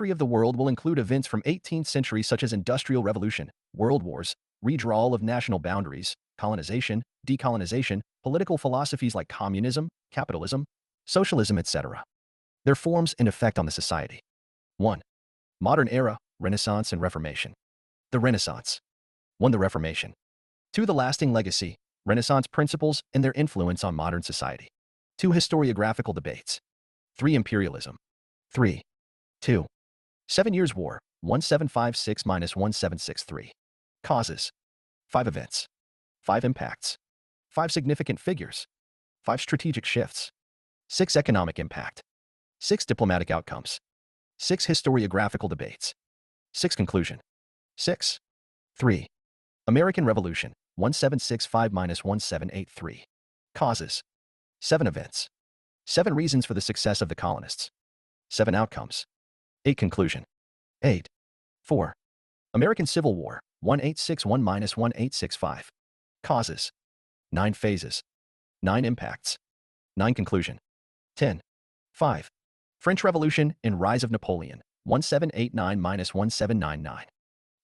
history of the world will include events from 18th century such as Industrial Revolution, World Wars, redrawal of national boundaries, colonization, decolonization, political philosophies like communism, capitalism, socialism, etc. Their forms and effect on the society. 1. Modern era, Renaissance and Reformation. The Renaissance. 1. The Reformation. 2. The lasting legacy, Renaissance principles and their influence on modern society. 2. Historiographical debates. 3. Imperialism. 3. 2. 7 Years' War, 1756–1763. Causes. 5 Events. 5 Impacts. 5 Significant figures. 5 Strategic shifts. 6 Economic impact. 6 Diplomatic outcomes. 6 Historiographical debates. 6 Conclusion. 6. 3. American Revolution, 1765–1783. Causes. 7 Events. 7 Reasons for the success of the colonists. 7 Outcomes. 8 Conclusion. 8. 4. American Civil War, 1861–1865. Causes. 9 Phases. 9 Impacts. 9 Conclusion. 10. 5. French Revolution and Rise of Napoleon, 1789–1799.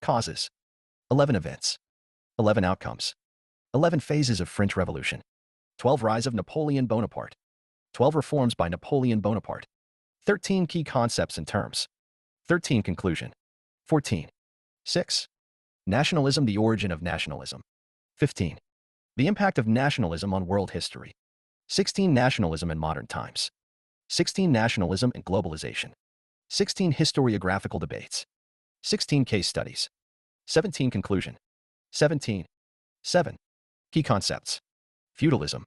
Causes. 11 Events. 11 Outcomes. 11 Phases of French Revolution. 12 Rise of Napoleon Bonaparte. 12 Reforms by Napoleon Bonaparte. 13 Key concepts and terms. 13 Conclusion. 14. 6. Nationalism, the origin of nationalism. 15. The impact of nationalism on world history. 16. Nationalism in modern times. 16. Nationalism and globalization. 16. Historiographical debates. 16. Case studies. 17. Conclusion. 17. 7. Key concepts. Feudalism.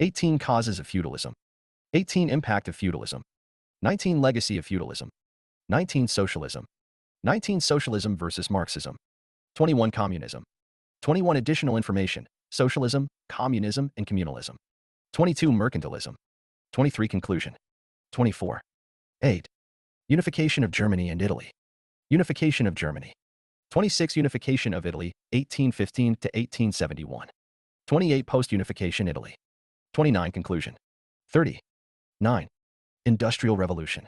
18. Causes of feudalism. 18. Impact of feudalism. 19. Legacy of feudalism. 19. Socialism. 19. Socialism versus Marxism. 21. Communism. 21. Additional information. Socialism, communism, and communalism. 22. Mercantilism. 23. Conclusion. 24. 8. Unification of Germany and Italy. Unification of Germany. 26. Unification of Italy, 1815 to 1871. 28. Post-unification Italy. 29. Conclusion. 30. 9. Industrial Revolution.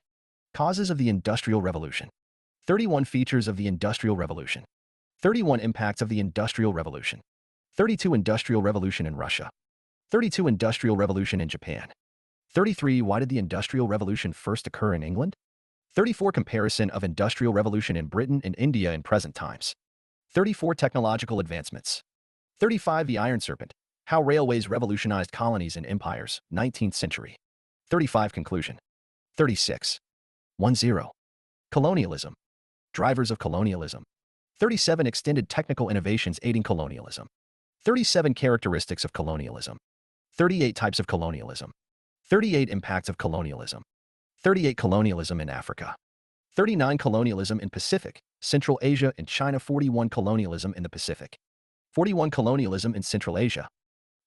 Causes of the Industrial Revolution. 31. Features of the Industrial Revolution. 31. Impacts of the Industrial Revolution. 32. Industrial Revolution in Russia. 32. Industrial Revolution in Japan. 33. Why did the Industrial Revolution first occur in England? 34. Comparison of Industrial Revolution in Britain and India in present times. 34. Technological advancements. 35. The Iron Serpent. How railways revolutionized colonies and empires, 19th century. 35. Conclusion. 36. 10. Colonialism. Drivers of colonialism. 37. Extended technical innovations aiding colonialism. 37. Characteristics of colonialism. 38. Types of colonialism. 38. Impacts of colonialism. 38. Colonialism in Africa. 39. Colonialism in Pacific, Central Asia and China. 41. Colonialism in the Pacific. 41. Colonialism in Central Asia.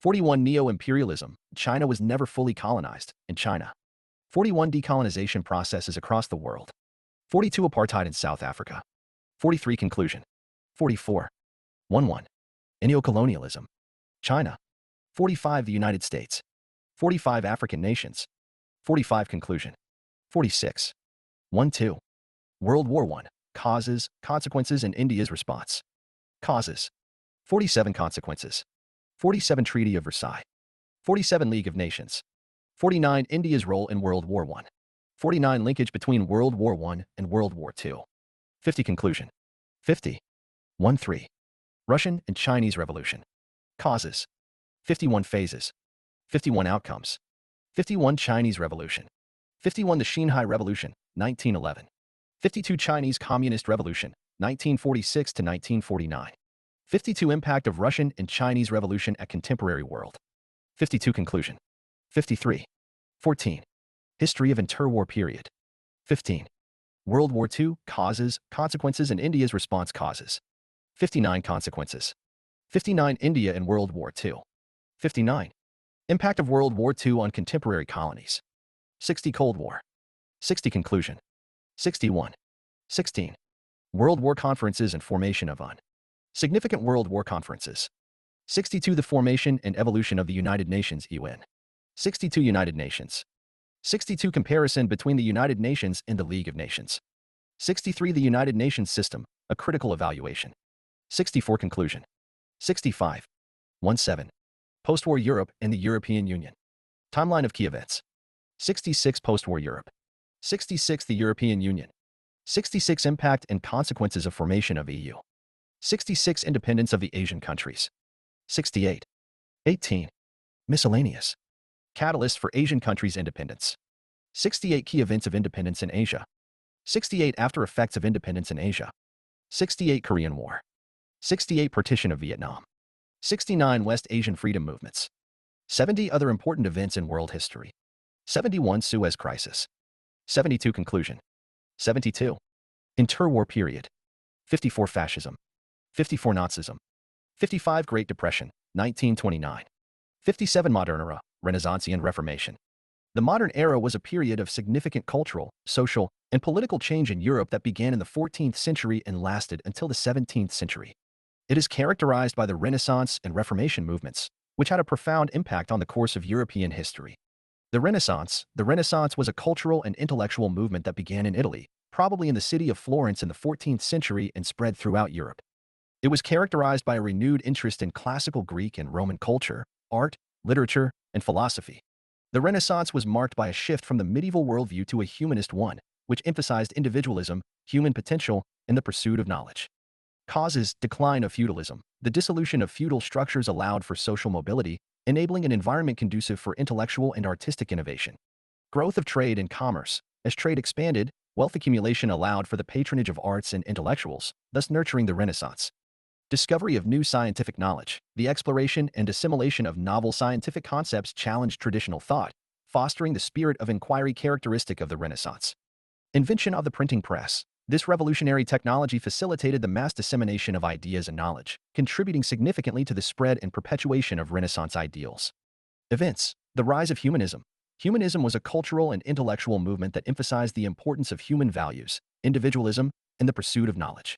41. Neo-imperialism. China was never fully colonized in China. 41. Decolonization processes across the world. 42. Apartheid in South Africa. 43. Conclusion. 44. 11. Neocolonialism. China. 45. The United States. 45. African nations. 45. Conclusion. 46. 12. World War I. Causes, consequences, and India's response. Causes. 47. Consequences. 47. Treaty of Versailles. 47. League of Nations. 49. India's role in World War I. 49. Linkage between World War I and World War II. 50. Conclusion. 50. 13. Russian and Chinese Revolution. Causes. 51. Phases. 51. Outcomes. 51. Chinese Revolution. 51. The Xinhai Revolution, 1911. 52. Chinese Communist Revolution, 1946 to 1949. 52. Impact of Russian and Chinese Revolution at contemporary world. 52. Conclusion. 53. 14. History of interwar period. 15. World War II, causes, consequences, and India's response. Causes. 59. Consequences. 59. India and World War II. 59. Impact of World War II on contemporary colonies. 60. Cold War. 60. Conclusion. 61. 16. World War conferences and formation of UN. Significant World War conferences. 62. The formation and evolution of the United Nations UN. 62. United Nations. 62. Comparison between the United Nations and the League of Nations. 63. The United Nations System, a critical evaluation. 64. Conclusion. 65. 17. Post-war Europe and the European Union. Timeline of key events. 66. Post-war Europe. 66. The European Union. 66. Impact and consequences of formation of EU. 66. Independence of the Asian countries. 68. 18. Miscellaneous. Catalyst for Asian countries' independence. 68. Key events of independence in Asia. 68. After effects of independence in Asia. 68. Korean War. 68. Partition of Vietnam. 69. West Asian freedom movements. 70. Other important events in world history. 71. Suez Crisis. 72. Conclusion. 72. Interwar period. 54. Fascism. 54. Nazism. 55. Great Depression, 1929. 57. Modern era, Renaissance and Reformation. The modern era was a period of significant cultural, social, and political change in Europe that began in the 14th century and lasted until the 17th century. It is characterized by the Renaissance and Reformation movements, which had a profound impact on the course of European history. The Renaissance was a cultural and intellectual movement that began in Italy, probably in the city of Florence in the 14th century and spread throughout Europe. It was characterized by a renewed interest in classical Greek and Roman culture, art, literature, and philosophy. The Renaissance was marked by a shift from the medieval worldview to a humanist one, which emphasized individualism, human potential, and the pursuit of knowledge. Causes: decline of feudalism. The dissolution of feudal structures allowed for social mobility, enabling an environment conducive for intellectual and artistic innovation. Growth of trade and commerce. As trade expanded, wealth accumulation allowed for the patronage of arts and intellectuals, thus nurturing the Renaissance. Discovery of new scientific knowledge. The exploration and assimilation of novel scientific concepts challenged traditional thought, fostering the spirit of inquiry characteristic of the Renaissance. Invention of the printing press. This revolutionary technology facilitated the mass dissemination of ideas and knowledge, contributing significantly to the spread and perpetuation of Renaissance ideals. Events. The rise of humanism. Humanism was a cultural and intellectual movement that emphasized the importance of human values, individualism, and the pursuit of knowledge.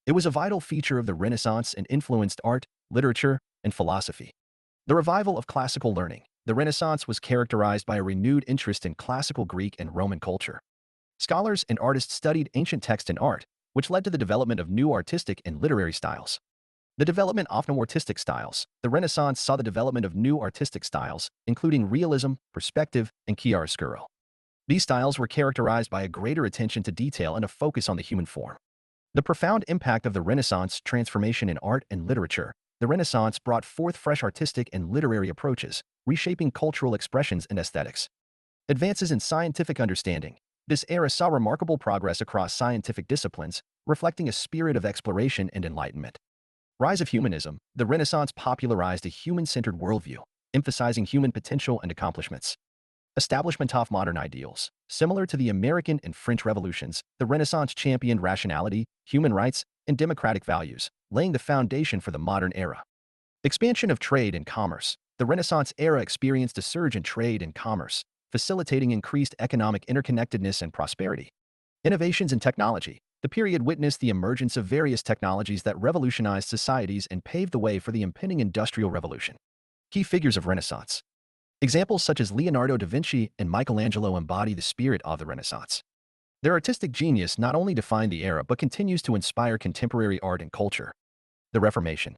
It was a vital feature of the Renaissance and influenced art, literature, and philosophy. The revival of classical learning. The Renaissance was characterized by a renewed interest in classical Greek and Roman culture. Scholars and artists studied ancient text and art, which led to the development of new artistic and literary styles. The development of new artistic styles. The Renaissance saw the development of new artistic styles, including realism, perspective, and chiaroscuro. These styles were characterized by a greater attention to detail and a focus on the human form. The profound impact of the Renaissance transformation in art and literature. The Renaissance brought forth fresh artistic and literary approaches, reshaping cultural expressions and aesthetics. Advances in scientific understanding. This era saw remarkable progress across scientific disciplines, reflecting a spirit of exploration and enlightenment. Rise of humanism. The Renaissance popularized a human-centered worldview, emphasizing human potential and accomplishments. Establishment of modern ideals. Similar to the American and French revolutions, the Renaissance championed rationality, human rights, and democratic values, laying the foundation for the modern era. Expansion of trade and commerce. The Renaissance era experienced a surge in trade and commerce, facilitating increased economic interconnectedness and prosperity. Innovations in technology. The period witnessed the emergence of various technologies that revolutionized societies and paved the way for the impending Industrial Revolution. Key figures of Renaissance. Examples such as Leonardo da Vinci and Michelangelo embody the spirit of the Renaissance. Their artistic genius not only defined the era but continues to inspire contemporary art and culture. The Reformation.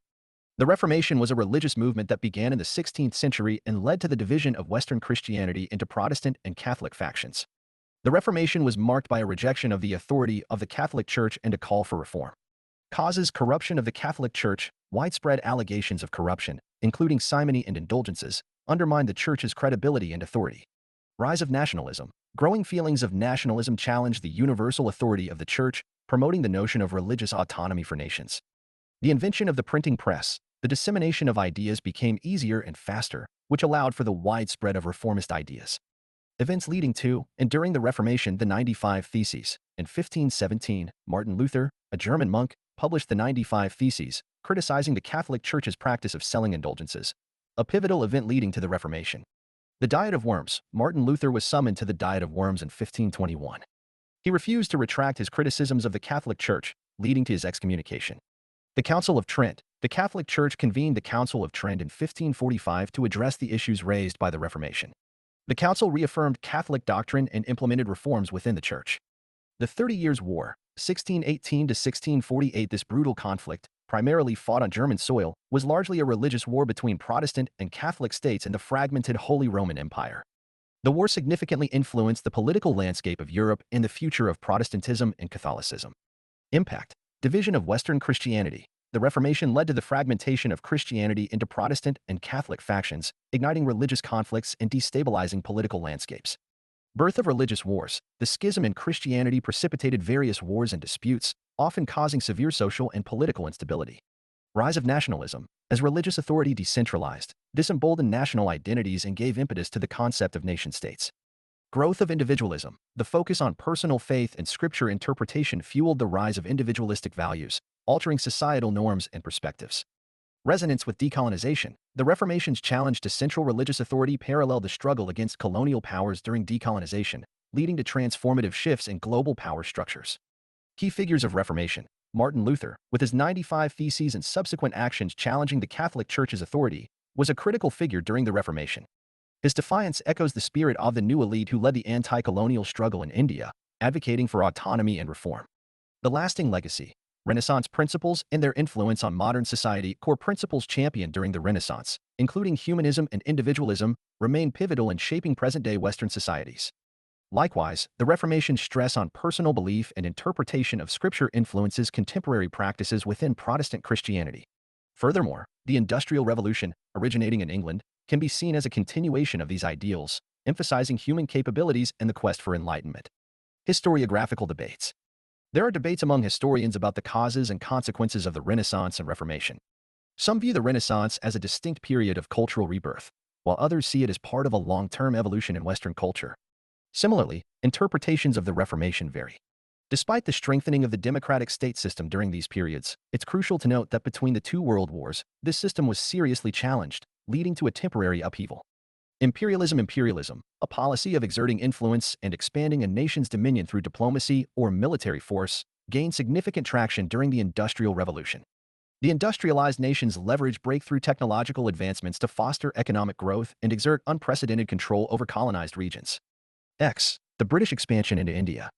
The Reformation was a religious movement that began in the 16th century and led to the division of Western Christianity into Protestant and Catholic factions. The Reformation was marked by a rejection of the authority of the Catholic Church and a call for reform. Causes: corruption of the Catholic Church. Widespread allegations of corruption, including simony and indulgences, undermined the Church's credibility and authority. Rise of nationalism. Growing feelings of nationalism challenged the universal authority of the Church, promoting the notion of religious autonomy for nations. The invention of the printing press. The dissemination of ideas became easier and faster, which allowed for the widespread of reformist ideas. Events leading to and during the Reformation. The 95 Theses. In 1517, Martin Luther, a German monk, published the 95 Theses, criticizing the Catholic Church's practice of selling indulgences, a pivotal event leading to the Reformation. The Diet of Worms. Martin Luther was summoned to the Diet of Worms in 1521. He refused to retract his criticisms of the Catholic Church, leading to his excommunication. The Council of Trent. The Catholic Church convened the Council of Trent in 1545 to address the issues raised by the Reformation. The council reaffirmed Catholic doctrine and implemented reforms within the Church. The 30 Years' War, 1618 to 1648. This brutal conflict, primarily fought on German soil, was largely a religious war between Protestant and Catholic states in the fragmented Holy Roman Empire. The war significantly influenced the political landscape of Europe and the future of Protestantism and Catholicism. Impact: division of Western Christianity. The Reformation led to the fragmentation of Christianity into Protestant and Catholic factions, igniting religious conflicts and destabilizing political landscapes. Birth of religious wars. The schism in Christianity precipitated various wars and disputes, often causing severe social and political instability. Rise of nationalism. As religious authority decentralized, this emboldened national identities and gave impetus to the concept of nation-states. Growth of individualism. The focus on personal faith and scripture interpretation fueled the rise of individualistic values, altering societal norms and perspectives. Resonance with decolonization. The Reformation's challenge to central religious authority paralleled the struggle against colonial powers during decolonization, leading to transformative shifts in global power structures. Key figures of Reformation. Martin Luther, with his 95 Theses and subsequent actions challenging the Catholic Church's authority, was a critical figure during the Reformation. His defiance echoes the spirit of the new elite who led the anti-colonial struggle in India, advocating for autonomy and reform. The lasting legacy. Renaissance principles and their influence on modern society. Core principles championed during the Renaissance, including humanism and individualism, remain pivotal in shaping present-day Western societies. Likewise, the Reformation's stress on personal belief and interpretation of Scripture influences contemporary practices within Protestant Christianity. Furthermore, the Industrial Revolution, originating in England, can be seen as a continuation of these ideals, emphasizing human capabilities and the quest for enlightenment. Historiographical debates. There are debates among historians about the causes and consequences of the Renaissance and Reformation. Some view the Renaissance as a distinct period of cultural rebirth, while others see it as part of a long-term evolution in Western culture. Similarly, interpretations of the Reformation vary. Despite the strengthening of the democratic state system during these periods, it's crucial to note that between the two world wars, this system was seriously challenged, leading to a temporary upheaval. Imperialism, a policy of exerting influence and expanding a nation's dominion through diplomacy or military force, gained significant traction during the Industrial Revolution. The industrialized nations leveraged breakthrough technological advancements to foster economic growth and exert unprecedented control over colonized regions. The British expansion into India.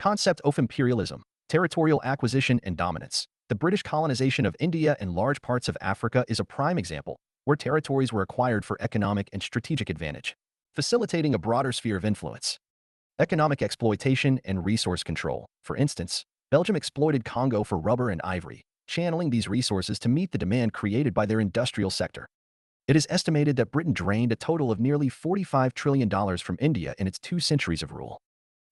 Concept of imperialism, territorial acquisition and dominance. The British colonization of India and large parts of Africa is a prime example, where territories were acquired for economic and strategic advantage, facilitating a broader sphere of influence. Economic exploitation and resource control. For instance, Belgium exploited Congo for rubber and ivory, channeling these resources to meet the demand created by their industrial sector. It is estimated that Britain drained a total of nearly $45 trillion from India in its 2 centuries of rule.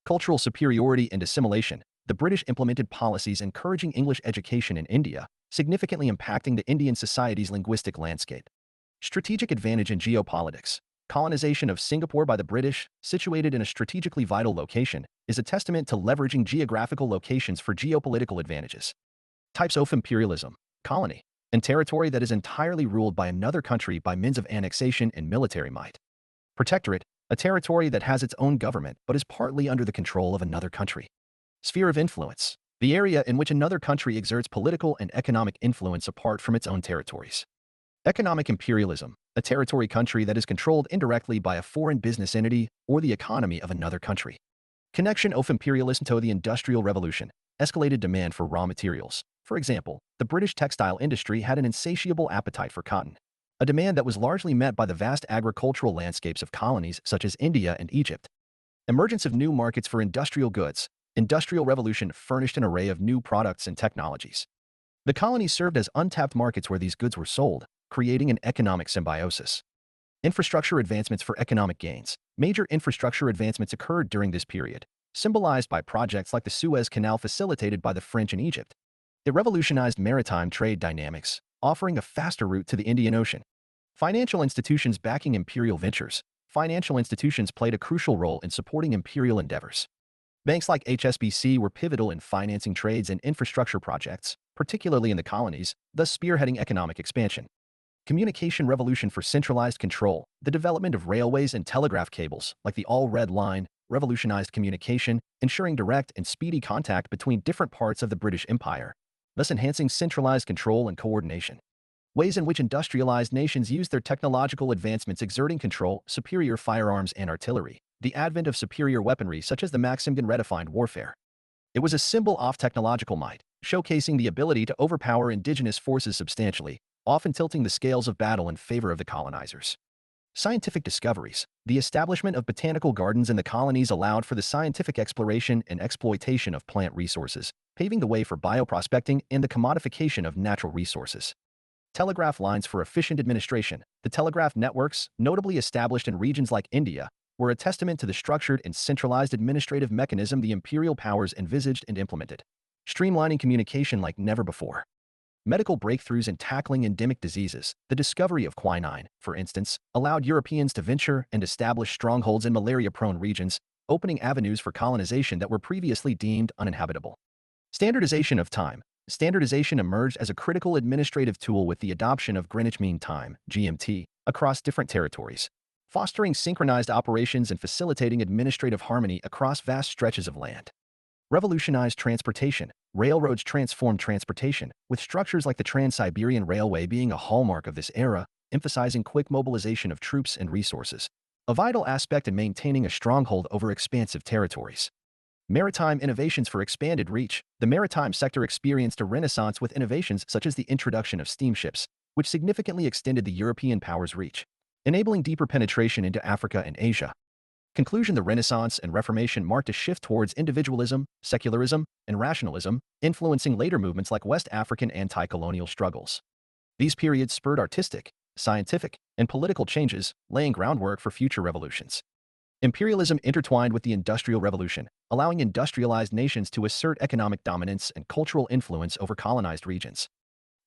Cultural superiority and assimilation. The British implemented policies encouraging English education in India, significantly impacting the Indian society's linguistic landscape. Strategic advantage in geopolitics. Colonization of Singapore by the British, situated in a strategically vital location, is a testament to leveraging geographical locations for geopolitical advantages. Types of imperialism. Colony, and territory that is entirely ruled by another country by means of annexation and military might. Protectorate, a territory that has its own government but is partly under the control of another country. Sphere of influence, the area in which another country exerts political and economic influence apart from its own territories. Economic imperialism, a territory country that is controlled indirectly by a foreign business entity or the economy of another country. Connection of imperialism to the Industrial Revolution, escalated demand for raw materials. For example, the British textile industry had an insatiable appetite for cotton, a demand that was largely met by the vast agricultural landscapes of colonies such as India and Egypt. Emergence of new markets for industrial goods. Industrial Revolution furnished an array of new products and technologies. The colonies served as untapped markets where these goods were sold, creating an economic symbiosis. Infrastructure advancements for economic gains. Major infrastructure advancements occurred during this period, symbolized by projects like the Suez Canal facilitated by the French in Egypt. It revolutionized maritime trade dynamics, offering a faster route to the Indian Ocean. Financial institutions backing imperial ventures. Financial institutions played a crucial role in supporting imperial endeavors. Banks like HSBC were pivotal in financing trades and infrastructure projects, particularly in the colonies, thus spearheading economic expansion. Communication revolution for centralized control. The development of railways and telegraph cables, like the All Red Line, revolutionized communication, ensuring direct and speedy contact between different parts of the British Empire, thus enhancing centralized control and coordination. Ways in which industrialized nations used their technological advancements exerting control, superior firearms and artillery. The advent of superior weaponry such as the Maxim gun redefined warfare. It was a symbol of technological might, showcasing the ability to overpower indigenous forces substantially, often tilting the scales of battle in favor of the colonizers. Scientific discoveries. The establishment of botanical gardens in the colonies allowed for the scientific exploration and exploitation of plant resources, paving the way for bioprospecting and the commodification of natural resources. Telegraph lines for efficient administration. The telegraph networks, notably established in regions like India, were a testament to the structured and centralized administrative mechanism the imperial powers envisaged and implemented, streamlining communication like never before. Medical breakthroughs in tackling endemic diseases. The discovery of quinine, for instance, allowed Europeans to venture and establish strongholds in malaria-prone regions, opening avenues for colonization that were previously deemed uninhabitable. Standardization of time. Standardization emerged as a critical administrative tool with the adoption of Greenwich Mean Time, GMT, across different territories, fostering synchronized operations and facilitating administrative harmony across vast stretches of land. Revolutionized transportation. Railroads transformed transportation, with structures like the Trans-Siberian Railway being a hallmark of this era, emphasizing quick mobilization of troops and resources, a vital aspect in maintaining a stronghold over expansive territories. Maritime innovations for expanded reach. The maritime sector experienced a renaissance with innovations such as the introduction of steamships, which significantly extended the European powers' reach, enabling deeper penetration into Africa and Asia. Conclusion. The Renaissance and Reformation marked a shift towards individualism, secularism, and rationalism, influencing later movements like West African anti-colonial struggles. These periods spurred artistic, scientific, and political changes, laying groundwork for future revolutions. Imperialism intertwined with the Industrial Revolution, allowing industrialized nations to assert economic dominance and cultural influence over colonized regions.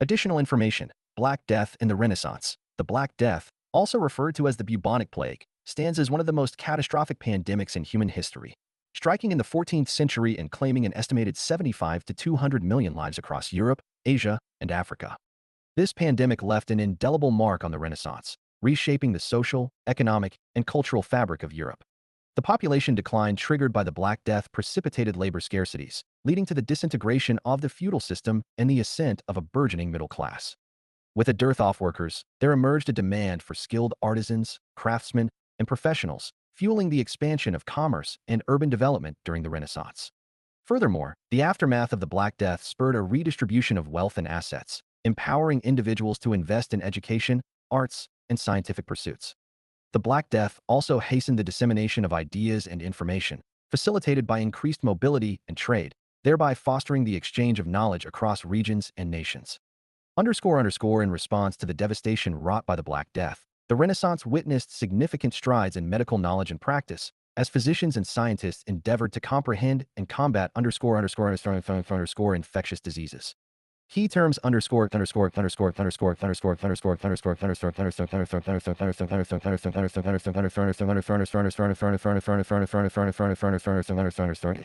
Additional information. Black Death in the Renaissance. The Black Death, also referred to as the bubonic plague, stands as one of the most catastrophic pandemics in human history, striking in the 14th century and claiming an estimated 75 to 200 million lives across Europe, Asia, and Africa. This pandemic left an indelible mark on the Renaissance, reshaping the social, economic, and cultural fabric of Europe. The population decline triggered by the Black Death precipitated labor scarcities, leading to the disintegration of the feudal system and the ascent of a burgeoning middle class. With a dearth of workers, there emerged a demand for skilled artisans, craftsmen, and professionals, fueling the expansion of commerce and urban development during the Renaissance. Furthermore, the aftermath of the Black Death spurred a redistribution of wealth and assets, empowering individuals to invest in education, arts, and scientific pursuits. The Black Death also hastened the dissemination of ideas and information, facilitated by increased mobility and trade, thereby fostering the exchange of knowledge across regions and nations. In response to the devastation wrought by the Black Death, the Renaissance witnessed significant strides in medical knowledge and practice, as physicians and scientists endeavored to comprehend and combat infectious diseases. Key terms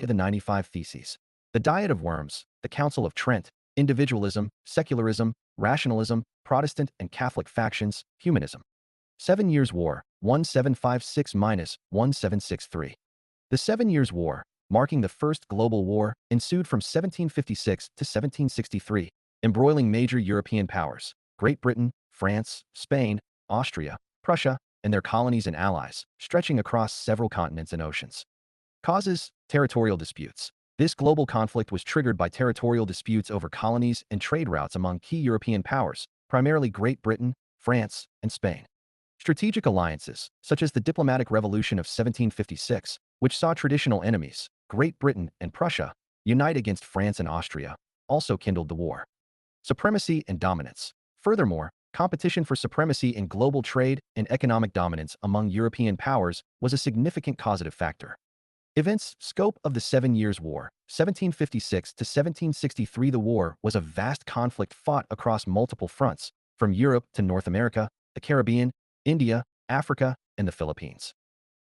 the 95 Theses. The Diet of Worms, the Council of Trent, individualism, secularism, rationalism, Protestant and Catholic factions, humanism. 7 Years' War, 1756–1763. The 7 Years' War, marking the First Global War, ensued from 1756 to 1763, embroiling major European powers, Great Britain, France, Spain, Austria, Prussia, and their colonies and allies, stretching across several continents and oceans. Causes: territorial disputes. This global conflict was triggered by territorial disputes over colonies and trade routes among key European powers, primarily Great Britain, France, and Spain. Strategic alliances, such as the diplomatic revolution of 1756, which saw traditional enemies, Great Britain and Prussia, unite against France and Austria, also kindled the war. Supremacy and dominance. Furthermore, competition for supremacy in global trade and economic dominance among European powers was a significant causative factor. Events. Scope of the 7 Years' War, 1756 to 1763. The war was a vast conflict fought across multiple fronts, from Europe to North America, the Caribbean, India, Africa, and the Philippines.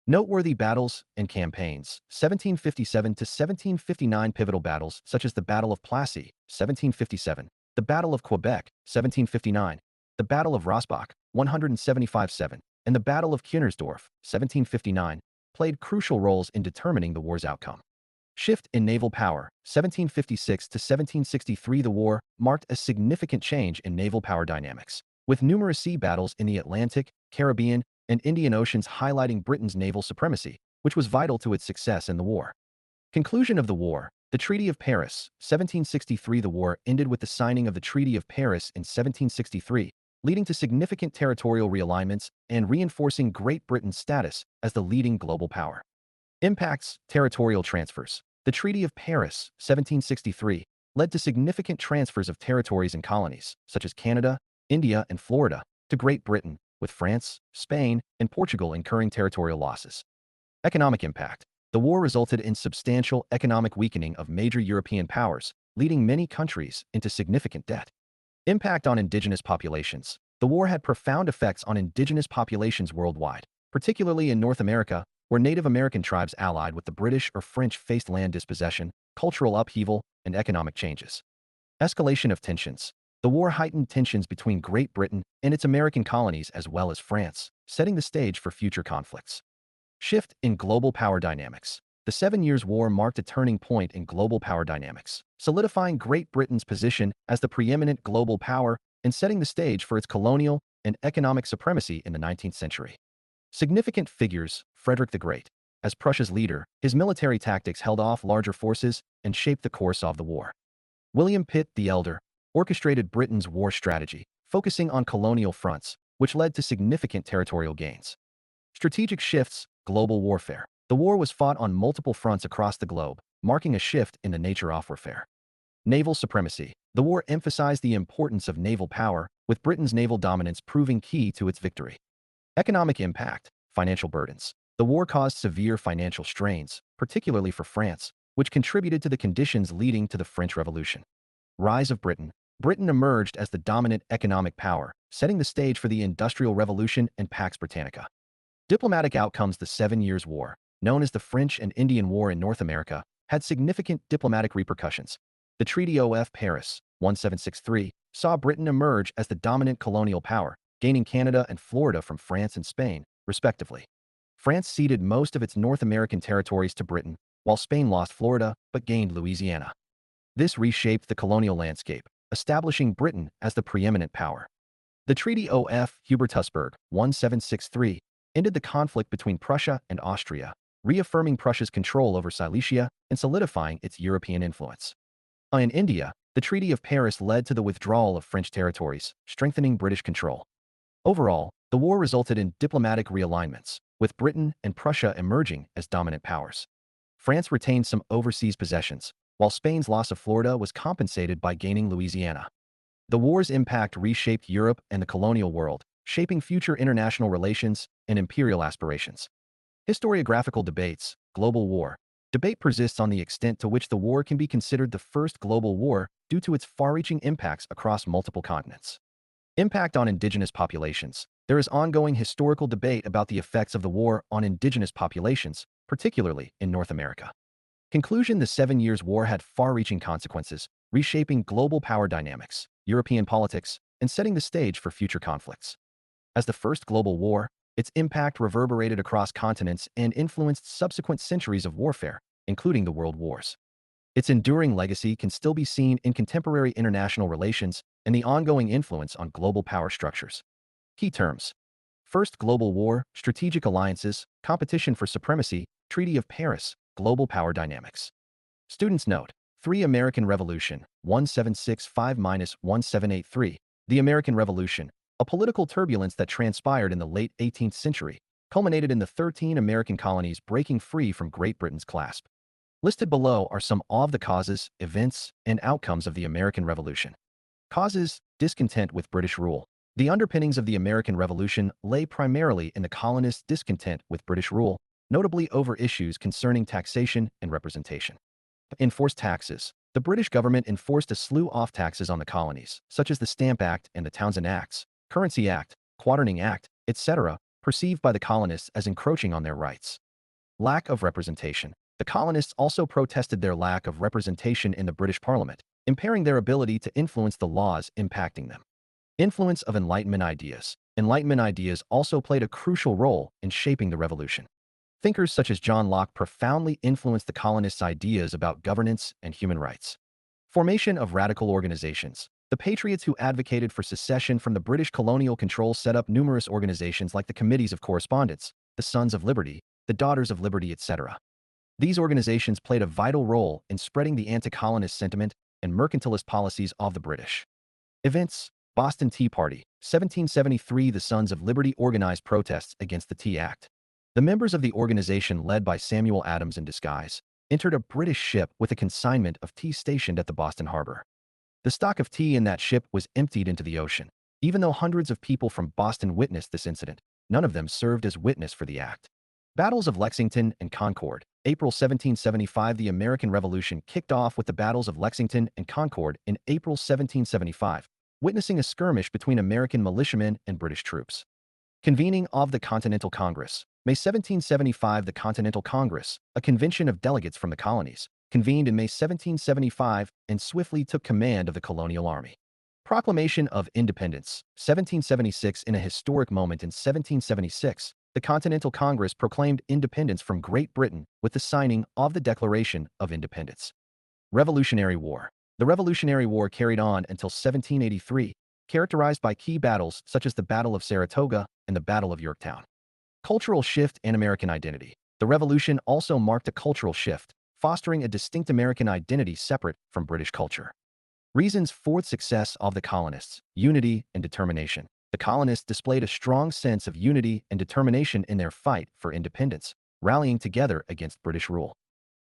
Noteworthy battles and campaigns. 1757 to 1759. Pivotal battles such as the Battle of Plassey, 1757, the Battle of Quebec, 1759, the Battle of Rossbach, 175–7, and the Battle of Kienersdorf, 1759, played crucial roles in determining the war's outcome. Shift in naval power. 1756 to 1763. The war marked a significant change in naval power dynamics, with numerous sea battles in the Atlantic, Caribbean, and Indian Oceans highlighting Britain's naval supremacy, which was vital to its success in the war. Conclusion of the war. The Treaty of Paris, 1763. The war ended with the signing of the Treaty of Paris in 1763, leading to significant territorial realignments and reinforcing Great Britain's status as the leading global power. Impacts: territorial transfers. The Treaty of Paris, 1763, led to significant transfers of territories and colonies, such as Canada, India, and Florida, to Great Britain, with France, Spain, and Portugal incurring territorial losses. Economic impact. The war resulted in substantial economic weakening of major European powers, leading many countries into significant debt. Impact on indigenous populations. The war had profound effects on indigenous populations worldwide, particularly in North America, where Native American tribes allied with the British or French faced land dispossession, cultural upheaval, and economic changes. Escalation of tensions. The war heightened tensions between Great Britain and its American colonies as well as France, setting the stage for future conflicts. Shift in global power dynamics. The 7 Years' War marked a turning point in global power dynamics, solidifying Great Britain's position as the preeminent global power and setting the stage for its colonial and economic supremacy in the 19th century. Significant figures: Frederick the Great. As Prussia's leader, his military tactics held off larger forces and shaped the course of the war. William Pitt the Elder orchestrated Britain's war strategy, focusing on colonial fronts, which led to significant territorial gains. Strategic shifts: global warfare. The war was fought on multiple fronts across the globe, marking a shift in the nature of warfare. Naval supremacy. The war emphasized the importance of naval power, with Britain's naval dominance proving key to its victory. Economic impact. Financial burdens. The war caused severe financial strains, particularly for France, which contributed to the conditions leading to the French Revolution. Rise of Britain. Britain emerged as the dominant economic power, setting the stage for the Industrial Revolution and Pax Britannica. Diplomatic outcomes. The 7 Years' War, known as the French and Indian War in North America, had significant diplomatic repercussions. The Treaty of Paris, 1763, saw Britain emerge as the dominant colonial power, gaining Canada and Florida from France and Spain, respectively. France ceded most of its North American territories to Britain, while Spain lost Florida but gained Louisiana. This reshaped the colonial landscape, establishing Britain as the preeminent power. The Treaty of Hubertusburg, 1763, ended the conflict between Prussia and Austria, reaffirming Prussia's control over Silesia and solidifying its European influence. In India, the Treaty of Paris led to the withdrawal of French territories, strengthening British control. Overall, the war resulted in diplomatic realignments, with Britain and Prussia emerging as dominant powers. France retained some overseas possessions, while Spain's loss of Florida was compensated by gaining Louisiana. The war's impact reshaped Europe and the colonial world, shaping future international relations and imperial aspirations. Historiographical debates. Global war. Debate persists on the extent to which the war can be considered the first global war due to its far-reaching impacts across multiple continents. Impact on indigenous populations. There is ongoing historical debate about the effects of the war on indigenous populations, particularly in North America. Conclusion: the 7 Years' War had far-reaching consequences, reshaping global power dynamics, European politics, and setting the stage for future conflicts. As the first global war, its impact reverberated across continents and influenced subsequent centuries of warfare, including the World Wars. Its enduring legacy can still be seen in contemporary international relations and the ongoing influence on global power structures. Key terms: First Global War, strategic alliances, competition for supremacy, Treaty of Paris, global power dynamics. Students note: 3 American Revolution, 1765–1783. The American Revolution, a political turbulence that transpired in the late 18th century, culminated in the 13 American colonies breaking free from Great Britain's clasp. Listed below are some of the causes, events, and outcomes of the American Revolution. Causes: discontent with British rule. The underpinnings of the American Revolution lay primarily in the colonists' discontent with British rule, notably over issues concerning taxation and representation. Enforced taxes. The British government enforced a slew of taxes on the colonies, such as the Stamp Act and the Townshend Acts, Currency Act, Quarterning Act, etc., perceived by the colonists as encroaching on their rights. Lack of representation. The colonists also protested their lack of representation in the British Parliament, impairing their ability to influence the laws impacting them. Influence of Enlightenment ideas. Enlightenment ideas also played a crucial role in shaping the revolution. Thinkers such as John Locke profoundly influenced the colonists' ideas about governance and human rights. Formation of radical organizations. The patriots who advocated for secession from the British colonial control set up numerous organizations like the Committees of Correspondence, the Sons of Liberty, the Daughters of Liberty, etc. These organizations played a vital role in spreading the anti-colonist sentiment and mercantilist policies of the British. Events: Boston Tea Party, 1773. The Sons of Liberty organized protests against the Tea Act. The members of the organization, led by Samuel Adams in disguise, entered a British ship with a consignment of tea stationed at the Boston harbor. The stock of tea in that ship was emptied into the ocean. Even though hundreds of people from Boston witnessed this incident, none of them served as witness for the act. Battles of Lexington and Concord, April 1775. The American Revolution kicked off with the battles of Lexington and Concord in April 1775, witnessing a skirmish between American militiamen and British troops. Convening of the Continental Congress, May 1775. The Continental Congress, a convention of delegates from the colonies, convened in May 1775 and swiftly took command of the colonial army. Proclamation of Independence, 1776. In a historic moment in 1776, the Continental Congress proclaimed independence from Great Britain with the signing of the Declaration of Independence. Revolutionary War. The Revolutionary War carried on until 1783, characterized by key battles such as the Battle of Saratoga and the Battle of Yorktown. Cultural shift and American identity. The Revolution also marked a cultural shift, fostering a distinct American identity separate from British culture. Reasons for the success of the colonists: unity and determination. The colonists displayed a strong sense of unity and determination in their fight for independence, rallying together against British rule.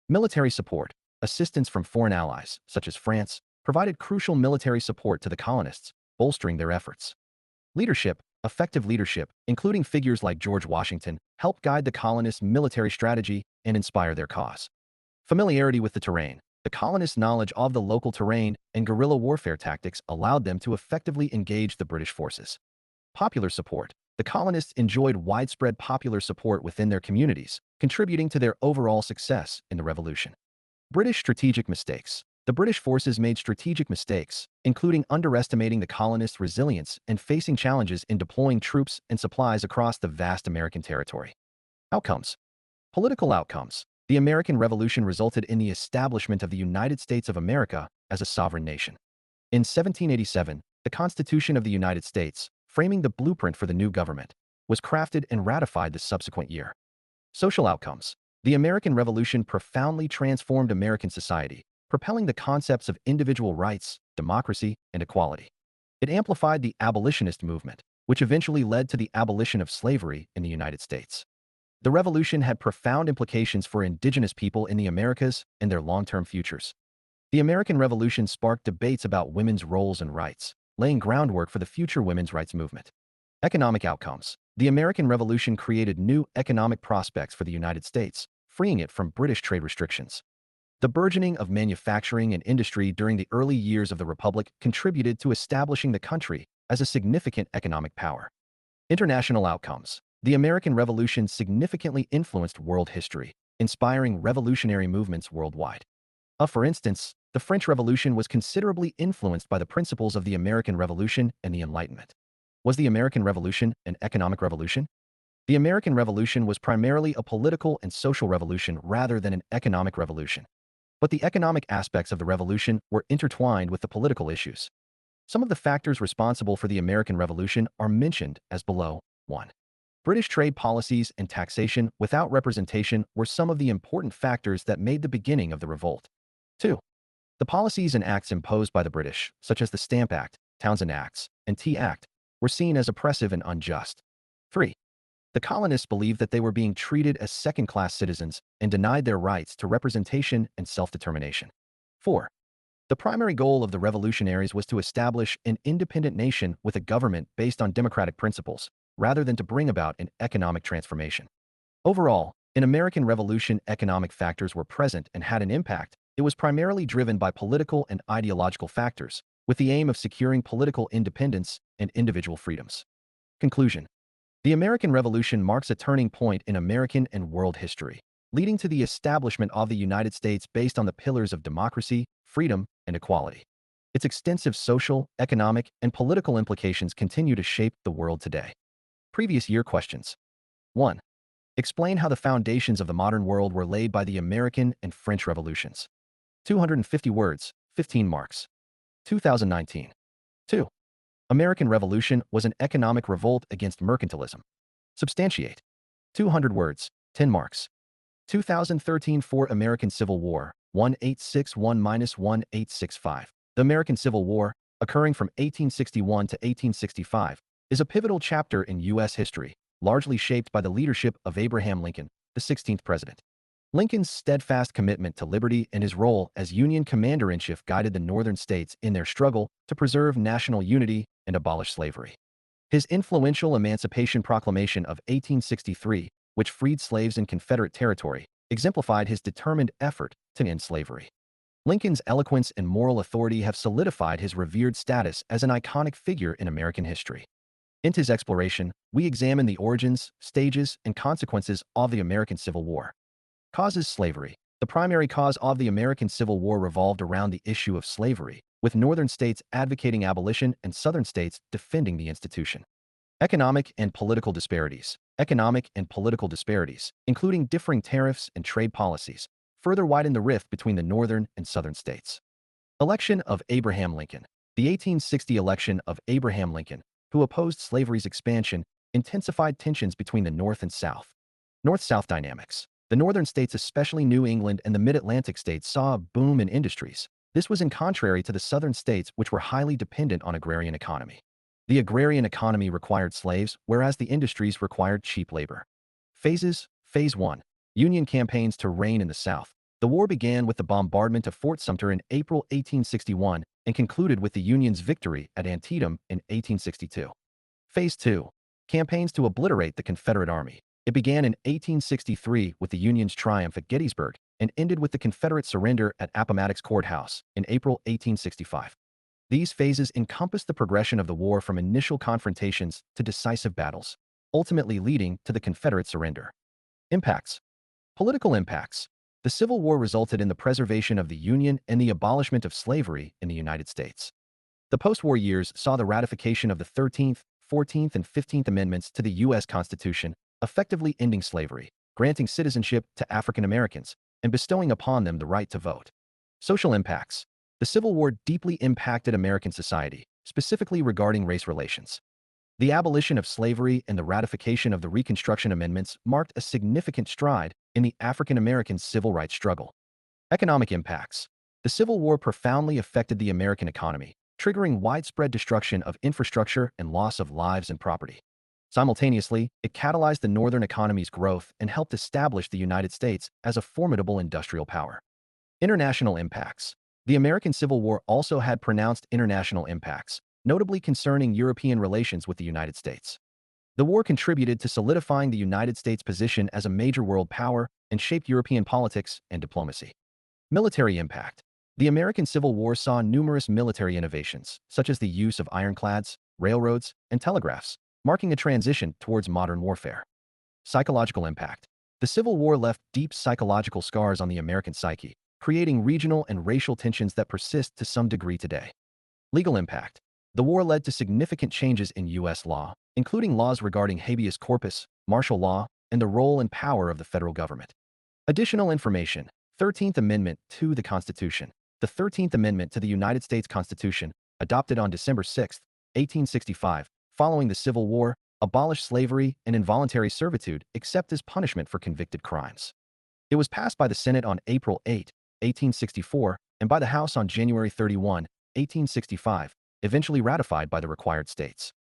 Military support. Assistance from foreign allies, such as France, provided crucial military support to the colonists, bolstering their efforts. Leadership. Effective leadership, including figures like George Washington, helped guide the colonists' military strategy and inspire their cause. Familiarity with the terrain. The colonists' knowledge of the local terrain and guerrilla warfare tactics allowed them to effectively engage the British forces. Popular support. The colonists enjoyed widespread popular support within their communities, contributing to their overall success in the Revolution. British strategic mistakes. The British forces made strategic mistakes, including underestimating the colonists' resilience and facing challenges in deploying troops and supplies across the vast American territory. Outcomes. Political outcomes. The American Revolution resulted in the establishment of the United States of America as a sovereign nation. In 1787, the Constitution of the United States, framing the blueprint for the new government, was crafted and ratified the subsequent year. Social outcomes. The American Revolution profoundly transformed American society, propelling the concepts of individual rights, democracy, and equality. It amplified the abolitionist movement, which eventually led to the abolition of slavery in the United States. The revolution had profound implications for indigenous people in the Americas and their long-term futures. The American Revolution sparked debates about women's roles and rights, laying groundwork for the future women's rights movement. Economic outcomes. The American Revolution created new economic prospects for the United States, freeing it from British trade restrictions. The burgeoning of manufacturing and industry during the early years of the Republic contributed to establishing the country as a significant economic power. International outcomes. The American Revolution significantly influenced world history, inspiring revolutionary movements worldwide. For instance, the French Revolution was considerably influenced by the principles of the American Revolution and the Enlightenment. Was the American Revolution an economic revolution? The American Revolution was primarily a political and social revolution rather than an economic revolution. But the economic aspects of the revolution were intertwined with the political issues. Some of the factors responsible for the American Revolution are mentioned as below. 1. British trade policies and taxation without representation were some of the important factors that made the beginning of the revolt. 2. The policies and acts imposed by the British, such as the Stamp Act, Townshend Acts, and Tea Act, were seen as oppressive and unjust. 3. The colonists believed that they were being treated as second-class citizens and denied their rights to representation and self-determination. 4. The primary goal of the revolutionaries was to establish an independent nation with a government based on democratic principles, rather than to bring about an economic transformation. Overall, in American Revolution, economic factors were present and had an impact. It was primarily driven by political and ideological factors, with the aim of securing political independence and individual freedoms. Conclusion. The American Revolution marks a turning point in American and world history, leading to the establishment of the United States based on the pillars of democracy, freedom, and equality. Its extensive social, economic, and political implications continue to shape the world today. Previous year questions. 1. Explain how the foundations of the modern world were laid by the American and French revolutions. 250 words, 15 marks. 2019. 2. American Revolution was an economic revolt against mercantilism. Substantiate. 200 words, 10 marks. 2013 for American Civil War, 1861-1865. The American Civil War, occurring from 1861 to 1865, is a pivotal chapter in U.S. history, largely shaped by the leadership of Abraham Lincoln, the 16th president. Lincoln's steadfast commitment to liberty and his role as Union commander-in-chief guided the Northern states in their struggle to preserve national unity and abolish slavery. His influential Emancipation Proclamation of 1863, which freed slaves in Confederate territory, exemplified his determined effort to end slavery. Lincoln's eloquence and moral authority have solidified his revered status as an iconic figure in American history. In his exploration, we examine the origins, stages, and consequences of the American Civil War. Causes slavery. The primary cause of the American Civil War revolved around the issue of slavery, with Northern states advocating abolition and Southern states defending the institution. Economic and political disparities. Economic and political disparities, including differing tariffs and trade policies, further widened the rift between the Northern and Southern states. Election of Abraham Lincoln. The 1860 election of Abraham Lincoln, who opposed slavery's expansion, intensified tensions between the North and South. North-South dynamics. The Northern states, especially New England and the Mid-Atlantic states, saw a boom in industries. This was in contrary to the Southern states, which were highly dependent on agrarian economy. The agrarian economy required slaves, whereas the industries required cheap labor. Phases. Phase 1. Union campaigns to reign in the South. The war began with the bombardment of Fort Sumter in April 1861 and concluded with the Union's victory at Antietam in 1862. Phase 2. Campaigns to obliterate the Confederate Army. It began in 1863 with the Union's triumph at Gettysburg and ended with the Confederate surrender at Appomattox Courthouse in April 1865. These phases encompassed the progression of the war from initial confrontations to decisive battles, ultimately leading to the Confederate surrender. Impacts. Political impacts. The Civil War resulted in the preservation of the Union and the abolishment of slavery in the United States. The post-war years saw the ratification of the 13th, 14th, and 15th Amendments to the U.S. Constitution, effectively ending slavery, granting citizenship to African Americans, and bestowing upon them the right to vote. Social impacts. The Civil War deeply impacted American society, specifically regarding race relations. The abolition of slavery and the ratification of the Reconstruction Amendments marked a significant stride in the African American civil rights struggle. Economic impacts. The Civil War profoundly affected the American economy, triggering widespread destruction of infrastructure and loss of lives and property. Simultaneously, it catalyzed the Northern economy's growth and helped establish the United States as a formidable industrial power. International impacts. The American Civil War also had pronounced international impacts, notably concerning European relations with the United States. The war contributed to solidifying the United States' position as a major world power and shaped European politics and diplomacy. Military impact. The American Civil War saw numerous military innovations, such as the use of ironclads, railroads, and telegraphs, marking a transition towards modern warfare. Psychological impact. The Civil War left deep psychological scars on the American psyche, creating regional and racial tensions that persist to some degree today. Legal impact. The war led to significant changes in U.S. law, including laws regarding habeas corpus, martial law, and the role and power of the federal government. Additional information. 13th Amendment to the Constitution. The 13th Amendment to the United States Constitution, adopted on December 6, 1865, following the Civil War, abolished slavery and involuntary servitude except as punishment for convicted crimes. It was passed by the Senate on April 8, 1864, and by the House on January 31, 1865, eventually ratified by the required states.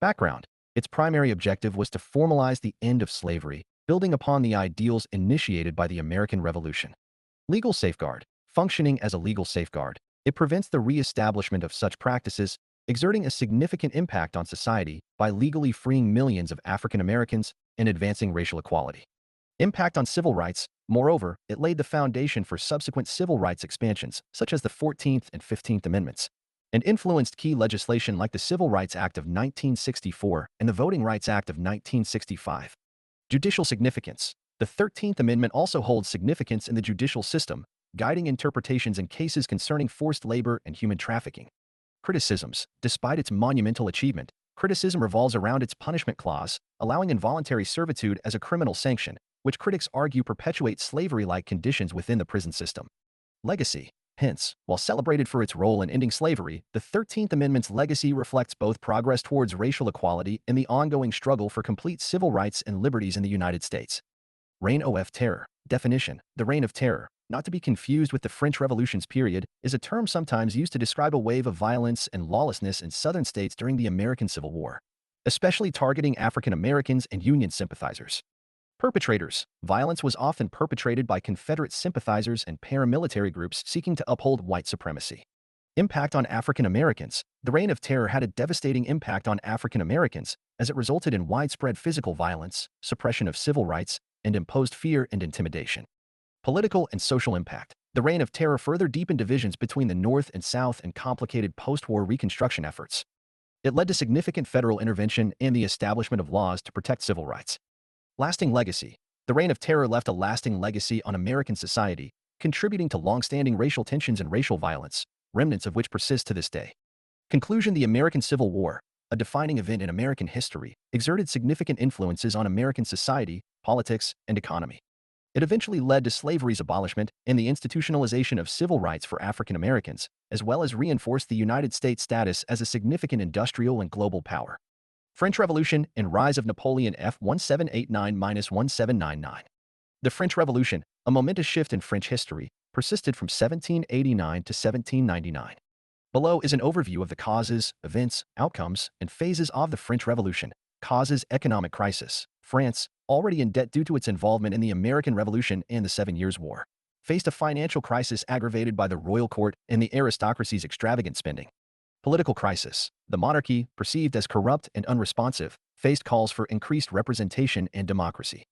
Background. Its primary objective was to formalize the end of slavery, building upon the ideals initiated by the American Revolution. Legal safeguard. Functioning as a legal safeguard, it prevents the re-establishment of such practices, exerting a significant impact on society by legally freeing millions of African Americans and advancing racial equality. Impact on civil rights. Moreover, it laid the foundation for subsequent civil rights expansions, such as the 14th and 15th Amendments, and influenced key legislation like the Civil Rights Act of 1964 and the Voting Rights Act of 1965. Judicial significance. The 13th Amendment also holds significance in the judicial system, guiding interpretations in cases concerning forced labor and human trafficking. Criticisms. Despite its monumental achievement, criticism revolves around its punishment clause, allowing involuntary servitude as a criminal sanction, which critics argue perpetuates slavery-like conditions within the prison system. Legacy. Hence, while celebrated for its role in ending slavery, the 13th Amendment's legacy reflects both progress towards racial equality and the ongoing struggle for complete civil rights and liberties in the United States. Reign of Terror. Definition. The Reign of Terror, not to be confused with the French Revolution's period, is a term sometimes used to describe a wave of violence and lawlessness in southern states during the American Civil War, especially targeting African Americans and Union sympathizers. Perpetrators. Violence was often perpetrated by Confederate sympathizers and paramilitary groups seeking to uphold white supremacy. Impact on African Americans. The Reign of Terror had a devastating impact on African Americans as it resulted in widespread physical violence, suppression of civil rights, and imposed fear and intimidation. Political and social impact. The Reign of Terror further deepened divisions between the North and South and complicated post-war Reconstruction efforts. It led to significant federal intervention and the establishment of laws to protect civil rights. Lasting legacy. The Reign of Terror left a lasting legacy on American society, contributing to long-standing racial tensions and racial violence, remnants of which persist to this day. Conclusion. The American Civil War, a defining event in American history, exerted significant influences on American society, politics, and economy. It eventually led to slavery's abolishment and the institutionalization of civil rights for African Americans, as well as reinforced the United States' status as a significant industrial and global power. French Revolution and Rise of Napoleon F 1789-1799. The French Revolution, a momentous shift in French history, persisted from 1789 to 1799. Below is an overview of the causes, events, outcomes, and phases of the French Revolution. Causes. Economic crisis. France, already in debt due to its involvement in the American Revolution and the 7 Years' War, faced a financial crisis aggravated by the royal court and the aristocracy's extravagant spending. Political crisis. The monarchy, perceived as corrupt and unresponsive, faced calls for increased representation and democracy.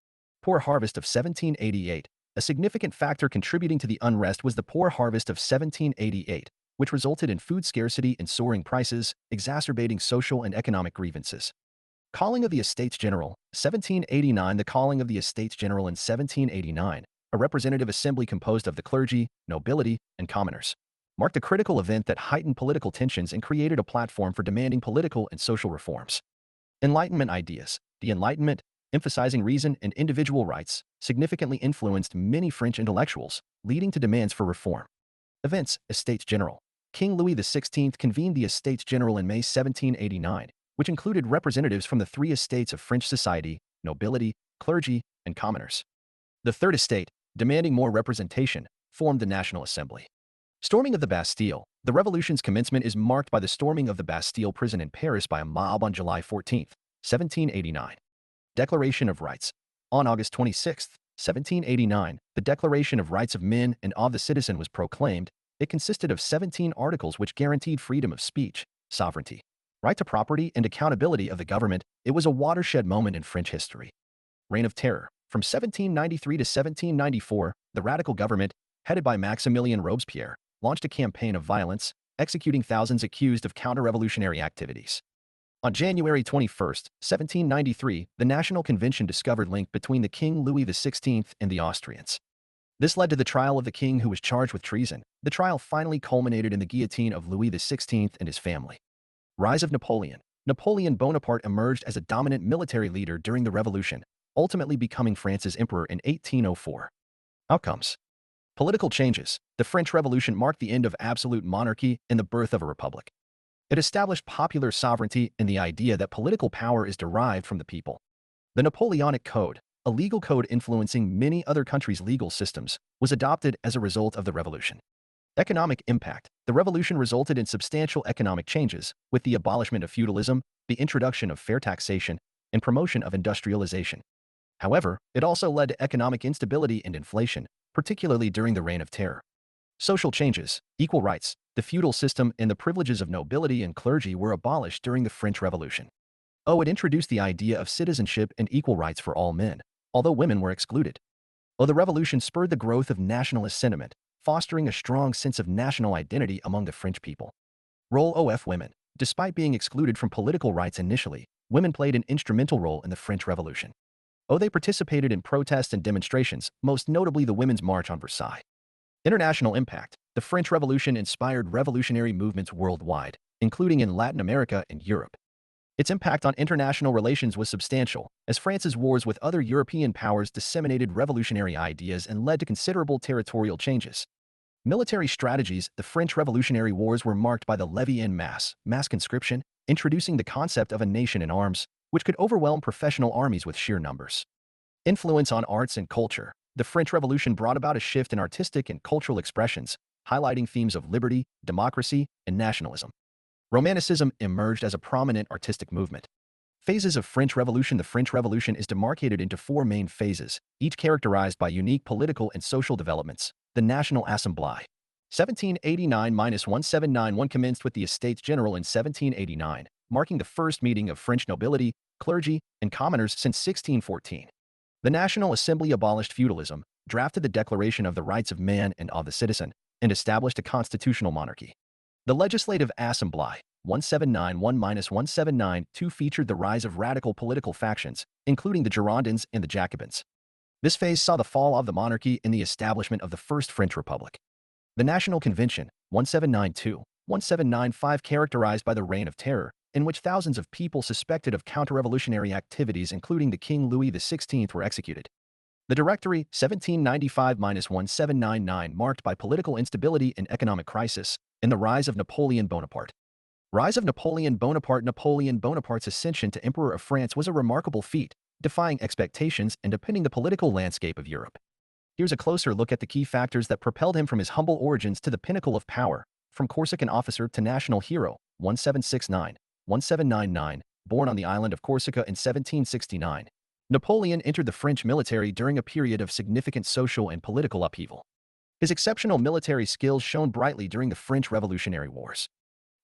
Poor harvest of 1788. A significant factor contributing to the unrest was the poor harvest of 1788, which resulted in food scarcity and soaring prices, exacerbating social and economic grievances. Calling of the Estates General, 1789. The calling of the Estates General in 1789, a representative assembly composed of the clergy, nobility, and commoners, marked a critical event that heightened political tensions and created a platform for demanding political and social reforms. Enlightenment ideas. The Enlightenment, emphasizing reason and individual rights, significantly influenced many French intellectuals, leading to demands for reform. Events. Estates General. King Louis XVI convened the Estates General in May 1789, which included representatives from the three estates of French society, nobility, clergy, and commoners. The Third Estate, demanding more representation, formed the National Assembly. Storming of the Bastille. The revolution's commencement is marked by the storming of the Bastille prison in Paris by a mob on July 14, 1789. Declaration of Rights. On August 26, 1789, the Declaration of Rights of Men and of the Citizen was proclaimed. It consisted of 17 articles which guaranteed freedom of speech, sovereignty, right to property, and accountability of the government. It was a watershed moment in French history. Reign of Terror. From 1793 to 1794, the radical government, headed by Maximilien Robespierre, launched a campaign of violence, executing thousands accused of counter-revolutionary activities. On January 21, 1793, the National Convention discovered link between the King Louis XVI and the Austrians. This led to the trial of the king, who was charged with treason. The trial finally culminated in the guillotine of Louis XVI and his family. Rise of Napoleon. Napoleon Bonaparte emerged as a dominant military leader during the Revolution, ultimately becoming France's emperor in 1804. Outcomes. Political changes. The French Revolution marked the end of absolute monarchy and the birth of a republic. It established popular sovereignty and the idea that political power is derived from the people. The Napoleonic Code, a legal code influencing many other countries' legal systems, was adopted as a result of the revolution. Economic impact. The revolution resulted in substantial economic changes, with the abolishment of feudalism, the introduction of fair taxation, and promotion of industrialization. However, it also led to economic instability and inflation, particularly during the Reign of Terror. Social changes. Equal rights. The feudal system and the privileges of nobility and clergy were abolished during the French Revolution. It introduced the idea of citizenship and equal rights for all men, although women were excluded. The revolution spurred the growth of nationalist sentiment, fostering a strong sense of national identity among the French people. Role of women. Despite being excluded from political rights initially, women played an instrumental role in the French Revolution. They participated in protests and demonstrations, most notably the Women's March on Versailles. International impact. The French Revolution inspired revolutionary movements worldwide, including in Latin America and Europe. Its impact on international relations was substantial, as France's wars with other European powers disseminated revolutionary ideas and led to considerable territorial changes. Military strategies. The French Revolutionary Wars were marked by the levée en masse, mass conscription, introducing the concept of a nation in arms, which could overwhelm professional armies with sheer numbers. Influence on arts and culture. The French Revolution brought about a shift in artistic and cultural expressions, highlighting themes of liberty, democracy, and nationalism. Romanticism emerged as a prominent artistic movement. Phases of French Revolution. The French Revolution is demarcated into four main phases, each characterized by unique political and social developments. The National Assembly. 1789-1791 commenced with the Estates General in 1789, marking the first meeting of French nobility, clergy, and commoners since 1614. The National Assembly abolished feudalism, drafted the Declaration of the Rights of Man and of the Citizen, and established a constitutional monarchy. The Legislative Assembly, 1791-1792, featured the rise of radical political factions, including the Girondins and the Jacobins. This phase saw the fall of the monarchy and the establishment of the First French Republic. The National Convention, 1792-1795, characterized by the Reign of Terror, in which thousands of people suspected of counter-revolutionary activities, including the King Louis XVI, were executed. The Directory, 1795-1799, marked by political instability and economic crisis, and the rise of Napoleon Bonaparte. Rise of Napoleon Bonaparte. Napoleon Bonaparte's ascension to Emperor of France was a remarkable feat, defying expectations and upending the political landscape of Europe. Here's a closer look at the key factors that propelled him from his humble origins to the pinnacle of power. From Corsican officer to national hero, 1769-1799, born on the island of Corsica in 1769, Napoleon entered the French military during a period of significant social and political upheaval. His exceptional military skills shone brightly during the French Revolutionary Wars.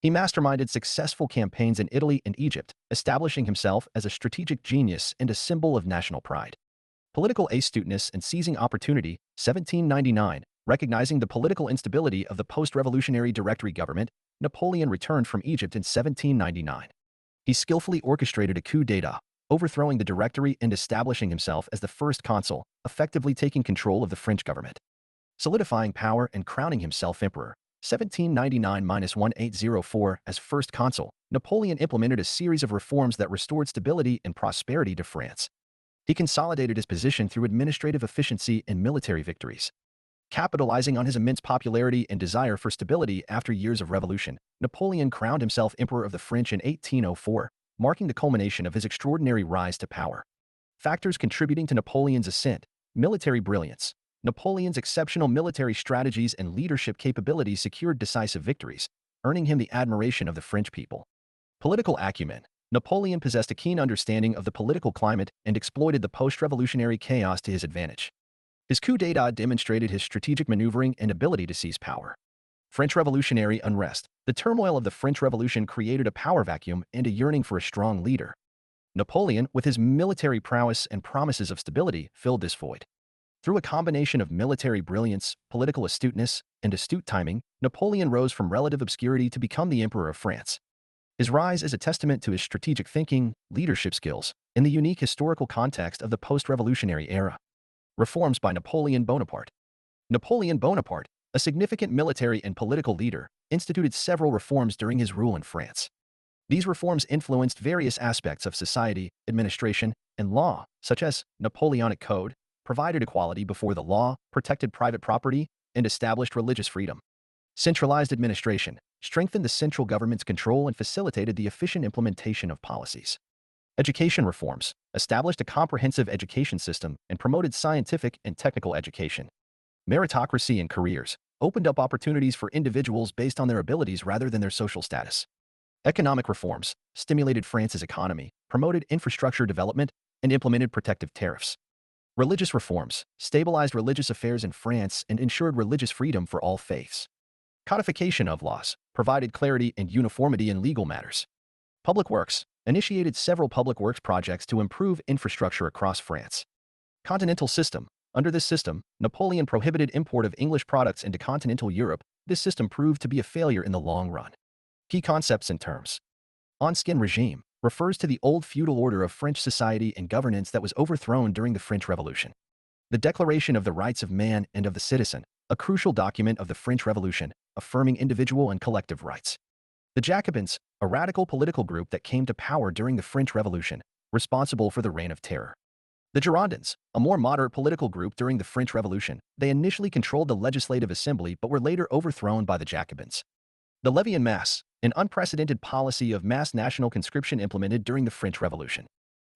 He masterminded successful campaigns in Italy and Egypt, establishing himself as a strategic genius and a symbol of national pride. Political astuteness and seizing opportunity, 1799, recognizing the political instability of the post-revolutionary Directory government, Napoleon returned from Egypt in 1799. He skillfully orchestrated a coup d'état, overthrowing the Directory and establishing himself as the first consul, effectively taking control of the French government. Solidifying power and crowning himself emperor, 1799-1804, as first consul, Napoleon implemented a series of reforms that restored stability and prosperity to France. He consolidated his position through administrative efficiency and military victories. Capitalizing on his immense popularity and desire for stability after years of revolution, Napoleon crowned himself Emperor of the French in 1804, marking the culmination of his extraordinary rise to power. Factors contributing to Napoleon's ascent: military brilliance. Napoleon's exceptional military strategies and leadership capabilities secured decisive victories, earning him the admiration of the French people. Political acumen. Napoleon possessed a keen understanding of the political climate and exploited the post-revolutionary chaos to his advantage. His coup d'état demonstrated his strategic maneuvering and ability to seize power. French revolutionary unrest. The turmoil of the French Revolution created a power vacuum and a yearning for a strong leader. Napoleon, with his military prowess and promises of stability, filled this void. Through a combination of military brilliance, political astuteness, and astute timing, Napoleon rose from relative obscurity to become the Emperor of France. His rise is a testament to his strategic thinking, leadership skills, and the unique historical context of the post-revolutionary era. Reforms by Napoleon Bonaparte. Napoleon Bonaparte, a significant military and political leader, instituted several reforms during his rule in France. These reforms influenced various aspects of society, administration, and law, such as Napoleonic Code, provided equality before the law, protected private property, and established religious freedom. Centralized administration strengthened the central government's control and facilitated the efficient implementation of policies. Education reforms established a comprehensive education system and promoted scientific and technical education. Meritocracy and careers opened up opportunities for individuals based on their abilities rather than their social status. Economic reforms stimulated France's economy, promoted infrastructure development, and implemented protective tariffs. Religious reforms stabilized religious affairs in France and ensured religious freedom for all faiths. Codification of laws provided clarity and uniformity in legal matters. Public works initiated several public works projects to improve infrastructure across France. Continental system. Under this system, Napoleon prohibited import of English products into continental Europe. This system proved to be a failure in the long run. Key concepts and terms. Ancien regime refers to the old feudal order of French society and governance that was overthrown during the French Revolution. The Declaration of the Rights of Man and of the Citizen, a crucial document of the French Revolution, affirming individual and collective rights. The Jacobins, a radical political group that came to power during the French Revolution, responsible for the Reign of Terror. The Girondins, a more moderate political group during the French Revolution, they initially controlled the Legislative Assembly but were later overthrown by the Jacobins. The levée en masse, an unprecedented policy of mass national conscription implemented during the French Revolution.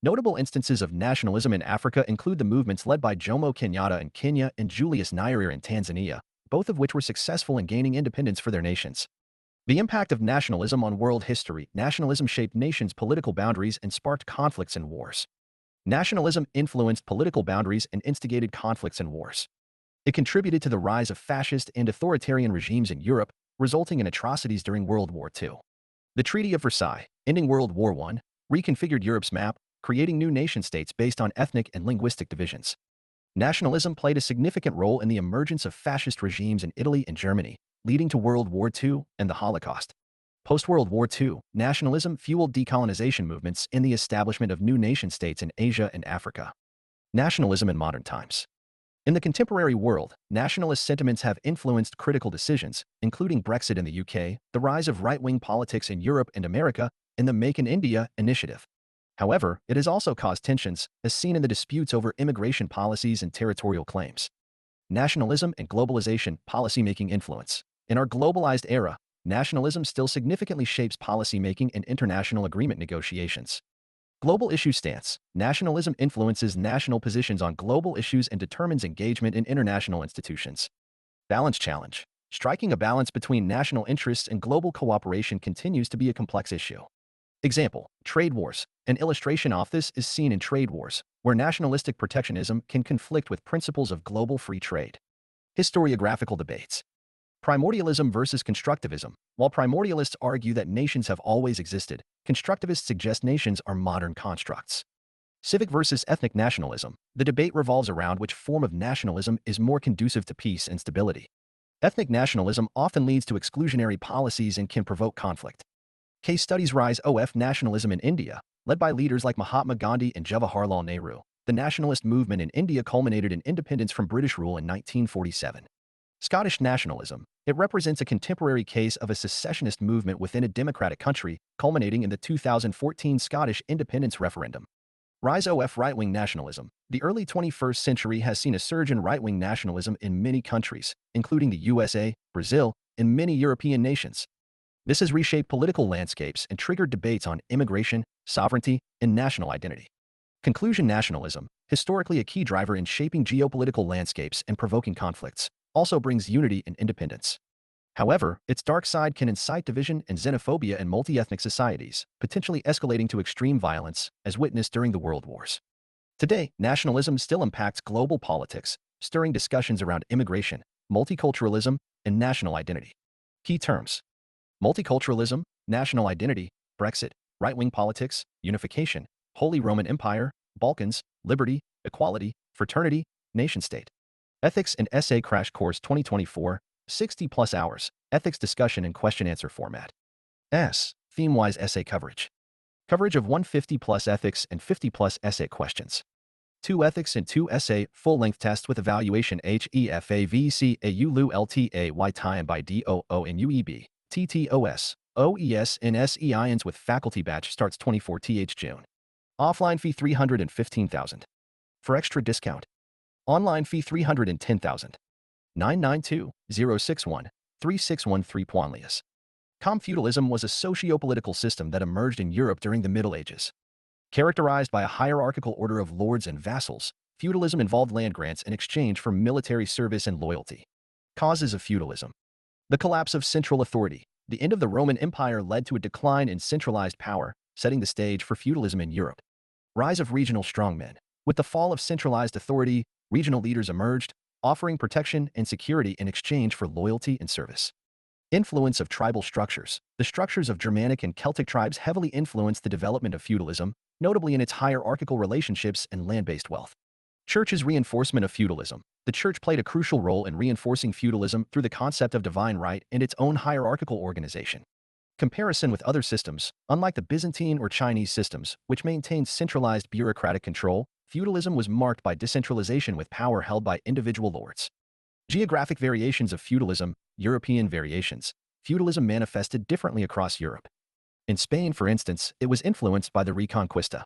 Notable instances of nationalism in Africa include the movements led by Jomo Kenyatta in Kenya and Julius Nyerere in Tanzania, both of which were successful in gaining independence for their nations. The impact of nationalism on world history. Nationalism shaped nations' political boundaries and sparked conflicts and wars. Nationalism influenced political boundaries and instigated conflicts and wars. It contributed to the rise of fascist and authoritarian regimes in Europe, resulting in atrocities during World War II. The Treaty of Versailles, ending World War I, reconfigured Europe's map, creating new nation-states based on ethnic and linguistic divisions. Nationalism played a significant role in the emergence of fascist regimes in Italy and Germany, leading to World War II and the Holocaust. Post-World War II, nationalism fueled decolonization movements and the establishment of new nation-states in Asia and Africa. Nationalism in modern times. In the contemporary world, nationalist sentiments have influenced critical decisions, including Brexit in the UK, the rise of right-wing politics in Europe and America, and the Make in India initiative. However, it has also caused tensions, as seen in the disputes over immigration policies and territorial claims. Nationalism and globalization policymaking influence. In our globalized era, nationalism still significantly shapes policymaking and international agreement negotiations. Global issue stance. Nationalism influences national positions on global issues and determines engagement in international institutions. Balance challenge. Striking a balance between national interests and global cooperation continues to be a complex issue. Example, trade wars. An illustration of this is seen in trade wars, where nationalistic protectionism can conflict with principles of global free trade. Historiographical debates. Primordialism versus constructivism. While primordialists argue that nations have always existed, constructivists suggest nations are modern constructs. Civic versus ethnic nationalism. The debate revolves around which form of nationalism is more conducive to peace and stability. Ethnic nationalism often leads to exclusionary policies and can provoke conflict. Case studies rise of nationalism in India, led by leaders like Mahatma Gandhi and Jawaharlal Nehru. The nationalist movement in India culminated in independence from British rule in 1947. Scottish nationalism. It represents a contemporary case of a secessionist movement within a democratic country, culminating in the 2014 Scottish independence referendum. Rise of right-wing nationalism. The early 21st century has seen a surge in right-wing nationalism in many countries, including the USA, Brazil, and many European nations. This has reshaped political landscapes and triggered debates on immigration, sovereignty, and national identity. Conclusion. Nationalism, historically a key driver in shaping geopolitical landscapes and provoking conflicts, also brings unity and independence. However, its dark side can incite division and xenophobia in multi-ethnic societies, potentially escalating to extreme violence, as witnessed during the World Wars. Today, nationalism still impacts global politics, stirring discussions around immigration, multiculturalism, and national identity. Key terms: multiculturalism, national identity, Brexit, right-wing politics, unification, Holy Roman Empire, Balkans, liberty, equality, fraternity, nation-state. Ethics and Essay Crash Course 2024, 60+ hours, ethics discussion and question-answer format. Theme-wise essay coverage. Coverage of 150+ ethics and 50+ essay questions. 2 ethics and 2 essay full-length tests with evaluation HEFAVCAULULTAY time by DOO and UEB. TTOS, OES and SEINs with faculty batch starts 24th June. Offline fee $315,000. For extra discount. Online fee $310,000. 992-061-3613 OnlyIAS. Feudalism was a socio-political system that emerged in Europe during the Middle Ages. Characterized by a hierarchical order of lords and vassals, feudalism involved land grants in exchange for military service and loyalty. Causes of feudalism. The collapse of central authority. The end of the Roman Empire led to a decline in centralized power, setting the stage for feudalism in Europe. Rise of regional strongmen. With the fall of centralized authority, regional leaders emerged, offering protection and security in exchange for loyalty and service. Influence of tribal structures. The structures of Germanic and Celtic tribes heavily influenced the development of feudalism, notably in its hierarchical relationships and land-based wealth. Church's reinforcement of feudalism. The church played a crucial role in reinforcing feudalism through the concept of divine right and its own hierarchical organization. Comparison with other systems. Unlike the Byzantine or Chinese systems, which maintained centralized bureaucratic control, feudalism was marked by decentralization with power held by individual lords. Geographic variations of feudalism. European variations. Feudalism manifested differently across Europe. In Spain, for instance, it was influenced by the Reconquista.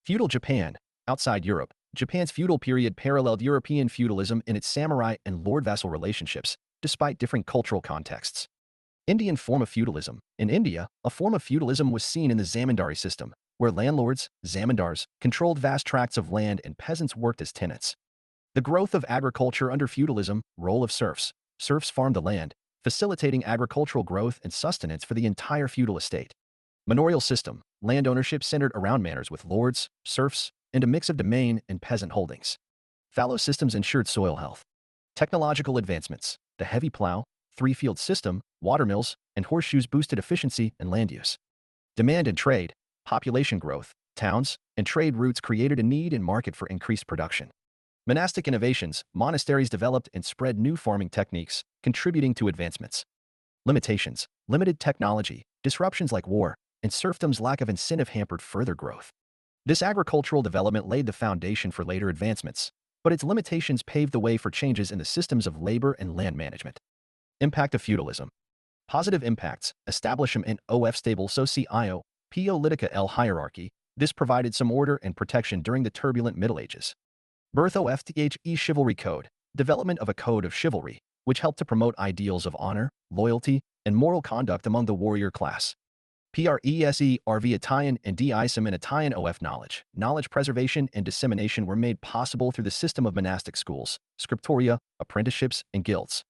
Feudal Japan. Outside Europe, Japan's feudal period paralleled European feudalism in its samurai and lord-vassal relationships, despite different cultural contexts. Indian form of feudalism. In India, a form of feudalism was seen in the zamindari system, where landlords, zamindars, controlled vast tracts of land and peasants worked as tenants. The growth of agriculture under feudalism, role of serfs. Serfs farmed the land, facilitating agricultural growth and sustenance for the entire feudal estate. Manorial system, land ownership centered around manors with lords, serfs, and a mix of domain and peasant holdings. Fallow systems ensured soil health. Technological advancements, the heavy plow, three-field system, watermills, and horseshoes boosted efficiency and land use. Demand and trade, population growth, towns, and trade routes created a need and market for increased production. Monastic innovations, monasteries developed and spread new farming techniques, contributing to advancements. Limitations, limited technology, disruptions like war, and serfdom's lack of incentive hampered further growth. This agricultural development laid the foundation for later advancements, but its limitations paved the way for changes in the systems of labor and land management. Impact of feudalism. Positive impacts, establishment of stable socio politica L hierarchy. This provided some order and protection during the turbulent Middle Ages. Birth of the chivalry code, development of a code of chivalry, which helped to promote ideals of honor, loyalty, and moral conduct among the warrior class. Preserve Italian and Italian of knowledge preservation and dissemination were made possible through the system of monastic schools, scriptoria, apprenticeships, and guilds.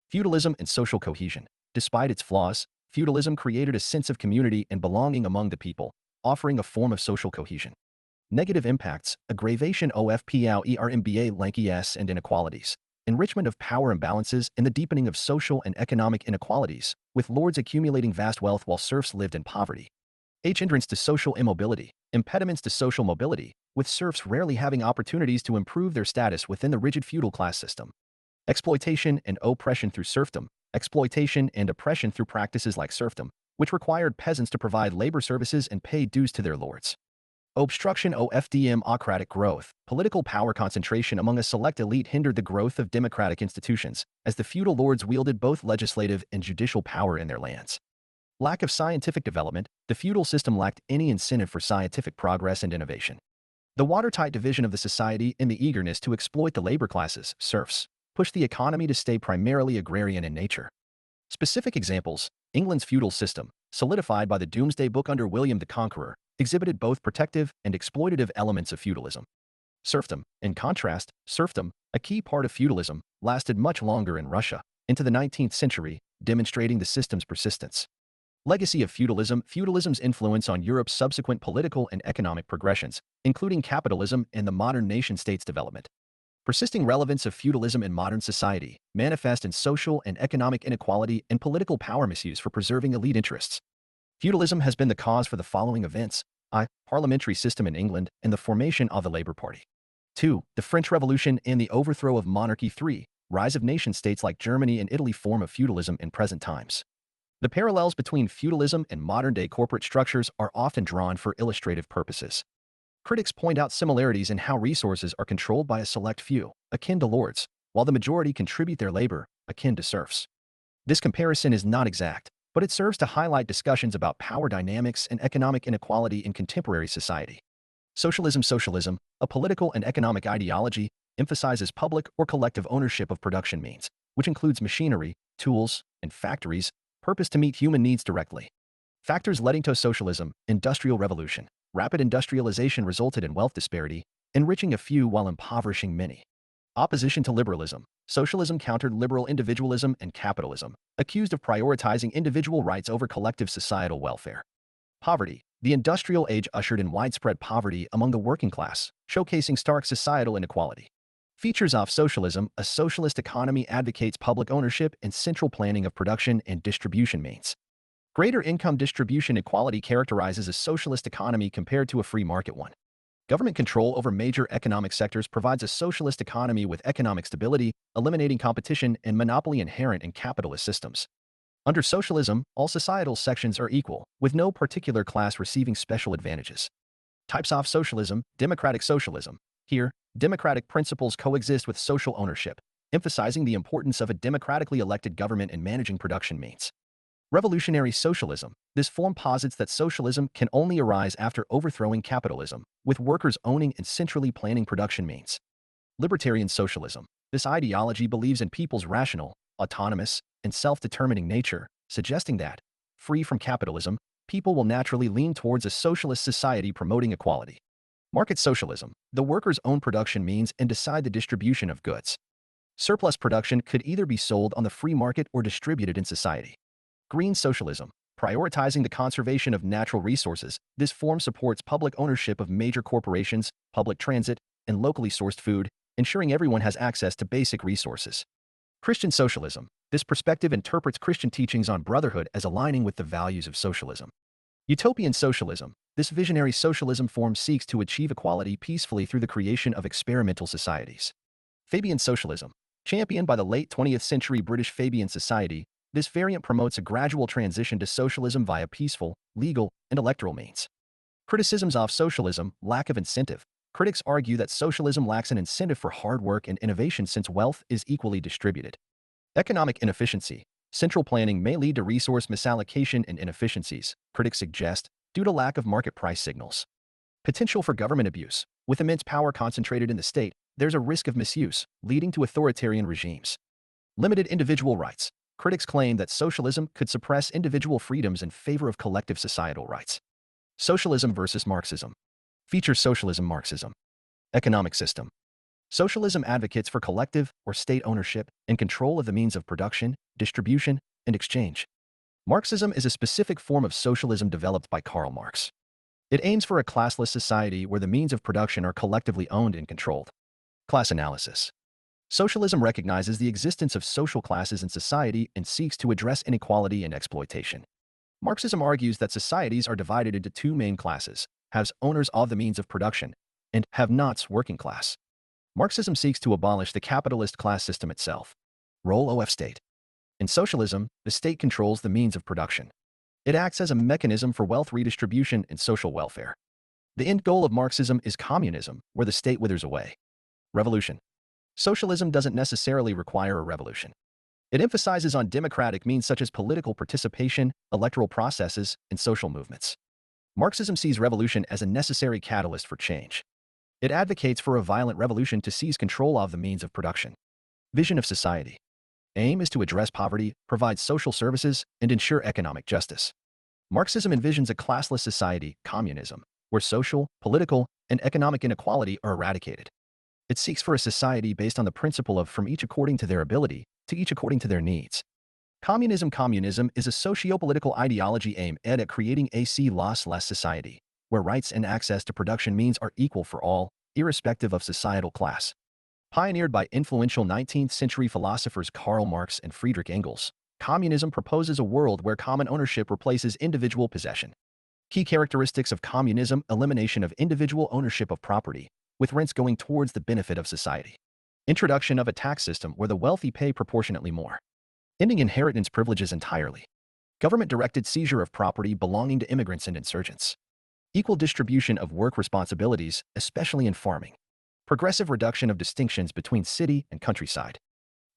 Feudalism and social cohesion. Despite its flaws, feudalism created a sense of community and belonging among the people, offering a form of social cohesion. Negative impacts, aggravation of PLERMBA lankies and inequalities, enrichment of power imbalances and the deepening of social and economic inequalities, with lords accumulating vast wealth while serfs lived in poverty. Hindrance to social immobility, impediments to social mobility, with serfs rarely having opportunities to improve their status within the rigid feudal class system. Exploitation and oppression through serfdom, exploitation and oppression through practices like serfdom, which required peasants to provide labor services and pay dues to their lords. Obstruction of democratic growth, political power concentration among a select elite hindered the growth of democratic institutions, as the feudal lords wielded both legislative and judicial power in their lands. Lack of scientific development, the feudal system lacked any incentive for scientific progress and innovation. The watertight division of the society and the eagerness to exploit the labor classes, serfs, pushed the economy to stay primarily agrarian in nature. Specific examples, England's feudal system, solidified by the Doomsday Book under William the Conqueror, exhibited both protective and exploitative elements of feudalism. Serfdom, in contrast, serfdom, a key part of feudalism, lasted much longer in Russia, into the 19th century, demonstrating the system's persistence. Legacy of feudalism, feudalism's influence on Europe's subsequent political and economic progressions, including capitalism and the modern nation-state's development. Persisting relevance of feudalism in modern society, manifest in social and economic inequality and political power misuse for preserving elite interests. Feudalism has been the cause for the following events: parliamentary system in England and the formation of the Labour Party. 2. The French Revolution and the overthrow of monarchy. 3. Rise of nation-states like Germany and Italy. Form of feudalism in present times. The parallels between feudalism and modern-day corporate structures are often drawn for illustrative purposes. Critics point out similarities in how resources are controlled by a select few, akin to lords, while the majority contribute their labor, akin to serfs. This comparison is not exact, but it serves to highlight discussions about power dynamics and economic inequality in contemporary society. Socialism, a political and economic ideology, emphasizes public or collective ownership of production means, which includes machinery, tools, and factories, purposed to meet human needs directly. Factors leading to socialism: industrial revolution. Rapid industrialization resulted in wealth disparity, enriching a few while impoverishing many. Opposition to liberalism. Socialism countered liberal individualism and capitalism, accused of prioritizing individual rights over collective societal welfare. Poverty. The industrial age ushered in widespread poverty among the working class, showcasing stark societal inequality. Features of socialism. A socialist economy advocates public ownership and central planning of production and distribution means. Greater income distribution equality characterizes a socialist economy compared to a free market one. Government control over major economic sectors provides a socialist economy with economic stability, eliminating competition and monopoly inherent in capitalist systems. Under socialism, all societal sections are equal, with no particular class receiving special advantages. Types of socialism. Democratic socialism. Here, democratic principles coexist with social ownership, emphasizing the importance of a democratically elected government in managing production means. Revolutionary socialism. This form posits that socialism can only arise after overthrowing capitalism, with workers owning and centrally planning production means. Libertarian socialism. This ideology believes in people's rational, autonomous, and self-determining nature, suggesting that, free from capitalism, people will naturally lean towards a socialist society promoting equality. Market socialism. The workers own production means and decide the distribution of goods. Surplus production could either be sold on the free market or distributed in society. Green socialism. Prioritizing the conservation of natural resources, this form supports public ownership of major corporations, public transit, and locally sourced food, ensuring everyone has access to basic resources. Christian socialism. This perspective interprets Christian teachings on brotherhood as aligning with the values of socialism. Utopian socialism. This visionary socialism form seeks to achieve equality peacefully through the creation of experimental societies. Fabian socialism. Championed by the late 20th century British Fabian Society, this variant promotes a gradual transition to socialism via peaceful, legal, and electoral means. Criticisms of socialism. Lack of incentive. Critics argue that socialism lacks an incentive for hard work and innovation since wealth is equally distributed. Economic inefficiency. Central planning may lead to resource misallocation and inefficiencies, critics suggest, due to lack of market price signals. Potential for government abuse. With immense power concentrated in the state, there's a risk of misuse, leading to authoritarian regimes. Limited individual rights. Critics claim that socialism could suppress individual freedoms in favor of collective societal rights. Socialism versus Marxism. Features socialism, Marxism. Economic system. Socialism advocates for collective or state ownership and control of the means of production, distribution, and exchange. Marxism is a specific form of socialism developed by Karl Marx. It aims for a classless society where the means of production are collectively owned and controlled. Class analysis. Socialism recognizes the existence of social classes in society and seeks to address inequality and exploitation. Marxism argues that societies are divided into two main classes: haves, owners of the means of production, and have-nots, working class. Marxism seeks to abolish the capitalist class system itself. Role of state. In socialism, the state controls the means of production. It acts as a mechanism for wealth redistribution and social welfare. The end goal of Marxism is communism, where the state withers away. Revolution. Socialism doesn't necessarily require a revolution. It emphasizes on democratic means such as political participation, electoral processes, and social movements. Marxism sees revolution as a necessary catalyst for change. It advocates for a violent revolution to seize control of the means of production. Vision of society. Aim is to address poverty, provide social services, and ensure economic justice. Marxism envisions a classless society, communism, where social, political, and economic inequality are eradicated. It seeks for a society based on the principle of from each according to their ability, to each according to their needs. Communism is a socio-political ideology aimed at creating a lossless society, where rights and access to production means are equal for all, irrespective of societal class. Pioneered by influential 19th-century philosophers Karl Marx and Friedrich Engels, communism proposes a world where common ownership replaces individual possession. Key characteristics of communism: elimination of individual ownership of property, with rents going towards the benefit of society. Introduction of a tax system where the wealthy pay proportionately more. Ending inheritance privileges entirely. Government-directed seizure of property belonging to immigrants and insurgents. Equal distribution of work responsibilities, especially in farming. Progressive reduction of distinctions between city and countryside.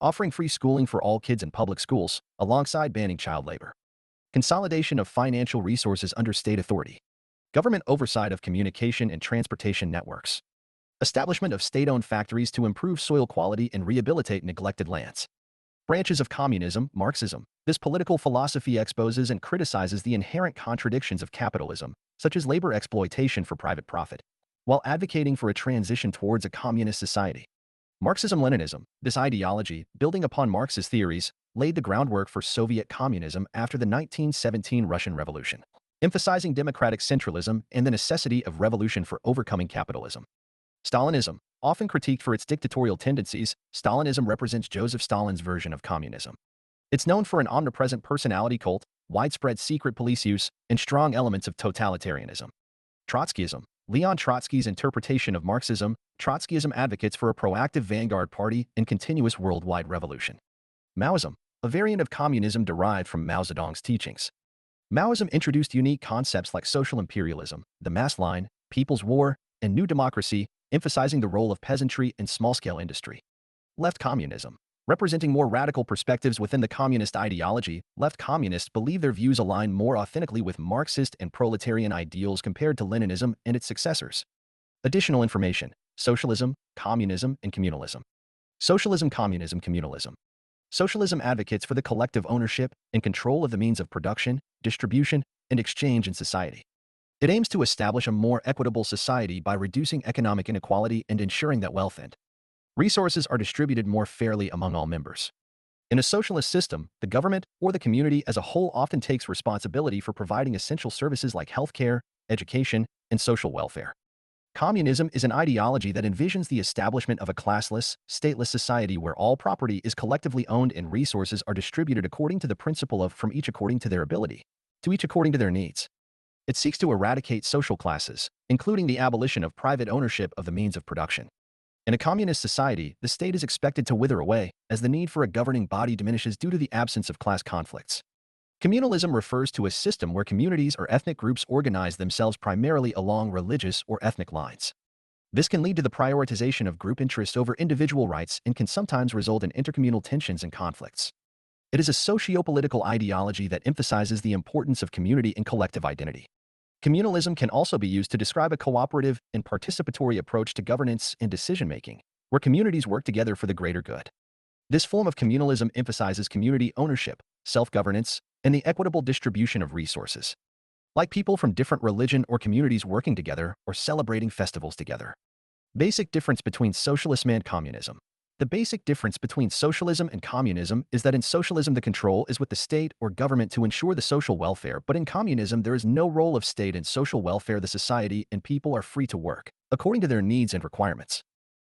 Offering free schooling for all kids in public schools, alongside banning child labor. Consolidation of financial resources under state authority. Government oversight of communication and transportation networks. Establishment of state-owned factories to improve soil quality and rehabilitate neglected lands. Branches of communism, Marxism. This political philosophy exposes and criticizes the inherent contradictions of capitalism, such as labor exploitation for private profit, while advocating for a transition towards a communist society. Marxism-Leninism. This ideology, building upon Marx's theories, laid the groundwork for Soviet communism after the 1917 Russian Revolution, emphasizing democratic centralism and the necessity of revolution for overcoming capitalism. Stalinism. Often critiqued for its dictatorial tendencies, Stalinism represents Joseph Stalin's version of communism. It's known for an omnipresent personality cult, widespread secret police use, and strong elements of totalitarianism. Trotskyism. Leon Trotsky's interpretation of Marxism. Trotskyism advocates for a proactive vanguard party and continuous worldwide revolution. Maoism. A variant of communism derived from Mao Zedong's teachings. Maoism introduced unique concepts like social imperialism, the mass line, people's war, and new democracy, emphasizing the role of peasantry and small-scale industry. Left communism. Representing more radical perspectives within the communist ideology, left communists believe their views align more authentically with Marxist and proletarian ideals compared to Leninism and its successors. Additional information: socialism, communism, and communalism. Socialism, communism, communalism. Socialism advocates for the collective ownership and control of the means of production, distribution, and exchange in society. It aims to establish a more equitable society by reducing economic inequality and ensuring that wealth and resources are distributed more fairly among all members. In a socialist system, the government or the community as a whole often takes responsibility for providing essential services like healthcare, education, and social welfare. Communism is an ideology that envisions the establishment of a classless, stateless society where all property is collectively owned and resources are distributed according to the principle of from each according to their ability, to each according to their needs. It seeks to eradicate social classes, including the abolition of private ownership of the means of production. In a communist society, the state is expected to wither away as the need for a governing body diminishes due to the absence of class conflicts. Communalism refers to a system where communities or ethnic groups organize themselves primarily along religious or ethnic lines. This can lead to the prioritization of group interests over individual rights and can sometimes result in intercommunal tensions and conflicts. It is a socio-political ideology that emphasizes the importance of community and collective identity. Communalism can also be used to describe a cooperative and participatory approach to governance and decision-making, where communities work together for the greater good. This form of communalism emphasizes community ownership, self-governance, and the equitable distribution of resources, like people from different religion or communities working together or celebrating festivals together. Basic difference between socialism and communism. The basic difference between socialism and communism is that in socialism the control is with the state or government to ensure the social welfare, but in communism there is no role of state in social welfare. The society and people are free to work according to their needs and requirements.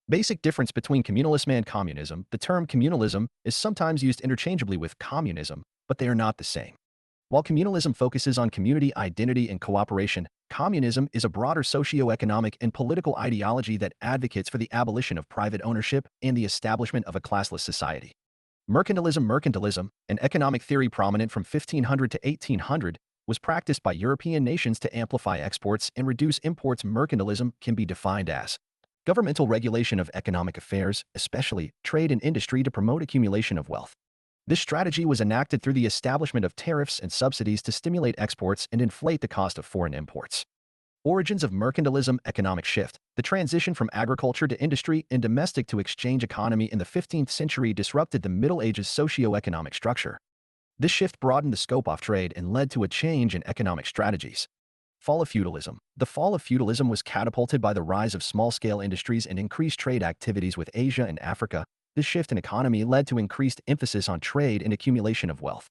Basic difference between communalism and communism. The term communalism is sometimes used interchangeably with communism, but they are not the same. While communalism focuses on community identity and cooperation, communism is a broader socio-economic and political ideology that advocates for the abolition of private ownership and the establishment of a classless society. Mercantilism, an economic theory prominent from 1500 to 1800, was practiced by European nations to amplify exports and reduce imports. Mercantilism can be defined as governmental regulation of economic affairs, especially trade and industry, to promote accumulation of wealth. This strategy was enacted through the establishment of tariffs and subsidies to stimulate exports and inflate the cost of foreign imports. Origins of mercantilism. Economic shift. The transition from agriculture to industry and domestic to exchange economy in the 15th century disrupted the Middle Ages socio-economic structure. This shift broadened the scope of trade and led to a change in economic strategies. Fall of feudalism. The fall of feudalism was catapulted by the rise of small-scale industries and increased trade activities with Asia and Africa. This shift in economy led to increased emphasis on trade and accumulation of wealth.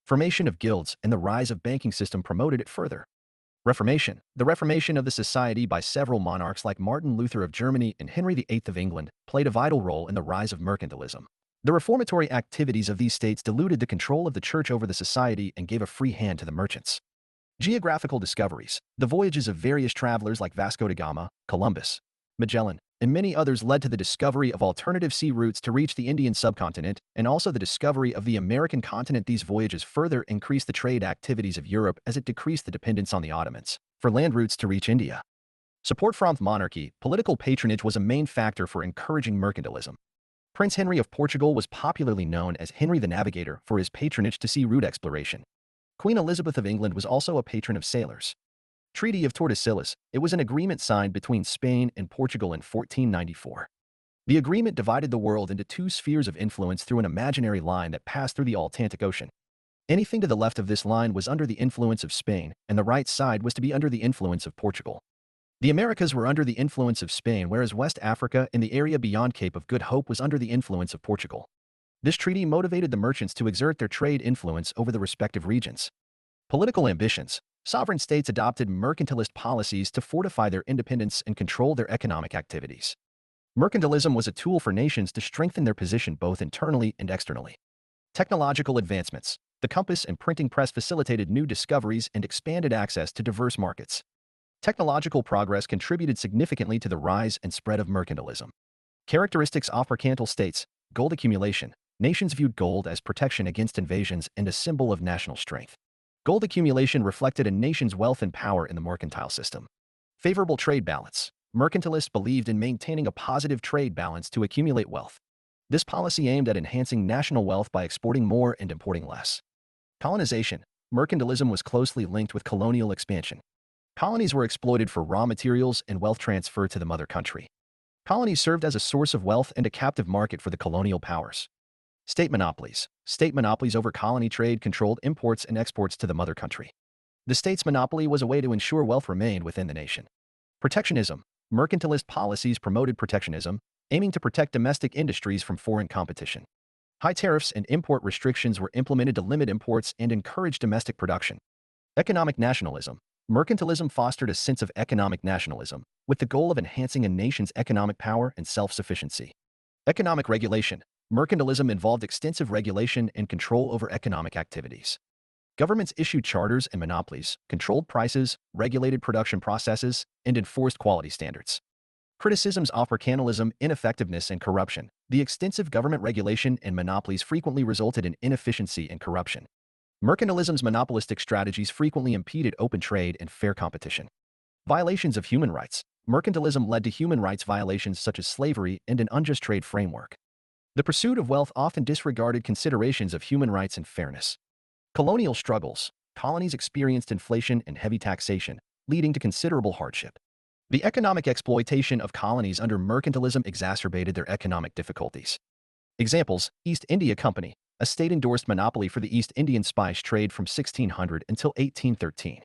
Formation of guilds and the rise of banking system promoted it further. Reformation. The reformation of the society by several monarchs like Martin Luther of Germany and Henry VIII of England played a vital role in the rise of mercantilism. The reformatory activities of these states diluted the control of the church over the society and gave a free hand to the merchants. Geographical discoveries. The voyages of various travelers like Vasco da Gama, Columbus, Magellan, and many others led to the discovery of alternative sea routes to reach the Indian subcontinent and also the discovery of the American continent. These voyages further increased the trade activities of Europe as it decreased the dependence on the Ottomans for land routes to reach India. Support from monarchy. Political patronage was a main factor for encouraging mercantilism. Prince Henry of Portugal was popularly known as Henry the Navigator for his patronage to sea route exploration. Queen Elizabeth of England was also a patron of sailors. Treaty of Tordesillas. It was an agreement signed between Spain and Portugal in 1494. The agreement divided the world into two spheres of influence through an imaginary line that passed through the Atlantic Ocean. Anything to the left of this line was under the influence of Spain, and the right side was to be under the influence of Portugal. The Americas were under the influence of Spain, whereas West Africa and the area beyond Cape of Good Hope was under the influence of Portugal. This treaty motivated the merchants to exert their trade influence over the respective regions. Political ambitions. Sovereign states adopted mercantilist policies to fortify their independence and control their economic activities. Mercantilism was a tool for nations to strengthen their position both internally and externally. Technological advancements. The compass and printing press facilitated new discoveries and expanded access to diverse markets. Technological progress contributed significantly to the rise and spread of mercantilism. Characteristics of mercantile states. Gold accumulation. Nations viewed gold as protection against invasions and a symbol of national strength. Gold accumulation reflected a nation's wealth and power in the mercantile system. Favorable trade balance. Mercantilists believed in maintaining a positive trade balance to accumulate wealth. This policy aimed at enhancing national wealth by exporting more and importing less. Colonization. Mercantilism was closely linked with colonial expansion. Colonies were exploited for raw materials and wealth transfer to the mother country. Colonies served as a source of wealth and a captive market for the colonial powers. State monopolies. State monopolies over colony trade controlled imports and exports to the mother country. The state's monopoly was a way to ensure wealth remained within the nation. Protectionism. Mercantilist policies promoted protectionism, aiming to protect domestic industries from foreign competition. High tariffs and import restrictions were implemented to limit imports and encourage domestic production. Economic nationalism. Mercantilism fostered a sense of economic nationalism, with the goal of enhancing a nation's economic power and self-sufficiency. Economic regulation. Mercantilism involved extensive regulation and control over economic activities. Governments issued charters and monopolies, controlled prices, regulated production processes, and enforced quality standards. Criticisms of mercantilism, ineffectiveness, and corruption. The extensive government regulation and monopolies frequently resulted in inefficiency and corruption. Mercantilism's monopolistic strategies frequently impeded open trade and fair competition. Violations of human rights. Mercantilism led to human rights violations such as slavery and an unjust trade framework. The pursuit of wealth often disregarded considerations of human rights and fairness. Colonial struggles. Colonies experienced inflation and heavy taxation, leading to considerable hardship. The economic exploitation of colonies under mercantilism exacerbated their economic difficulties. Examples: East India Company, a state-endorsed monopoly for the East Indian spice trade from 1600 until 1813.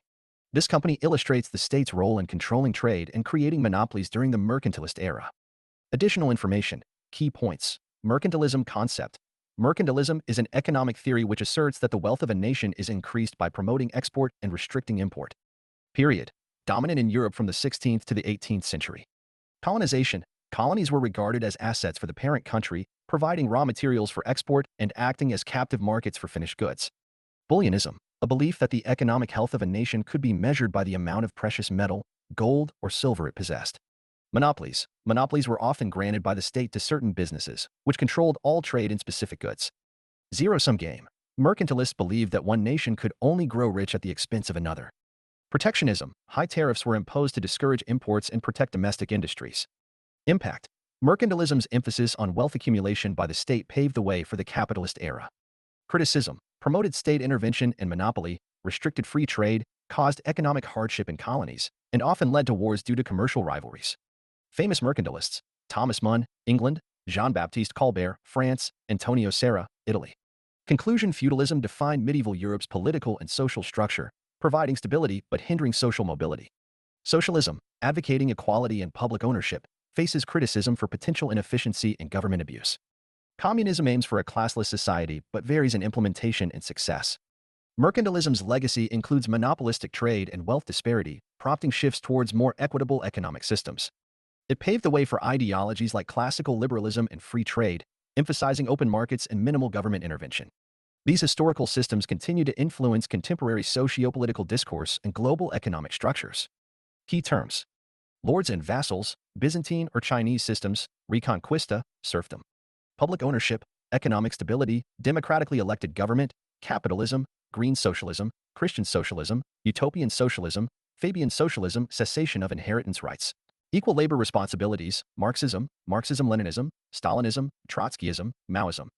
This company illustrates the state's role in controlling trade and creating monopolies during the mercantilist era. Additional information. Key points. Mercantilism concept. Mercantilism is an economic theory which asserts that the wealth of a nation is increased by promoting export and restricting import. Period. Dominant in Europe from the 16th to the 18th century. Colonization. Colonies were regarded as assets for the parent country, providing raw materials for export and acting as captive markets for finished goods. Bullionism. A belief that the economic health of a nation could be measured by the amount of precious metal, gold, or silver it possessed. Monopolies. Monopolies were often granted by the state to certain businesses, which controlled all trade in specific goods. Zero-sum game. Mercantilists believed that one nation could only grow rich at the expense of another. Protectionism. High tariffs were imposed to discourage imports and protect domestic industries. Impact. Mercantilism's emphasis on wealth accumulation by the state paved the way for the capitalist era. Criticism. Promoted state intervention and monopoly, restricted free trade, caused economic hardship in colonies, and often led to wars due to commercial rivalries. Famous mercantilists: Thomas Mun, England; Jean-Baptiste Colbert, France; Antonio Serra, Italy. Conclusion: feudalism defined medieval Europe's political and social structure, providing stability but hindering social mobility. Socialism, advocating equality and public ownership, faces criticism for potential inefficiency and government abuse. Communism aims for a classless society but varies in implementation and success. Mercantilism's legacy includes monopolistic trade and wealth disparity, prompting shifts towards more equitable economic systems. It paved the way for ideologies like classical liberalism and free trade, emphasizing open markets and minimal government intervention. These historical systems continue to influence contemporary socio-political discourse and global economic structures. Key terms: lords and vassals, Byzantine or Chinese systems, Reconquista, serfdom. Public ownership, economic stability, democratically elected government, capitalism, green socialism, Christian socialism, utopian socialism, Fabian socialism, cessation of inheritance rights. Equal labor responsibilities, Marxism, Marxism-Leninism, Stalinism, Trotskyism, Maoism.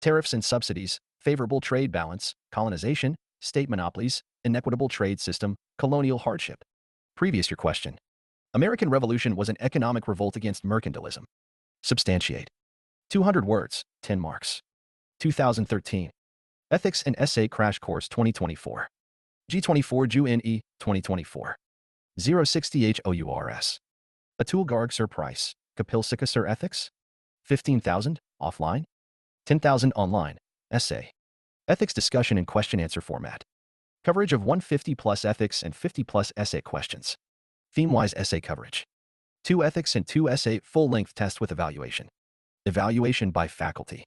Tariffs and subsidies, favorable trade balance, colonization, state monopolies, inequitable trade system, colonial hardship. Previous your question. American Revolution was an economic revolt against mercantilism. Substantiate. 200 words, 10 marks. 2013. Ethics and Essay Crash Course 2024. G24 JUNE 2024. 060 HOURS. Atul Garg Sir Price, Kapil Sikha Sir Ethics? 15,000, offline? 10,000 online, essay. Ethics discussion in question-answer format. Coverage of 150 plus ethics and 50 plus essay questions. Theme-wise essay coverage. 2 ethics and 2 essay full-length test with evaluation. Evaluation by faculty.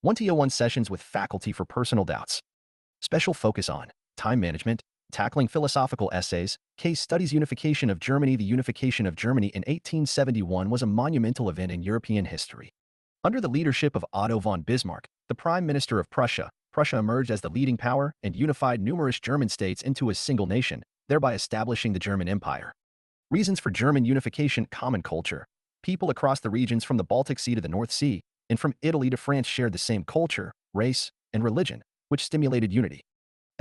1-to-1 sessions with faculty for personal doubts. Special focus on time management, tackling philosophical essays, case studies. Unification of Germany. The unification of Germany in 1871 was a monumental event in European history. Under the leadership of Otto von Bismarck, the Prime Minister of Prussia, Prussia emerged as the leading power and unified numerous German states into a single nation, thereby establishing the German Empire. Reasons for German unification: common culture. People across the regions from the Baltic Sea to the North Sea, and from Italy to France shared the same culture, race, and religion, which stimulated unity.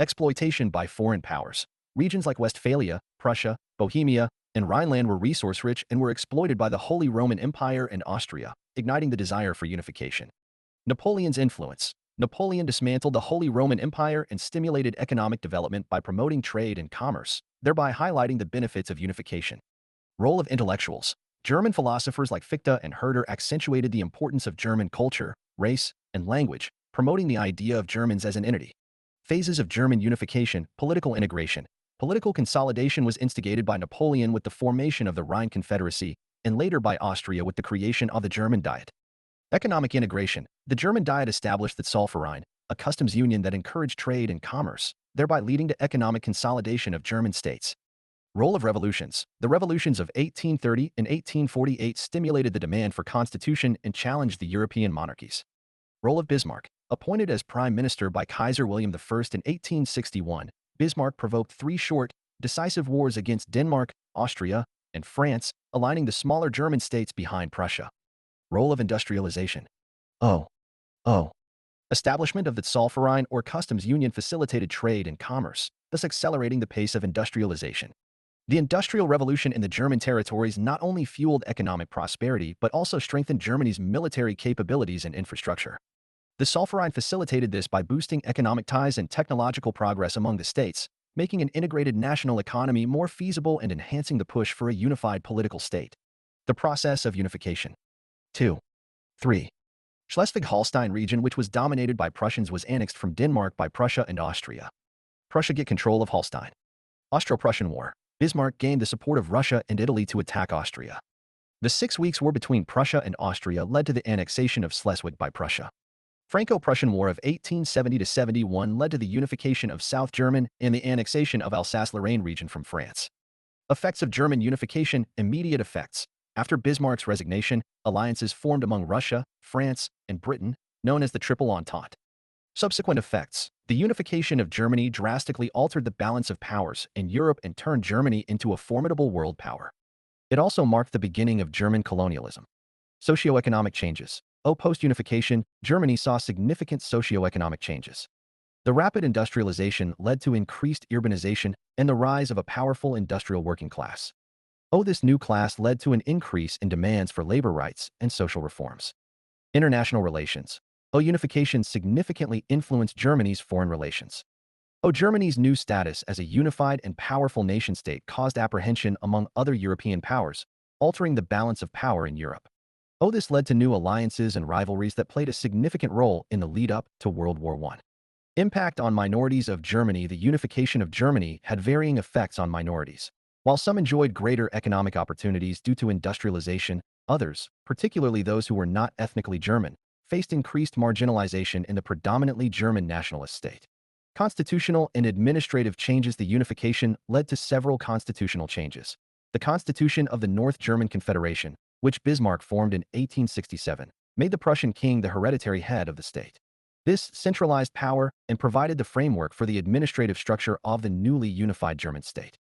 Exploitation by foreign powers. Regions like Westphalia, Prussia, Bohemia, and Rhineland were resource-rich and were exploited by the Holy Roman Empire and Austria, igniting the desire for unification. Napoleon's influence. Napoleon dismantled the Holy Roman Empire and stimulated economic development by promoting trade and commerce, thereby highlighting the benefits of unification. Role of intellectuals. German philosophers like Fichte and Herder accentuated the importance of German culture, race, and language, promoting the idea of Germans as an entity. Phases of German unification, political integration. Political consolidation was instigated by Napoleon with the formation of the Rhine Confederacy, and later by Austria with the creation of the German Diet. Economic integration. The German Diet established the Zollverein, a customs union that encouraged trade and commerce, thereby leading to economic consolidation of German states. Role of revolutions. The revolutions of 1830 and 1848 stimulated the demand for constitution and challenged the European monarchies. Role of Bismarck. Appointed as prime minister by Kaiser William I in 1861, Bismarck provoked 3 short, decisive wars against Denmark, Austria, and France, aligning the smaller German states behind Prussia. Role of industrialization. Establishment of the Zollverein or customs union facilitated trade and commerce, thus accelerating the pace of industrialization. The Industrial Revolution in the German territories not only fueled economic prosperity but also strengthened Germany's military capabilities and infrastructure. The Zollverein facilitated this by boosting economic ties and technological progress among the states, making an integrated national economy more feasible and enhancing the push for a unified political state. The process of unification. 2. 3. Schleswig-Holstein region, which was dominated by Prussians, was annexed from Denmark by Prussia and Austria. Prussia get control of Holstein. Austro-Prussian War. Bismarck gained the support of Russia and Italy to attack Austria. The 6 weeks war between Prussia and Austria led to the annexation of Schleswig by Prussia. Franco-Prussian War of 1870–71 led to the unification of South German and the annexation of Alsace-Lorraine region from France. Effects of German unification. Immediate effects. After Bismarck's resignation, alliances formed among Russia, France, and Britain, known as the Triple Entente. Subsequent effects. The unification of Germany drastically altered the balance of powers in Europe and turned Germany into a formidable world power. It also marked the beginning of German colonialism. Socioeconomic changes. Post-unification, Germany saw significant socioeconomic changes. The rapid industrialization led to increased urbanization and the rise of a powerful industrial working class. This new class led to an increase in demands for labor rights and social reforms. International relations. Unification significantly influenced Germany's foreign relations. Germany's new status as a unified and powerful nation-state caused apprehension among other European powers, altering the balance of power in Europe. This led to new alliances and rivalries that played a significant role in the lead-up to World War I. Impact on minorities of Germany. The unification of Germany had varying effects on minorities. While some enjoyed greater economic opportunities due to industrialization, others, particularly those who were not ethnically German, faced increased marginalization in the predominantly German nationalist state. Constitutional and administrative changes. The unification led to several constitutional changes. The Constitution of the North German Confederation, which Bismarck formed in 1867, made the Prussian king the hereditary head of the state. This centralized power and provided the framework for the administrative structure of the newly unified German state.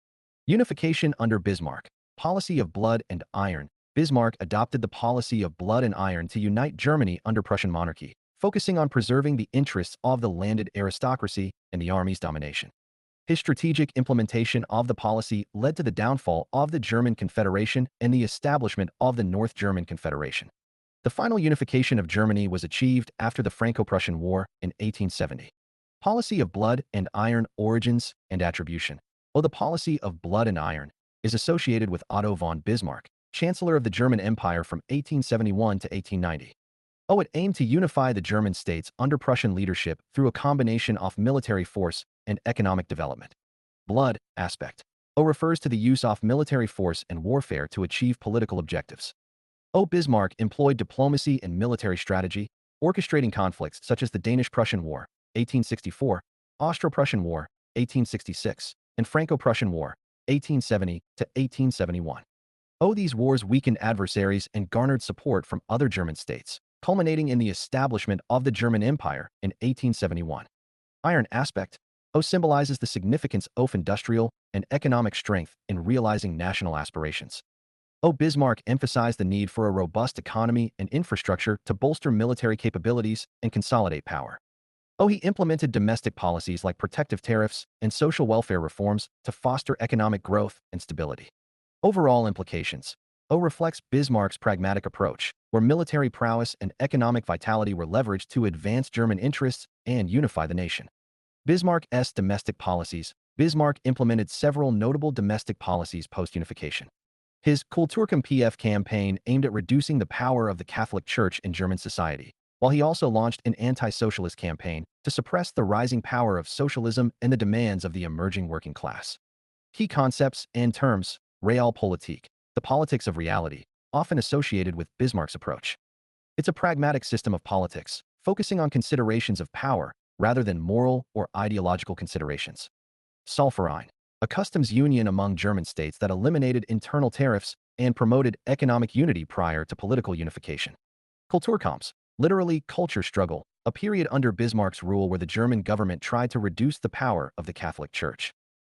Unification under Bismarck. Policy of blood and iron. Bismarck adopted the policy of blood and iron to unite Germany under Prussian monarchy, focusing on preserving the interests of the landed aristocracy and the army's domination. His strategic implementation of the policy led to the downfall of the German Confederation and the establishment of the North German Confederation. The final unification of Germany was achieved after the Franco-Prussian War in 1870. Policy of blood and iron. Origins and attribution. The policy of blood and iron is associated with Otto von Bismarck, Chancellor of the German Empire from 1871 to 1890. It aimed to unify the German states under Prussian leadership through a combination of military force and economic development. Blood aspect. Refers to the use of military force and warfare to achieve political objectives. Bismarck employed diplomacy and military strategy, orchestrating conflicts such as the Danish-Prussian War, 1864, Austro-Prussian War, 1866, and Franco-Prussian War, 1870 to 1871. These wars weakened adversaries and garnered support from other German states, culminating in the establishment of the German Empire in 1871. Iron aspect. Symbolizes the significance of industrial and economic strength in realizing national aspirations. Bismarck emphasized the need for a robust economy and infrastructure to bolster military capabilities and consolidate power. He implemented domestic policies like protective tariffs and social welfare reforms to foster economic growth and stability. Overall implications. Reflects Bismarck's pragmatic approach, where military prowess and economic vitality were leveraged to advance German interests and unify the nation. Bismarck's domestic policies. Bismarck implemented several notable domestic policies post-unification. His Kulturkampf campaign aimed at reducing the power of the Catholic Church in German society, while he also launched an anti-socialist campaign to suppress the rising power of socialism and the demands of the emerging working class. Key concepts and terms: Realpolitik, the politics of reality, often associated with Bismarck's approach. It's a pragmatic system of politics, focusing on considerations of power rather than moral or ideological considerations. Zollverein, a customs union among German states that eliminated internal tariffs and promoted economic unity prior to political unification. Kulturkampf, literally culture struggle, a period under Bismarck's rule where the German government tried to reduce the power of the Catholic Church.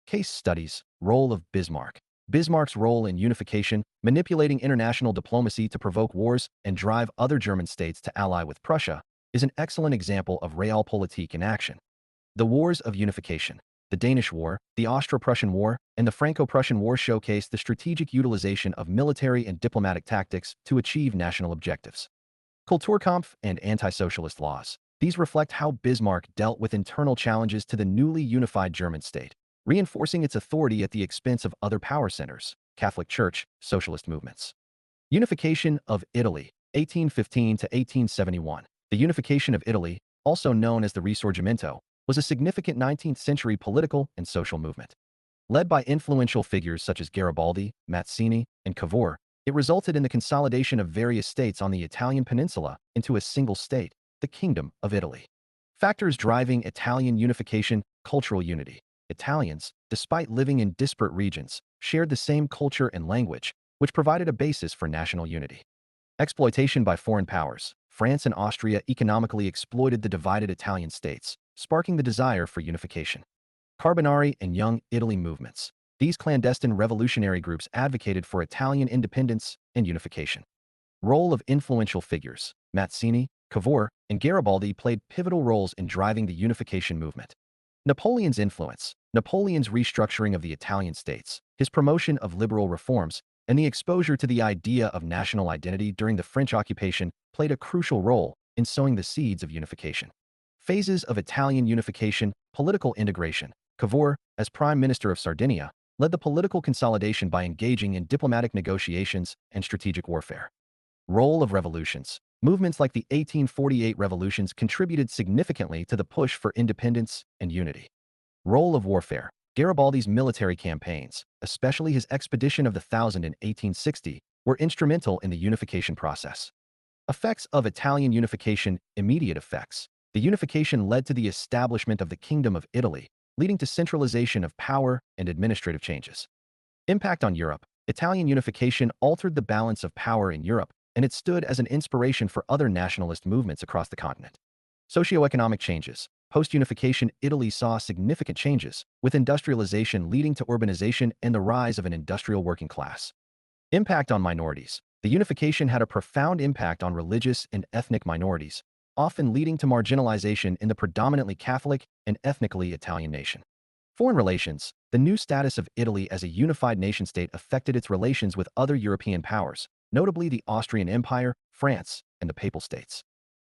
Case studies: Role of Bismarck. Bismarck's role in unification, manipulating international diplomacy to provoke wars and drive other German states to ally with Prussia, is an excellent example of Realpolitik in action. The Wars of Unification. The Danish War, the Austro-Prussian War, and the Franco-Prussian War showcased the strategic utilization of military and diplomatic tactics to achieve national objectives. Kulturkampf and anti-socialist laws. These reflect how Bismarck dealt with internal challenges to the newly unified German state, reinforcing its authority at the expense of other power centers, Catholic Church, socialist movements. Unification of Italy, 1815 to 1871. The unification of Italy, also known as the Risorgimento, was a significant 19th-century political and social movement. Led by influential figures such as Garibaldi, Mazzini, and Cavour, it resulted in the consolidation of various states on the Italian peninsula into a single state, the Kingdom of Italy. Factors driving Italian unification: cultural unity. Italians, despite living in disparate regions, shared the same culture and language, which provided a basis for national unity. Exploitation by foreign powers. France and Austria economically exploited the divided Italian states, sparking the desire for unification. Carbonari and Young Italy movements. These clandestine revolutionary groups advocated for Italian independence and unification. Role of influential figures. Mazzini, Cavour, and Garibaldi played pivotal roles in driving the unification movement. Napoleon's influence. Napoleon's restructuring of the Italian states, his promotion of liberal reforms, and the exposure to the idea of national identity during the French occupation played a crucial role in sowing the seeds of unification. Phases of Italian unification. Political integration. Cavour, as Prime Minister of Sardinia, led the political consolidation by engaging in diplomatic negotiations and strategic warfare. Role of revolutions. Movements like the 1848 revolutions contributed significantly to the push for independence and unity. Role of warfare. Garibaldi's military campaigns, especially his expedition of the Thousand in 1860, were instrumental in the unification process. Effects of Italian unification. Immediate effects. The unification led to the establishment of the Kingdom of Italy, leading to centralization of power and administrative changes. Impact on Europe. Italian unification altered the balance of power in Europe, and it stood as an inspiration for other nationalist movements across the continent. Socioeconomic changes. Post-unification, Italy saw significant changes, with industrialization leading to urbanization and the rise of an industrial working class. Impact on minorities. The unification had a profound impact on religious and ethnic minorities, often leading to marginalization in the predominantly Catholic and ethnically Italian nation. Foreign relations. The new status of Italy as a unified nation-state affected its relations with other European powers, notably the Austrian Empire, France, and the Papal States.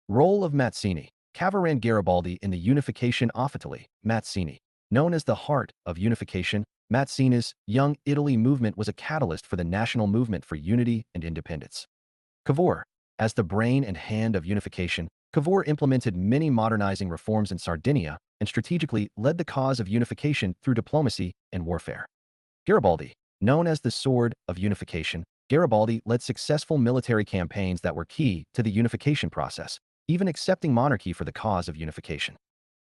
Role of Mazzini. Cavour and Garibaldi in the unification of Italy. Mazzini, known as the heart of unification, Mazzini's Young Italy movement was a catalyst for the national movement for unity and independence. Cavour, as the brain and hand of unification, Cavour implemented many modernizing reforms in Sardinia and strategically led the cause of unification through diplomacy and warfare. Garibaldi, known as the Sword of Unification, Garibaldi led successful military campaigns that were key to the unification process, even accepting monarchy for the cause of unification.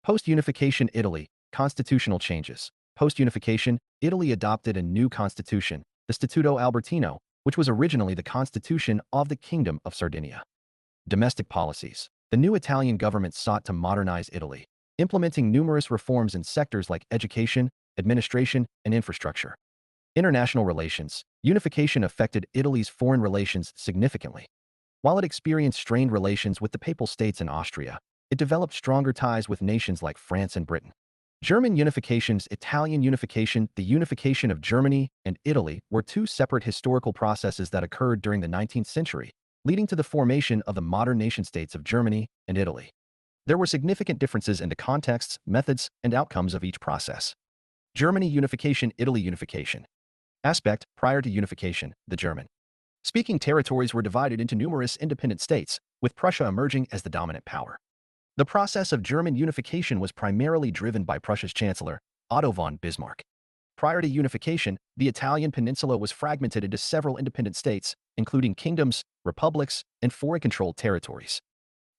Post-unification Italy. Constitutional changes. Post-unification, Italy adopted a new constitution, the Statuto Albertino, which was originally the constitution of the Kingdom of Sardinia. Domestic policies. The new Italian government sought to modernize Italy, implementing numerous reforms in sectors like education, administration, and infrastructure. International relations. Unification affected Italy's foreign relations significantly. While it experienced strained relations with the Papal States and Austria, it developed stronger ties with nations like France and Britain. German unifications. Italian unification. The unification of Germany and Italy were two separate historical processes that occurred during the 19th century, leading to the formation of the modern nation-states of Germany and Italy. There were significant differences in the contexts, methods, and outcomes of each process. Germany unification, Italy unification. Aspect: prior to unification, the German-speaking territories were divided into numerous independent states, with Prussia emerging as the dominant power. The process of German unification was primarily driven by Prussia's Chancellor, Otto von Bismarck. Prior to unification, the Italian peninsula was fragmented into several independent states, including kingdoms, republics, and foreign-controlled territories.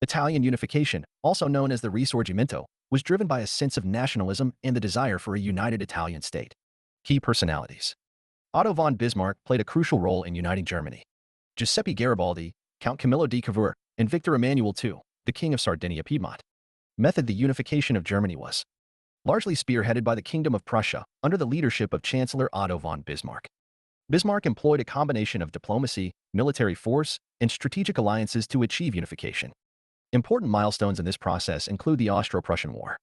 Italian unification, also known as the Risorgimento, was driven by a sense of nationalism and the desire for a united Italian state. Key personalities. Otto von Bismarck played a crucial role in uniting Germany. Giuseppe Garibaldi, Count Camillo di Cavour, and Victor Emmanuel II, the King of Sardinia-Piedmont. Method: the unification of Germany was largely spearheaded by the Kingdom of Prussia under the leadership of Chancellor Otto von Bismarck. Bismarck employed a combination of diplomacy, military force, and strategic alliances to achieve unification. Important milestones in this process include the Austro-Prussian War.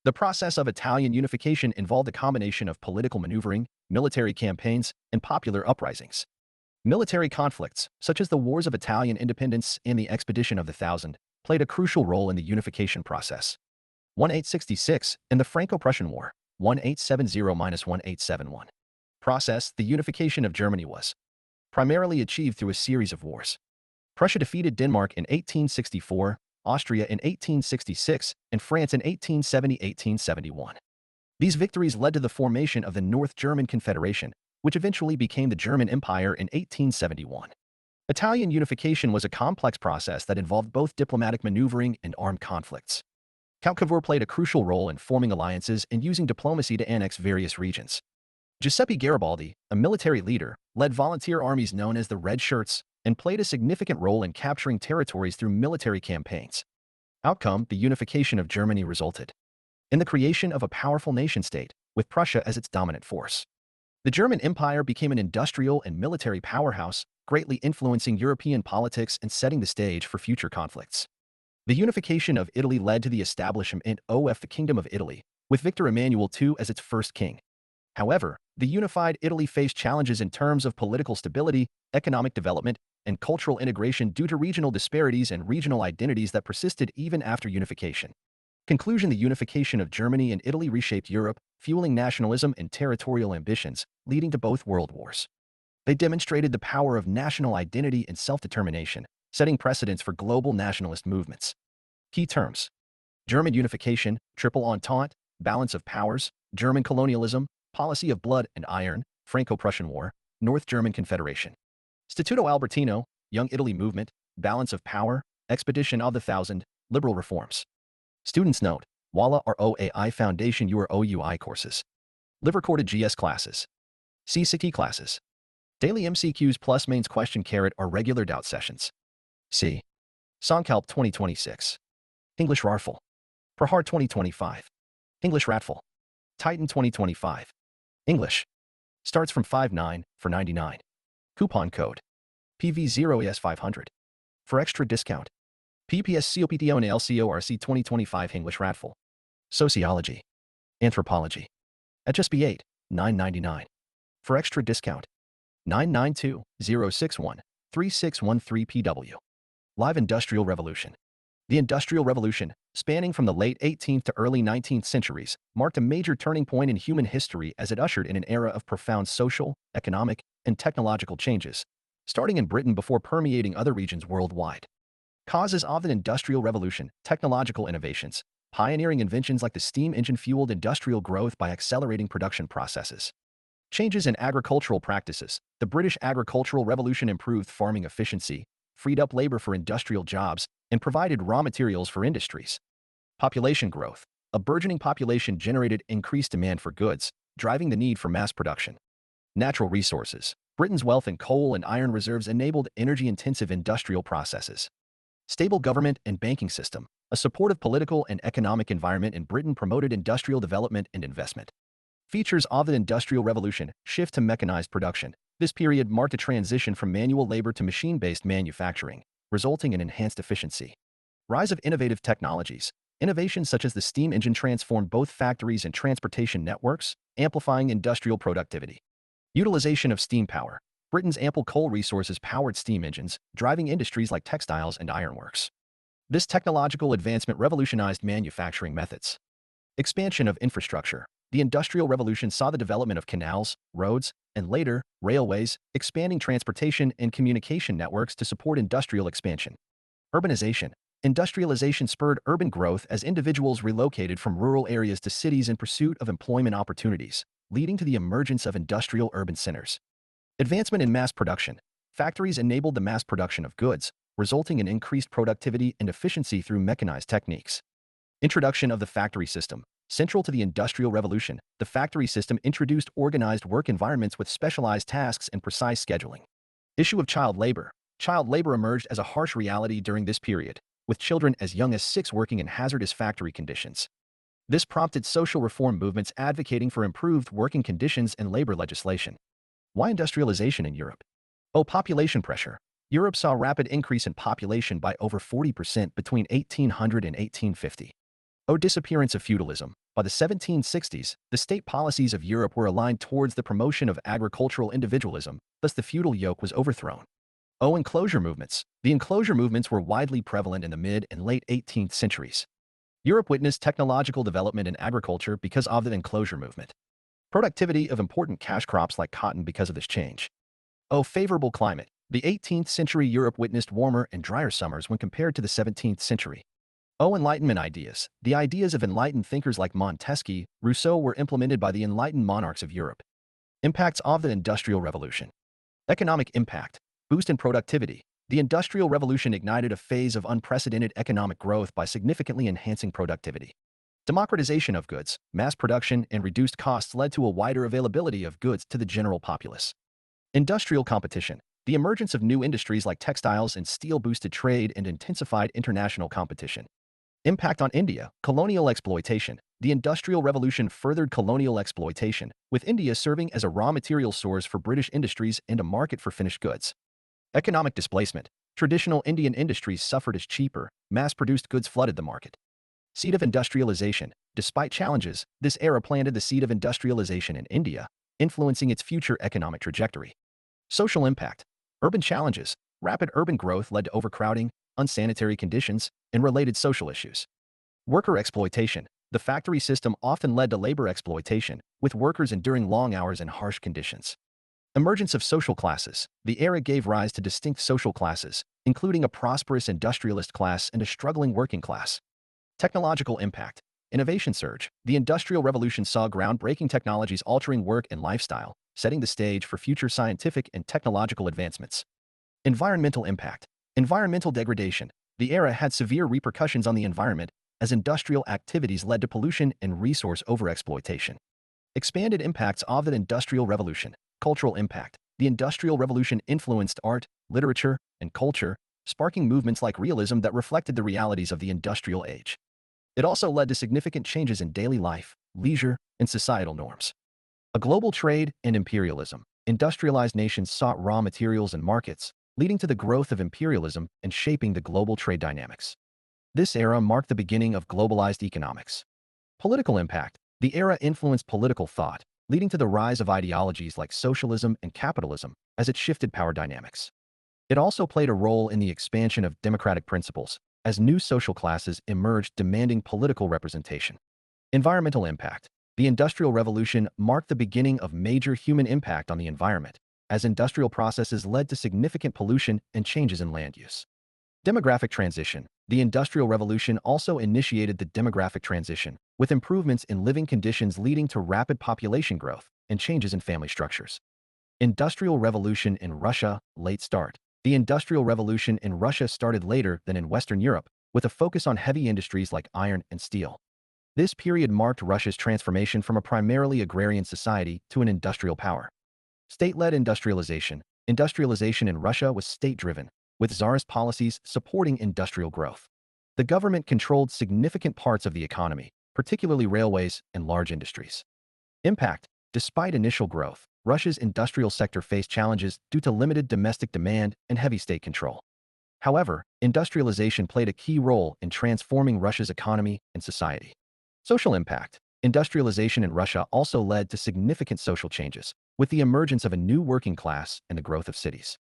The process of Italian unification involved a combination of political maneuvering, military campaigns, and popular uprisings. Military conflicts, such as the Wars of Italian Independence and the Expedition of the Thousand, played a crucial role in the unification process. 1866 and the Franco-Prussian War, 1870–1871. Process: the unification of Germany was primarily achieved through a series of wars. Prussia defeated Denmark in 1864, Austria in 1866, and France in 1870–1871. These victories led to the formation of the North German Confederation, which eventually became the German Empire in 1871. Italian unification was a complex process that involved both diplomatic maneuvering and armed conflicts. Count Cavour played a crucial role in forming alliances and using diplomacy to annex various regions. Giuseppe Garibaldi, a military leader, led volunteer armies known as the Red Shirts and played a significant role in capturing territories through military campaigns. Outcome: the unification of Germany resulted in the creation of a powerful nation-state, with Prussia as its dominant force. The German Empire became an industrial and military powerhouse, greatly influencing European politics and setting the stage for future conflicts. The unification of Italy led to the establishment of the Kingdom of Italy, with Victor Emmanuel II as its first king. However, the unified Italy faced challenges in terms of political stability, economic development, and cultural integration due to regional disparities and regional identities that persisted even after unification. Conclusion: the unification of Germany and Italy reshaped Europe, fueling nationalism and territorial ambitions, leading to both world wars. They demonstrated the power of national identity and self-determination, setting precedents for global nationalist movements. Key terms: German unification, Triple Entente, balance of powers, German colonialism, policy of blood and iron, Franco-Prussian War, North German Confederation. Statuto Albertino, Young Italy Movement, balance of power, Expedition of the Thousand, liberal reforms. Students note: Wallah or OAI Foundation your OUI courses. Live recorded GS classes. CSE classes. Daily MCQs plus mains question carrot are regular doubt sessions. C. Songkalp 2026. English Rarful. Prahar 2025. English Ratful. Titan 2025. English. Starts from 5.9 for 99. Coupon code. PV0ES500. For extra discount. PPSCOPTO and LCORC 2025 English Ratful. Sociology. Anthropology. HSB 8, 9.99. For extra discount. 992-061-3613 PW. Live Industrial Revolution. The Industrial Revolution, spanning from the late 18th to early 19th centuries, marked a major turning point in human history as it ushered in an era of profound social, economic, and technological changes, starting in Britain before permeating other regions worldwide. Causes of the Industrial Revolution: technological innovations, pioneering inventions like the steam engine fueled industrial growth by accelerating production processes. Changes in agricultural practices: the British Agricultural Revolution improved farming efficiency, freed up labor for industrial jobs, and provided raw materials for industries. Population growth: a burgeoning population generated increased demand for goods, driving the need for mass production. Natural resources: Britain's wealth in coal and iron reserves enabled energy-intensive industrial processes. Stable government and banking system: a supportive political and economic environment in Britain promoted industrial development and investment. Features of the Industrial Revolution: shift to mechanized production. This period marked a transition from manual labor to machine-based manufacturing, resulting in enhanced efficiency. Rise of innovative technologies: innovations such as the steam engine transformed both factories and transportation networks, amplifying industrial productivity. Utilization of steam power: Britain's ample coal resources powered steam engines, driving industries like textiles and ironworks. This technological advancement revolutionized manufacturing methods. Expansion of infrastructure. The Industrial Revolution saw the development of canals, roads, and later, railways, expanding transportation and communication networks to support industrial expansion. Urbanization. Industrialization spurred urban growth as individuals relocated from rural areas to cities in pursuit of employment opportunities, leading to the emergence of industrial urban centers. Advancement in mass production. Factories enabled the mass production of goods, resulting in increased productivity and efficiency through mechanized techniques. Introduction of the factory system. Central to the Industrial Revolution, the factory system introduced organized work environments with specialized tasks and precise scheduling. Issue of child labor. Child labor emerged as a harsh reality during this period, with children as young as 6 working in hazardous factory conditions. This prompted social reform movements advocating for improved working conditions and labor legislation. Why industrialization in Europe? Population pressure. Europe saw a rapid increase in population by over 40% between 1800 and 1850. Disappearance of feudalism. By the 1760s, the state policies of Europe were aligned towards the promotion of agricultural individualism, thus the feudal yoke was overthrown. Enclosure movements. The enclosure movements were widely prevalent in the mid and late 18th centuries. Europe witnessed technological development in agriculture because of the enclosure movement. Productivity of important cash crops like cotton because of this change. Favorable climate. The 18th century Europe witnessed warmer and drier summers when compared to the 17th century. Enlightenment ideas. The ideas of enlightened thinkers like Montesquieu, Rousseau were implemented by the enlightened monarchs of Europe. Impacts of the Industrial Revolution. Economic impact. Boost in productivity. The Industrial Revolution ignited a phase of unprecedented economic growth by significantly enhancing productivity. Democratization of goods, mass production, and reduced costs led to a wider availability of goods to the general populace. Industrial competition. The emergence of new industries like textiles and steel boosted trade and intensified international competition. Impact on India. Colonial exploitation. The Industrial Revolution furthered colonial exploitation, with India serving as a raw material source for British industries and a market for finished goods. Economic displacement. Traditional Indian industries suffered as cheaper, mass-produced goods flooded the market. Seed of industrialization. Despite challenges, this era planted the seed of industrialization in India, influencing its future economic trajectory. Social impact. Urban challenges. Rapid urban growth led to overcrowding, unsanitary conditions, and related social issues. Worker exploitation. The factory system often led to labor exploitation, with workers enduring long hours and harsh conditions. Emergence of social classes. The era gave rise to distinct social classes, including a prosperous industrialist class and a struggling working class. Technological impact. Innovation surge. The Industrial Revolution saw groundbreaking technologies altering work and lifestyle, setting the stage for future scientific and technological advancements. Environmental impact. Environmental degradation. The era had severe repercussions on the environment, as industrial activities led to pollution and resource overexploitation. Expanded impacts of the Industrial Revolution. Cultural impact. The Industrial Revolution influenced art, literature, and culture, sparking movements like realism that reflected the realities of the industrial age. It also led to significant changes in daily life, leisure, and societal norms. A global trade and imperialism. Industrialized nations sought raw materials and markets, leading to the growth of imperialism and shaping the global trade dynamics. This era marked the beginning of globalized economics. Political impact. The era influenced political thought, leading to the rise of ideologies like socialism and capitalism as it shifted power dynamics. It also played a role in the expansion of democratic principles, as new social classes emerged demanding political representation. Environmental impact. The Industrial Revolution marked the beginning of major human impact on the environment, as industrial processes led to significant pollution and changes in land use. Demographic transition. The Industrial Revolution also initiated the demographic transition, with improvements in living conditions leading to rapid population growth and changes in family structures. Industrial Revolution in Russia, late start. The Industrial Revolution in Russia started later than in Western Europe, with a focus on heavy industries like iron and steel. This period marked Russia's transformation from a primarily agrarian society to an industrial power. State-led industrialization. Industrialization in Russia was state-driven, with czarist policies supporting industrial growth. The government controlled significant parts of the economy, particularly railways and large industries. Impact. Despite initial growth, Russia's industrial sector faced challenges due to limited domestic demand and heavy state control. However, industrialization played a key role in transforming Russia's economy and society. Social impact. Industrialization in Russia also led to significant social changes, with the emergence of a new working class and the growth of cities.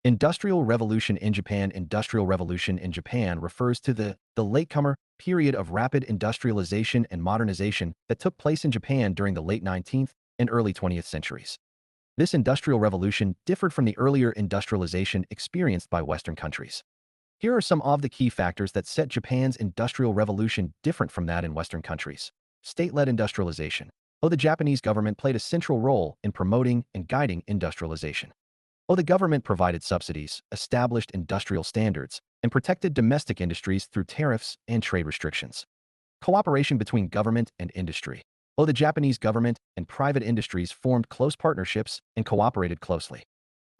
Industrial Revolution in Japan. Industrial Revolution in Japan refers to the latecomer period of rapid industrialization and modernization that took place in Japan during the late 19th and early 20th centuries. This industrial revolution differed from the earlier industrialization experienced by Western countries. Here are some of the key factors that set Japan's industrial revolution different from that in Western countries. State-led industrialization. The Japanese government played a central role in promoting and guiding industrialization. The government provided subsidies, established industrial standards, and protected domestic industries through tariffs and trade restrictions. Cooperation between government and industry. The Japanese government and private industries formed close partnerships and cooperated closely.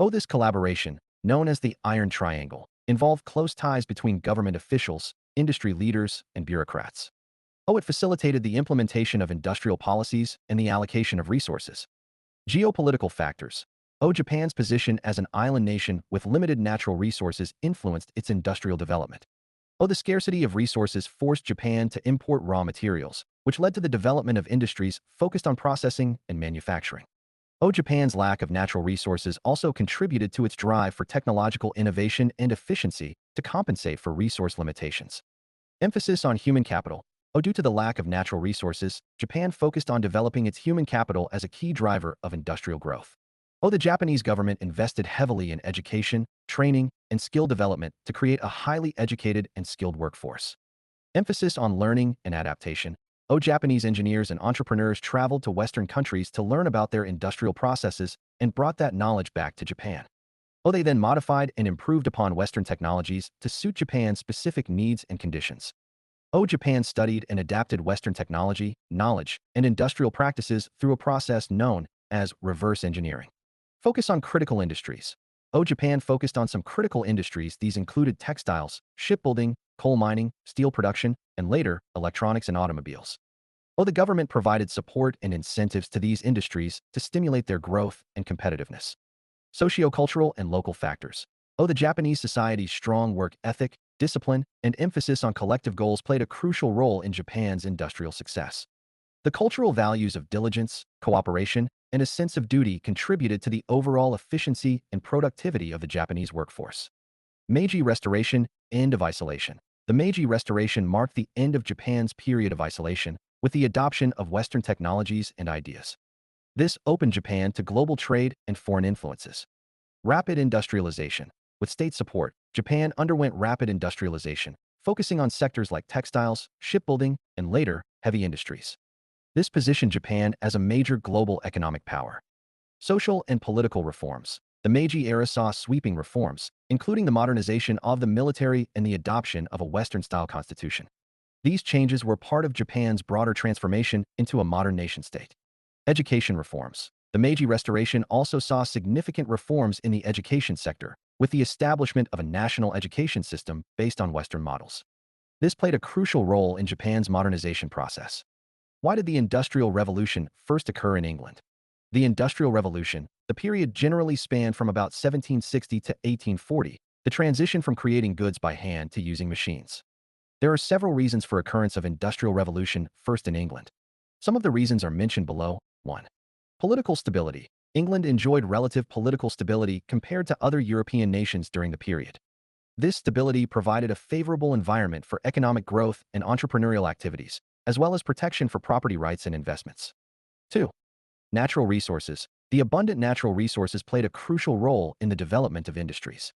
This collaboration, known as the Iron Triangle, involved close ties between government officials, industry leaders, and bureaucrats. It facilitated the implementation of industrial policies and the allocation of resources. Geopolitical factors. Japan's position as an island nation with limited natural resources influenced its industrial development. The scarcity of resources forced Japan to import raw materials, which led to the development of industries focused on processing and manufacturing. Japan's lack of natural resources also contributed to its drive for technological innovation and efficiency to compensate for resource limitations. Emphasis on human capital. Due to the lack of natural resources, Japan focused on developing its human capital as a key driver of industrial growth. The Japanese government invested heavily in education, training, and skill development to create a highly educated and skilled workforce. Emphasis on learning and adaptation. Japanese engineers and entrepreneurs traveled to Western countries to learn about their industrial processes and brought that knowledge back to Japan. They then modified and improved upon Western technologies to suit Japan's specific needs and conditions. Japan studied and adapted Western technology, knowledge, and industrial practices through a process known as reverse engineering. Focus on critical industries. Japan focused on some critical industries. These included textiles, shipbuilding, coal mining, steel production, and later, electronics and automobiles. The government provided support and incentives to these industries to stimulate their growth and competitiveness. Sociocultural and local factors. The Japanese society's strong work ethic, discipline, and emphasis on collective goals played a crucial role in Japan's industrial success. The cultural values of diligence, cooperation, and a sense of duty contributed to the overall efficiency and productivity of the Japanese workforce. Meiji Restoration, end of isolation. The Meiji Restoration marked the end of Japan's period of isolation with the adoption of Western technologies and ideas. This opened Japan to global trade and foreign influences. Rapid industrialization. With state support, Japan underwent rapid industrialization, focusing on sectors like textiles, shipbuilding, and later, heavy industries. This positioned Japan as a major global economic power. Social and political reforms. The Meiji era saw sweeping reforms, including the modernization of the military and the adoption of a Western-style constitution. These changes were part of Japan's broader transformation into a modern nation-state. Education reforms. The Meiji Restoration also saw significant reforms in the education sector, with the establishment of a national education system based on Western models. This played a crucial role in Japan's modernization process. Why did the Industrial Revolution first occur in England? The Industrial Revolution, the period generally spanned from about 1760 to 1840, the transition from creating goods by hand to using machines. There are several reasons for occurrence of Industrial Revolution first in England. Some of the reasons are mentioned below. 1. Political stability. England enjoyed relative political stability compared to other European nations during the period. This stability provided a favorable environment for economic growth and entrepreneurial activities, as well as protection for property rights and investments. 2. Natural resources. The abundant natural resources played a crucial role in the development of industries.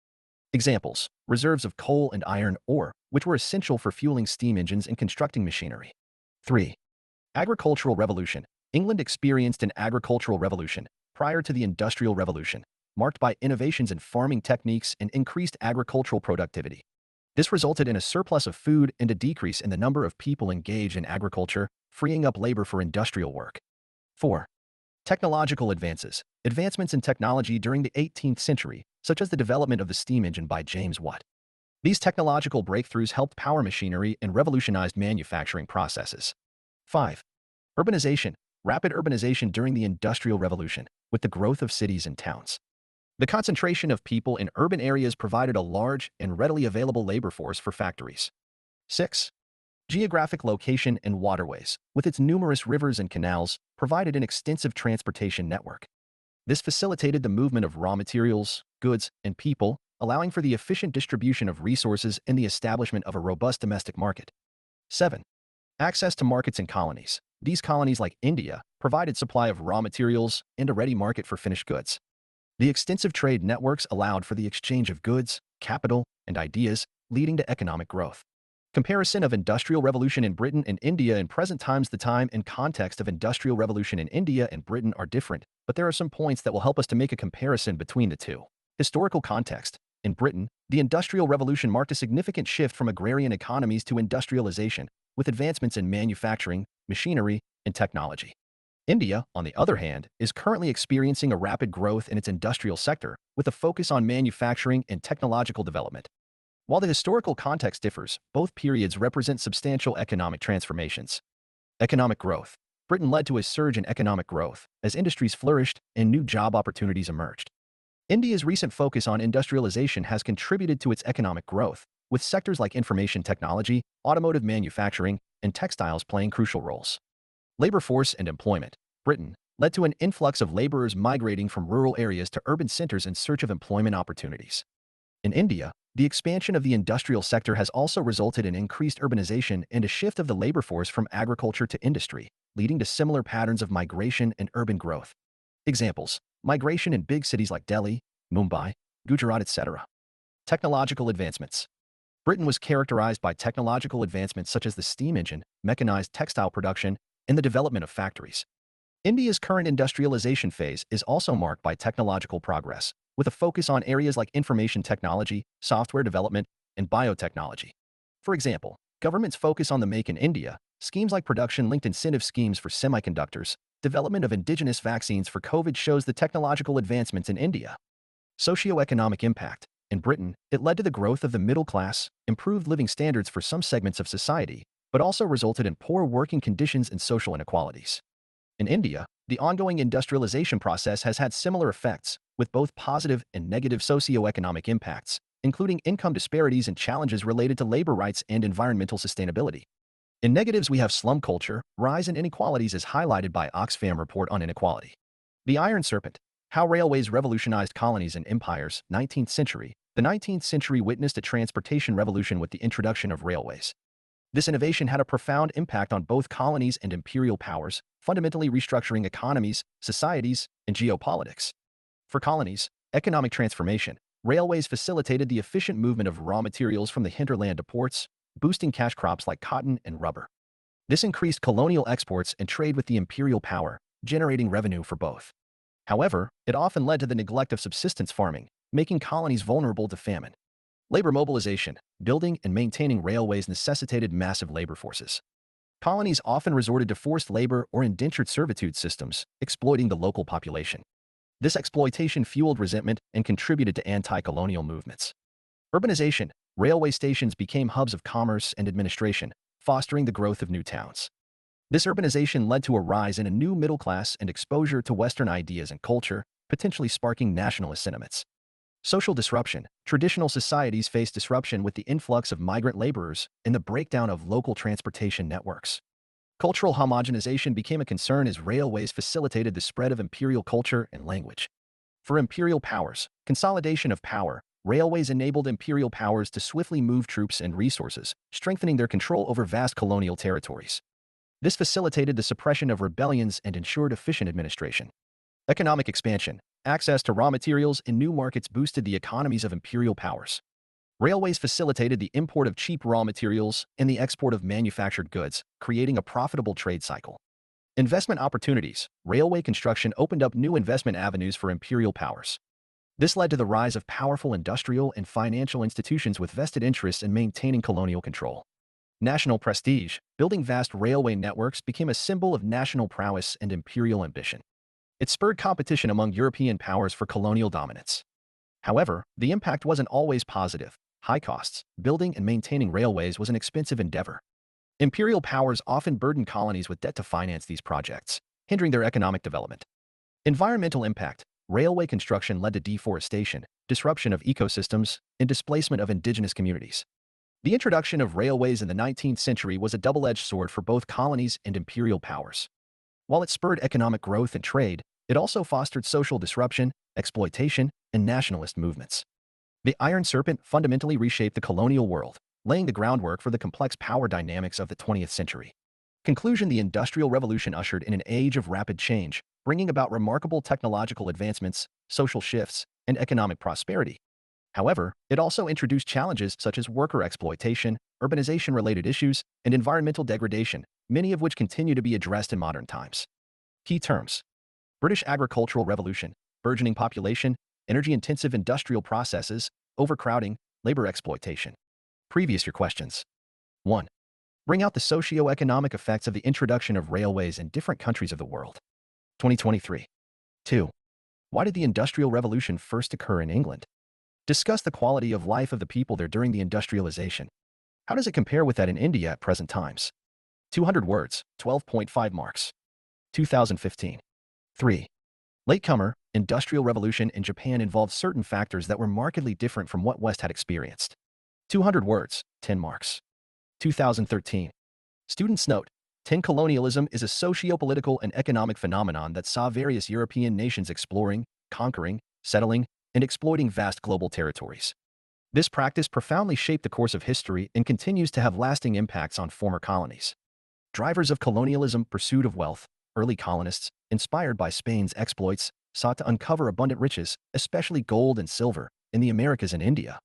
Examples: reserves of coal and iron ore, which were essential for fueling steam engines and constructing machinery. 3. Agricultural revolution. England experienced an agricultural revolution prior to the Industrial Revolution, marked by innovations in farming techniques and increased agricultural productivity. This resulted in a surplus of food and a decrease in the number of people engaged in agriculture, freeing up labor for industrial work. 4. Technological advances. Advancements in technology during the 18th century, such as the development of the steam engine by James Watt. These technological breakthroughs helped power machinery and revolutionized manufacturing processes. 5. Urbanization. Rapid urbanization during the Industrial Revolution, with the growth of cities and towns. The concentration of people in urban areas provided a large and readily available labor force for factories. 6. Geographic location and waterways, with its numerous rivers and canals, provided an extensive transportation network. This facilitated the movement of raw materials, goods, and people, allowing for the efficient distribution of resources and the establishment of a robust domestic market. 7. Access to markets and colonies. These colonies, like India, provided supply of raw materials and a ready market for finished goods. The extensive trade networks allowed for the exchange of goods, capital, and ideas, leading to economic growth. Comparison of Industrial Revolution in Britain and India in present times. The time and context of Industrial Revolution in India and Britain are different, but there are some points that will help us to make a comparison between the two. Historical context. In Britain, the Industrial Revolution marked a significant shift from agrarian economies to industrialization, with advancements in manufacturing, machinery, and technology. India, on the other hand, is currently experiencing a rapid growth in its industrial sector, with a focus on manufacturing and technological development. While the historical context differs, both periods represent substantial economic transformations. Economic growth. Britain led to a surge in economic growth as industries flourished and new job opportunities emerged. India's recent focus on industrialization has contributed to its economic growth, with sectors like information technology, automotive manufacturing, and textiles playing crucial roles. Labor force and employment. Britain led to an influx of laborers migrating from rural areas to urban centers in search of employment opportunities. In India, the expansion of the industrial sector has also resulted in increased urbanization and a shift of the labor force from agriculture to industry, leading to similar patterns of migration and urban growth. Examples: migration in big cities like Delhi, Mumbai, Gujarat, etc. Technological advancements. Britain was characterized by technological advancements such as the steam engine, mechanized textile production, and the development of factories. India's current industrialization phase is also marked by technological progress, with a focus on areas like information technology, software development, and biotechnology. For example, governments focus on the Make in India, schemes like production-linked incentive schemes for semiconductors, development of indigenous vaccines for COVID shows the technological advancements in India. Socioeconomic impact. In Britain, it led to the growth of the middle class, improved living standards for some segments of society, but also resulted in poor working conditions and social inequalities. In India, the ongoing industrialization process has had similar effects, with both positive and negative socioeconomic impacts, including income disparities and challenges related to labor rights and environmental sustainability. In negatives, we have slum culture, rise in inequalities as highlighted by Oxfam Report on Inequality. The Iron Serpent. How railways revolutionized colonies and empires. 19th century. The 19th century witnessed a transportation revolution with the introduction of railways. This innovation had a profound impact on both colonies and imperial powers, fundamentally restructuring economies, societies, and geopolitics. For colonies, economic transformation. Railways facilitated the efficient movement of raw materials from the hinterland to ports, boosting cash crops like cotton and rubber. This increased colonial exports and trade with the imperial power, generating revenue for both. However, it often led to the neglect of subsistence farming, making colonies vulnerable to famine. Labor mobilization. Building and maintaining railways necessitated massive labor forces. Colonies often resorted to forced labor or indentured servitude systems, exploiting the local population. This exploitation fueled resentment and contributed to anti-colonial movements. Urbanization. Railway stations became hubs of commerce and administration, fostering the growth of new towns. This urbanization led to a rise in a new middle class and exposure to Western ideas and culture, potentially sparking nationalist sentiments. Social disruption. Traditional societies faced disruption with the influx of migrant laborers and the breakdown of local transportation networks. Cultural homogenization became a concern as railways facilitated the spread of imperial culture and language. For imperial powers, consolidation of power. Railways enabled imperial powers to swiftly move troops and resources, strengthening their control over vast colonial territories. This facilitated the suppression of rebellions and ensured efficient administration. Economic expansion. Access to raw materials in new markets boosted the economies of imperial powers. Railways facilitated the import of cheap raw materials and the export of manufactured goods, creating a profitable trade cycle. Investment opportunities. Railway construction opened up new investment avenues for imperial powers. This led to the rise of powerful industrial and financial institutions with vested interests in maintaining colonial control. National prestige. Building vast railway networks became a symbol of national prowess and imperial ambition. It spurred competition among European powers for colonial dominance. However, the impact wasn't always positive. High costs. Building and maintaining railways was an expensive endeavor. Imperial powers often burdened colonies with debt to finance these projects, hindering their economic development. Environmental impact. Railway construction led to deforestation, disruption of ecosystems, and displacement of indigenous communities. The introduction of railways in the 19th century was a double-edged sword for both colonies and imperial powers. While it spurred economic growth and trade, it also fostered social disruption, exploitation, and nationalist movements. The Iron Serpent fundamentally reshaped the colonial world, laying the groundwork for the complex power dynamics of the 20th century. Conclusion: the Industrial Revolution ushered in an age of rapid change, bringing about remarkable technological advancements, social shifts, and economic prosperity. However, it also introduced challenges such as worker exploitation, urbanization-related issues, and environmental degradation, many of which continue to be addressed in modern times. Key terms: British Agricultural Revolution, burgeoning population, energy-intensive industrial processes, overcrowding, labor exploitation. Previous year questions. 1. Bring out the socio-economic effects of the introduction of railways in different countries of the world. 2023. 2. Why did the Industrial Revolution first occur in England? Discuss the quality of life of the people there during the industrialization. How does it compare with that in India at present times? 200 words, 12.5 marks. 2015. 3. Latecomer, Industrial Revolution in Japan involved certain factors that were markedly different from what West had experienced. 200 words, 10 marks. 2013. Students note, 10 colonialism is a socio-political and economic phenomenon that saw various European nations exploring, conquering, settling, and exploiting vast global territories. This practice profoundly shaped the course of history and continues to have lasting impacts on former colonies. Drivers of colonialism: pursuit of wealth. Early colonists, inspired by Spain's exploits, sought to uncover abundant riches, especially gold and silver, in the Americas and India.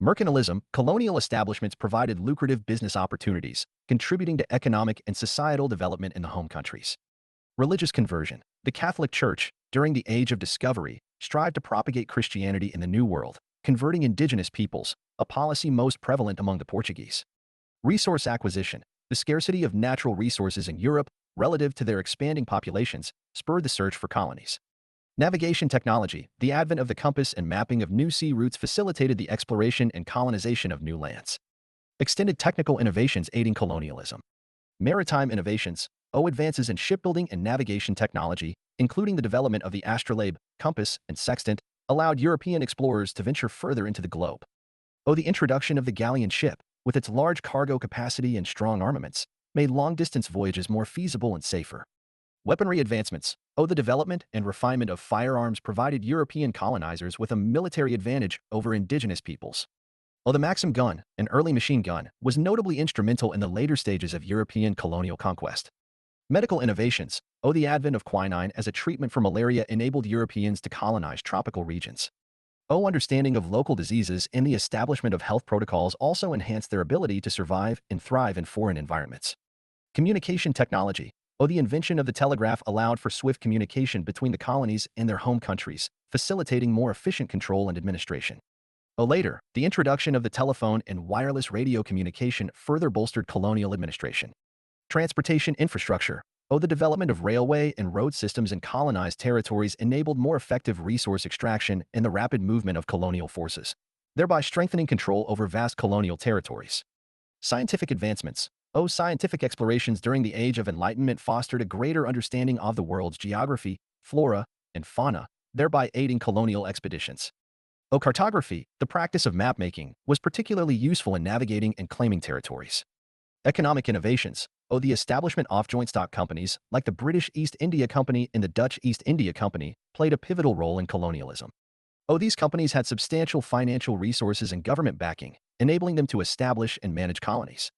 Mercantilism: colonial establishments provided lucrative business opportunities, contributing to economic and societal development in the home countries. Religious conversion: the Catholic Church, during the Age of Discovery, strived to propagate Christianity in the New World, converting indigenous peoples, a policy most prevalent among the Portuguese. Resource acquisition: the scarcity of natural resources in Europe, relative to their expanding populations, spurred the search for colonies. Navigation technology: the advent of the compass and mapping of new sea routes facilitated the exploration and colonization of new lands. Extended technical innovations aiding colonialism. Maritime innovations: advances in shipbuilding and navigation technology, including the development of the astrolabe, compass, and sextant, allowed European explorers to venture further into the globe. The introduction of the galleon ship, with its large cargo capacity and strong armaments, made long-distance voyages more feasible and safer. Weaponry advancements: the development and refinement of firearms provided European colonizers with a military advantage over indigenous peoples. The Maxim gun, an early machine gun, was notably instrumental in the later stages of European colonial conquest. Medical innovations: the advent of quinine as a treatment for malaria enabled Europeans to colonize tropical regions. Understanding of local diseases and the establishment of health protocols also enhanced their ability to survive and thrive in foreign environments. Communication technology: the invention of the telegraph allowed for swift communication between the colonies and their home countries, facilitating more efficient control and administration. Later, the introduction of the telephone and wireless radio communication further bolstered colonial administration. Transportation infrastructure: the development of railway and road systems in colonized territories enabled more effective resource extraction and the rapid movement of colonial forces, thereby strengthening control over vast colonial territories. Scientific advancements: scientific explorations during the Age of Enlightenment fostered a greater understanding of the world's geography, flora, and fauna, thereby aiding colonial expeditions. Cartography, the practice of map-making, was particularly useful in navigating and claiming territories. Economic innovations: the establishment of joint stock companies, like the British East India Company and the Dutch East India Company, played a pivotal role in colonialism. These companies had substantial financial resources and government backing, enabling them to establish and manage colonies.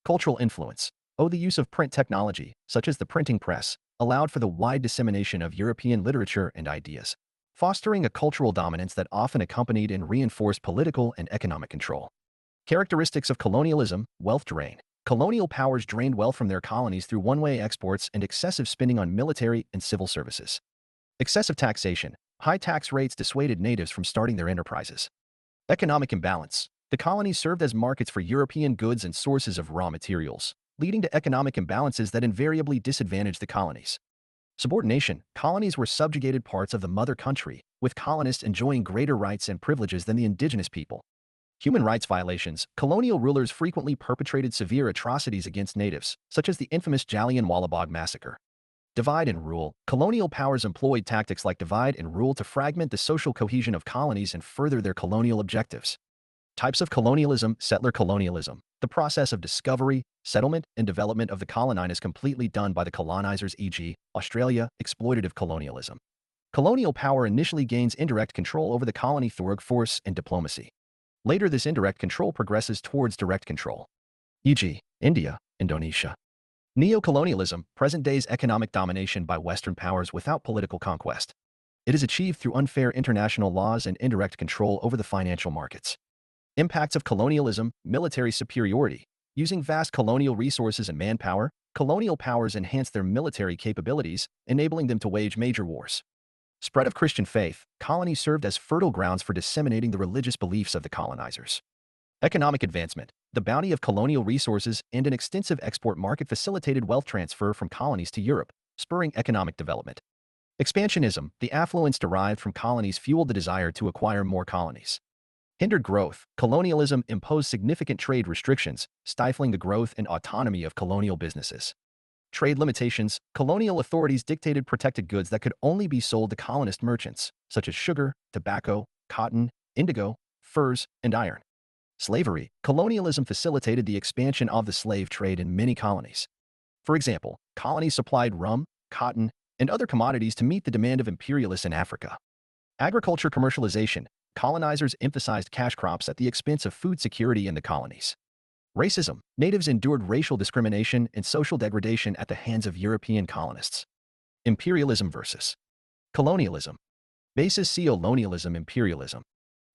Cultural influence: the use of print technology, such as the printing press, allowed for the wide dissemination of European literature and ideas, fostering a cultural dominance that often accompanied and reinforced political and economic control. Characteristics of colonialism: wealth drain. Colonial powers drained wealth from their colonies through one-way exports and excessive spending on military and civil services. Excessive taxation: high tax rates dissuaded natives from starting their enterprises. Economic imbalance: the colonies served as markets for European goods and sources of raw materials, leading to economic imbalances that invariably disadvantaged the colonies. Subordination: colonies were subjugated parts of the mother country, with colonists enjoying greater rights and privileges than the indigenous people. Human rights violations: colonial rulers frequently perpetrated severe atrocities against natives, such as the infamous Jallianwala Bagh massacre. Divide and rule: colonial powers employed tactics like divide and rule to fragment the social cohesion of colonies and further their colonial objectives. Types of colonialism, settler colonialism. The process of discovery, settlement, and development of the colonized is completely done by the colonizers, e.g., Australia, exploitative colonialism. Colonial power initially gains indirect control over the colony through force and diplomacy. Later, this indirect control progresses towards direct control, e.g., India, Indonesia. Neocolonialism, present day's economic domination by Western powers without political conquest. It is achieved through unfair international laws and indirect control over the financial markets. Impacts of colonialism, military superiority. Using vast colonial resources and manpower, colonial powers enhance their military capabilities, enabling them to wage major wars. Spread of Christian faith. Colonies served as fertile grounds for disseminating the religious beliefs of the colonizers. Economic advancement. The bounty of colonial resources and an extensive export market facilitated wealth transfer from colonies to Europe, spurring economic development. Expansionism. The affluence derived from colonies fueled the desire to acquire more colonies. Hindered growth. Colonialism imposed significant trade restrictions, stifling the growth and autonomy of colonial businesses. Trade limitations. Colonial authorities dictated protected goods that could only be sold to colonist merchants, such as sugar, tobacco, cotton, indigo, furs, and iron. Slavery. Colonialism facilitated the expansion of the slave trade in many colonies. For example, colonies supplied rum, cotton, and other commodities to meet the demand of imperialists in Africa. Agriculture commercialization. Colonizers emphasized cash crops at the expense of food security in the colonies. Racism. Natives endured racial discrimination and social degradation at the hands of European colonists. Imperialism versus colonialism. Basis: colonialism, imperialism.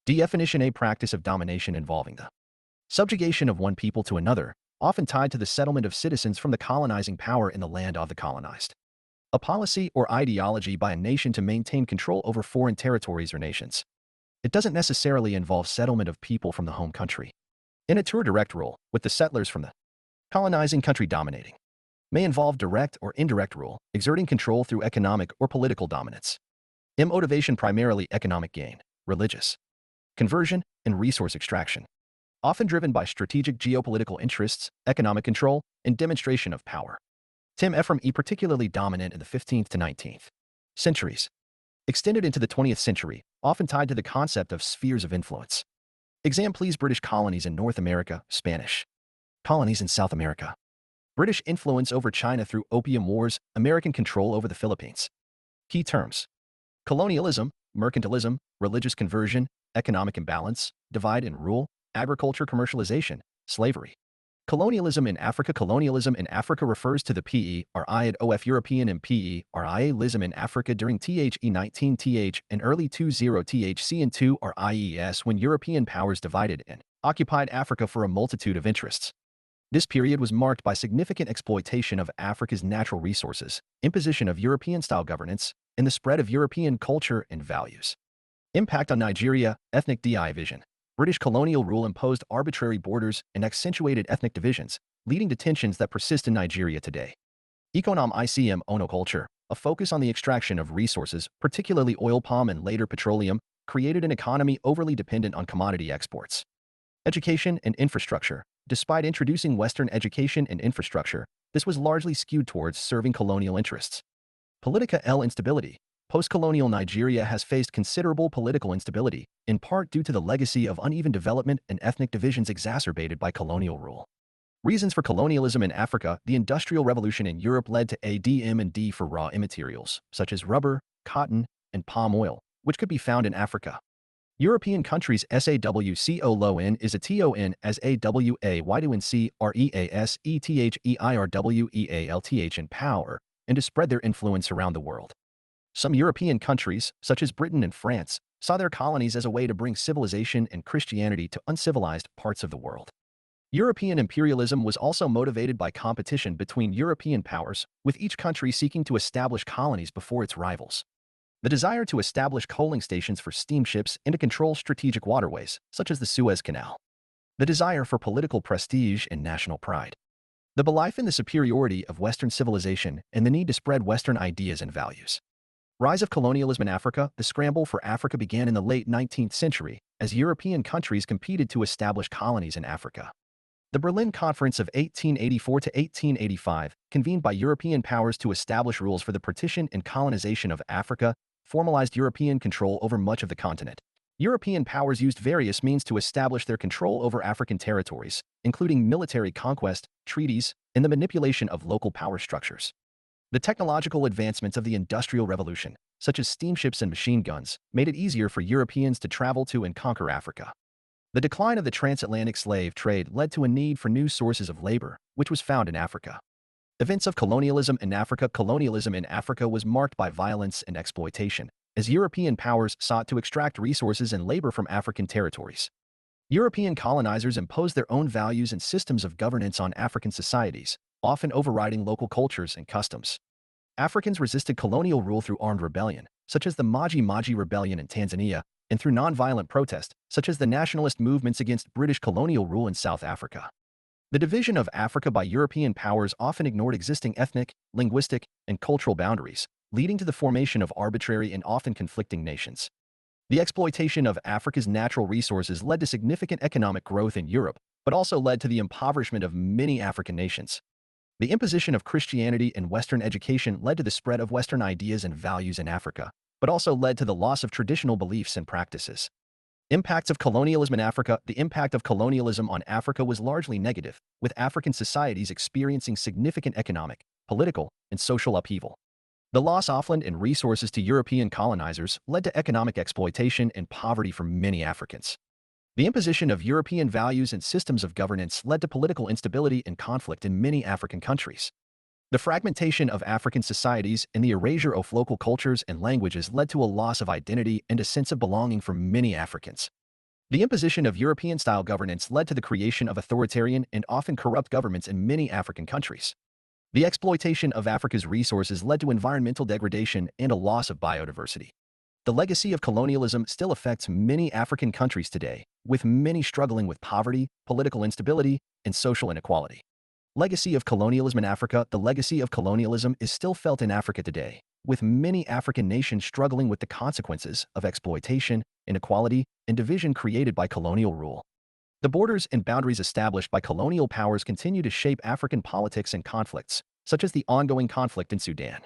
Definition: a practice of domination involving the subjugation of one people to another, often tied to the settlement of citizens from the colonizing power in the land of the colonized. A policy or ideology by a nation to maintain control over foreign territories or nations. It doesn't necessarily involve settlement of people from the home country. In a tour direct rule, with the settlers from the colonizing country dominating. May involve direct or indirect rule, exerting control through economic or political dominance. Motivation: primarily economic gain, religious conversion, and resource extraction. Often driven by strategic geopolitical interests, economic control, and demonstration of power. Tim Ephraim E. particularly dominant in the 15th to 19th centuries. Extended into the 20th century, often tied to the concept of spheres of influence. Exam please. British colonies in North America, Spanish colonies in South America. British influence over China through Opium Wars, American control over the Philippines. Key terms: colonialism, mercantilism, religious conversion, economic imbalance, divide and rule, agriculture commercialization, slavery. Colonialism in Africa. Colonialism in Africa refers to the PERIAD European imperialism in Africa during THE 19th and early 20th and 2RIES, when European powers divided and occupied Africa for a multitude of interests. This period was marked by significant exploitation of Africa's natural resources, imposition of European-style governance, and the spread of European culture and values. Impact on Nigeria, ethnic division. British colonial rule imposed arbitrary borders and accentuated ethnic divisions, leading to tensions that persist in Nigeria today. Economic monoculture, a focus on the extraction of resources, particularly oil palm and later petroleum, created an economy overly dependent on commodity exports. Education and infrastructure. Despite introducing Western education and infrastructure, this was largely skewed towards serving colonial interests. Political instability. Post-colonial Nigeria has faced considerable political instability, in part due to the legacy of uneven development and ethnic divisions exacerbated by colonial rule. Reasons for colonialism in Africa. The Industrial Revolution in Europe led to a demand for raw materials, such as rubber, cotton, and palm oil, which could be found in Africa. European countries SAWCO low N is a TON as AWAYDUNC REAS ETHEIRWEALTH in power, and to spread their influence around the world. Some European countries, such as Britain and France, saw their colonies as a way to bring civilization and Christianity to uncivilized parts of the world. European imperialism was also motivated by competition between European powers, with each country seeking to establish colonies before its rivals. The desire to establish coaling stations for steamships and to control strategic waterways, such as the Suez Canal. The desire for political prestige and national pride. The belief in the superiority of Western civilization and the need to spread Western ideas and values. Rise of colonialism in Africa. The scramble for Africa began in the late 19th century as European countries competed to establish colonies in Africa. The Berlin Conference of 1884 to 1885, convened by European powers to establish rules for the partition and colonization of Africa, formalized European control over much of the continent. European powers used various means to establish their control over African territories, including military conquest, treaties, and the manipulation of local power structures. The technological advancements of the Industrial Revolution, such as steamships and machine guns, made it easier for Europeans to travel to and conquer Africa. The decline of the transatlantic slave trade led to a need for new sources of labor, which was found in Africa. Events of colonialism in Africa. Colonialism in Africa was marked by violence and exploitation, as European powers sought to extract resources and labor from African territories. European colonizers imposed their own values and systems of governance on African societies, often overriding local cultures and customs. Africans resisted colonial rule through armed rebellion, such as the Maji Maji Rebellion in Tanzania, and through nonviolent protest, such as the nationalist movements against British colonial rule in South Africa. The division of Africa by European powers often ignored existing ethnic, linguistic, and cultural boundaries, leading to the formation of arbitrary and often conflicting nations. The exploitation of Africa's natural resources led to significant economic growth in Europe, but also led to the impoverishment of many African nations. The imposition of Christianity and Western education led to the spread of Western ideas and values in Africa, but also led to the loss of traditional beliefs and practices. Impacts of colonialism in Africa. The impact of colonialism on Africa was largely negative, with African societies experiencing significant economic, political, and social upheaval. The loss of land and resources to European colonizers led to economic exploitation and poverty for many Africans. The imposition of European values and systems of governance led to political instability and conflict in many African countries. The fragmentation of African societies and the erasure of local cultures and languages led to a loss of identity and a sense of belonging for many Africans. The imposition of European-style governance led to the creation of authoritarian and often corrupt governments in many African countries. The exploitation of Africa's resources led to environmental degradation and a loss of biodiversity. The legacy of colonialism still affects many African countries today, with many struggling with poverty, political instability, and social inequality. Legacy of colonialism in Africa. The legacy of colonialism is still felt in Africa today, with many African nations struggling with the consequences of exploitation, inequality, and division created by colonial rule. The borders and boundaries established by colonial powers continue to shape African politics and conflicts, such as the ongoing conflict in Sudan.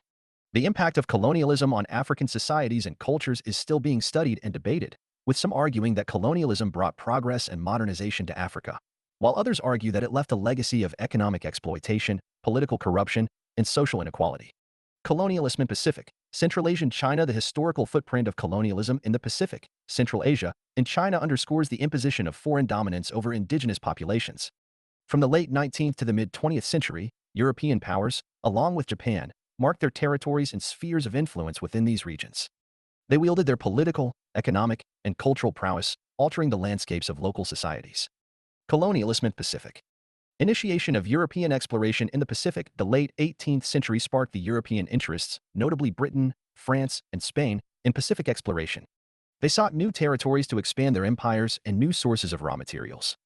The impact of colonialism on African societies and cultures is still being studied and debated, with some arguing that colonialism brought progress and modernization to Africa, while others argue that it left a legacy of economic exploitation, political corruption, and social inequality. Colonialism in Pacific, Central Asia and China. The historical footprint of colonialism in the Pacific, Central Asia, and China underscores the imposition of foreign dominance over indigenous populations. From the late 19th to the mid-20th century, European powers, along with Japan, marked their territories and spheres of influence within these regions. They wielded their political, economic, and cultural prowess, altering the landscapes of local societies. Colonialism in Pacific. Initiation of European exploration in the Pacific. The late 18th century sparked the European interests, notably Britain, France, and Spain, in Pacific exploration. They sought new territories to expand their empires and new sources of raw materials.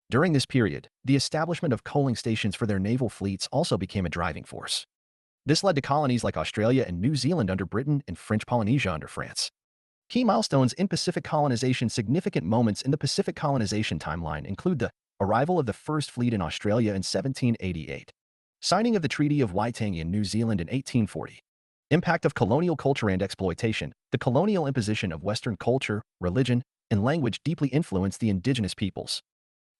During this period, the establishment of coaling stations for their naval fleets also became a driving force. This led to colonies like Australia and New Zealand under Britain and French Polynesia under France. Key milestones in Pacific colonization. Significant moments in the Pacific colonization timeline include the arrival of the first fleet in Australia in 1788, signing of the Treaty of Waitangi in New Zealand in 1840, impact of colonial culture and exploitation. The colonial imposition of Western culture, religion, and language deeply influenced the indigenous peoples.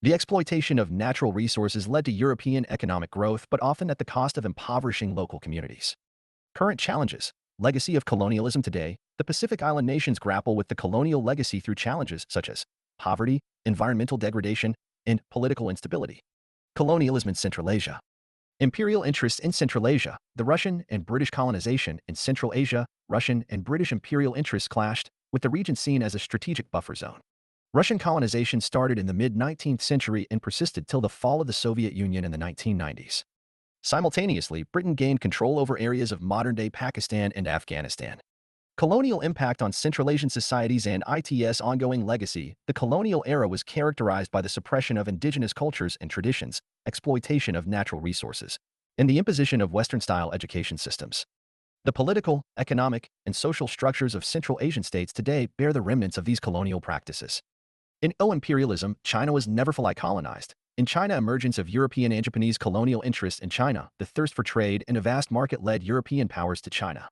The exploitation of natural resources led to European economic growth, but often at the cost of impoverishing local communities. Current challenges. Legacy of colonialism today. The Pacific Island nations grapple with the colonial legacy through challenges such as poverty, environmental degradation, and political instability. Colonialism in Central Asia. Imperial interests in Central Asia. The Russian and British colonization in Central Asia. Russian and British imperial interests clashed, with the region seen as a strategic buffer zone. Russian colonization started in the mid-19th century and persisted till the fall of the Soviet Union in the 1990s. Simultaneously, Britain gained control over areas of modern-day Pakistan and Afghanistan. Colonial impact on Central Asian societies and its ongoing legacy. The colonial era was characterized by the suppression of indigenous cultures and traditions, exploitation of natural resources, and the imposition of Western-style education systems. The political, economic, and social structures of Central Asian states today bear the remnants of these colonial practices. In imperialism, China was never fully colonized. In China, emergence of European and Japanese colonial interests in China, the thirst for trade and a vast market led European powers to China.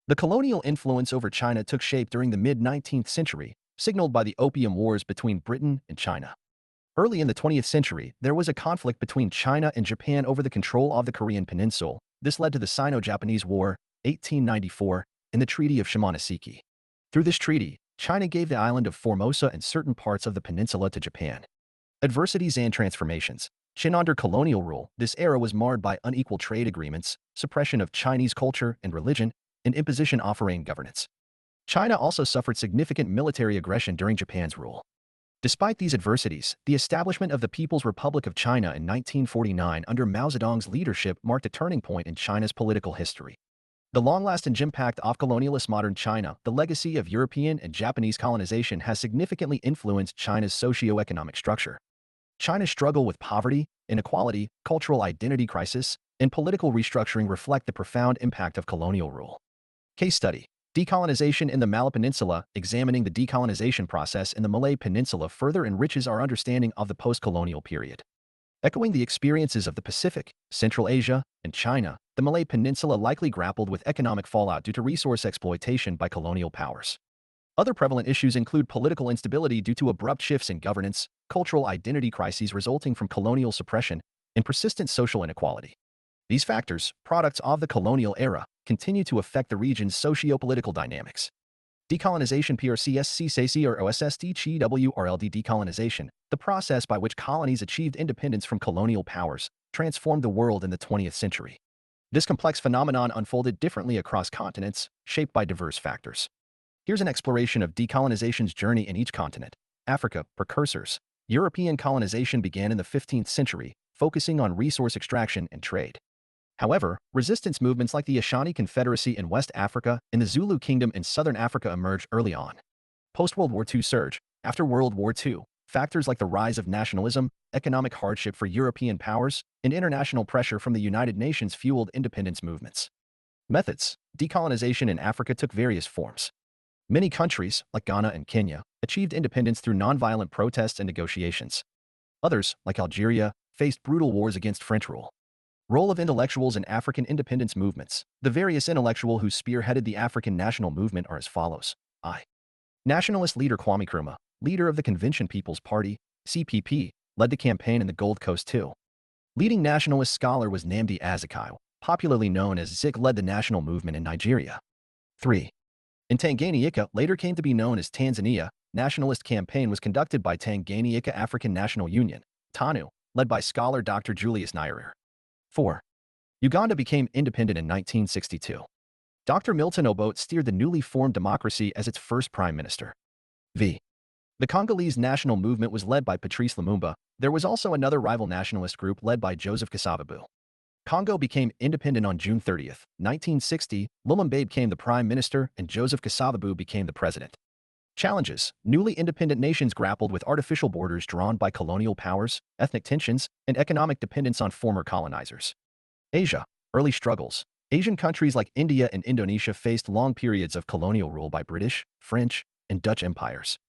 The colonial influence over China took shape during the mid-19th century, signaled by the Opium Wars between Britain and China. Early in the 20th century, there was a conflict between China and Japan over the control of the Korean peninsula. This led to the Sino-Japanese War, 1894, and the Treaty of Shimonoseki. Through this treaty, China gave the island of Formosa and certain parts of the peninsula to Japan. Adversities and transformations. Qin under colonial rule, this era was marred by unequal trade agreements, suppression of Chinese culture and religion, and imposition of foreign governance. China also suffered significant military aggression during Japan's rule. Despite these adversities, the establishment of the People's Republic of China in 1949 under Mao Zedong's leadership marked a turning point in China's political history. The long-lasting impact of colonialist modern China, the legacy of European and Japanese colonization, has significantly influenced China's socio-economic structure. China's struggle with poverty, inequality, cultural identity crisis, and political restructuring reflect the profound impact of colonial rule. Case study: Decolonization in the Malay Peninsula. Examining the decolonization process in the Malay Peninsula further enriches our understanding of the post-colonial period. Echoing the experiences of the Pacific, Central Asia, and China, the Malay Peninsula likely grappled with economic fallout due to resource exploitation by colonial powers. Other prevalent issues include political instability due to abrupt shifts in governance, cultural identity crises resulting from colonial suppression, and persistent social inequality. These factors, products of the colonial era, continue to affect the region's socio-political dynamics. Decolonization PRCSC or OSSDGWRLD. Decolonization, the process by which colonies achieved independence from colonial powers, transformed the world in the 20th century. This complex phenomenon unfolded differently across continents, shaped by diverse factors. Here's an exploration of decolonization's journey in each continent. Africa, precursors. European colonization began in the 15th century, focusing on resource extraction and trade. However, resistance movements like the Ashanti Confederacy in West Africa and the Zulu Kingdom in Southern Africa emerged early on. Post-World War II surge. After World War II, factors like the rise of nationalism, economic hardship for European powers, and international pressure from the United Nations fueled independence movements. Methods. Decolonization in Africa took various forms. Many countries, like Ghana and Kenya, achieved independence through nonviolent protests and negotiations. Others, like Algeria, faced brutal wars against French rule. Role of intellectuals in African independence movements. The various intellectuals who spearheaded the African national movement are as follows. I. Nationalist leader Kwame Nkrumah, leader of the Convention People's Party, CPP, led the campaign in the Gold Coast too. Leading nationalist scholar was Nnamdi Azikiwe, popularly known as Zik, led the national movement in Nigeria. 3. In Tanganyika, later came to be known as Tanzania, nationalist campaign was conducted by Tanganyika African National Union, TANU, led by scholar Dr. Julius Nyerere. 4. Uganda became independent in 1962. Dr. Milton Obote steered the newly formed democracy as its first prime minister. V. The Congolese national movement was led by Patrice Lumumba. There was also another rival nationalist group led by Joseph Kasavubu. Congo became independent on June 30, 1960. Lumumba became the prime minister and Joseph Kasavubu became the president. Challenges. Newly independent nations grappled with artificial borders drawn by colonial powers, ethnic tensions, and economic dependence on former colonizers. Asia. Early struggles. Asian countries like India and Indonesia faced long periods of colonial rule by British, French, and Dutch empires.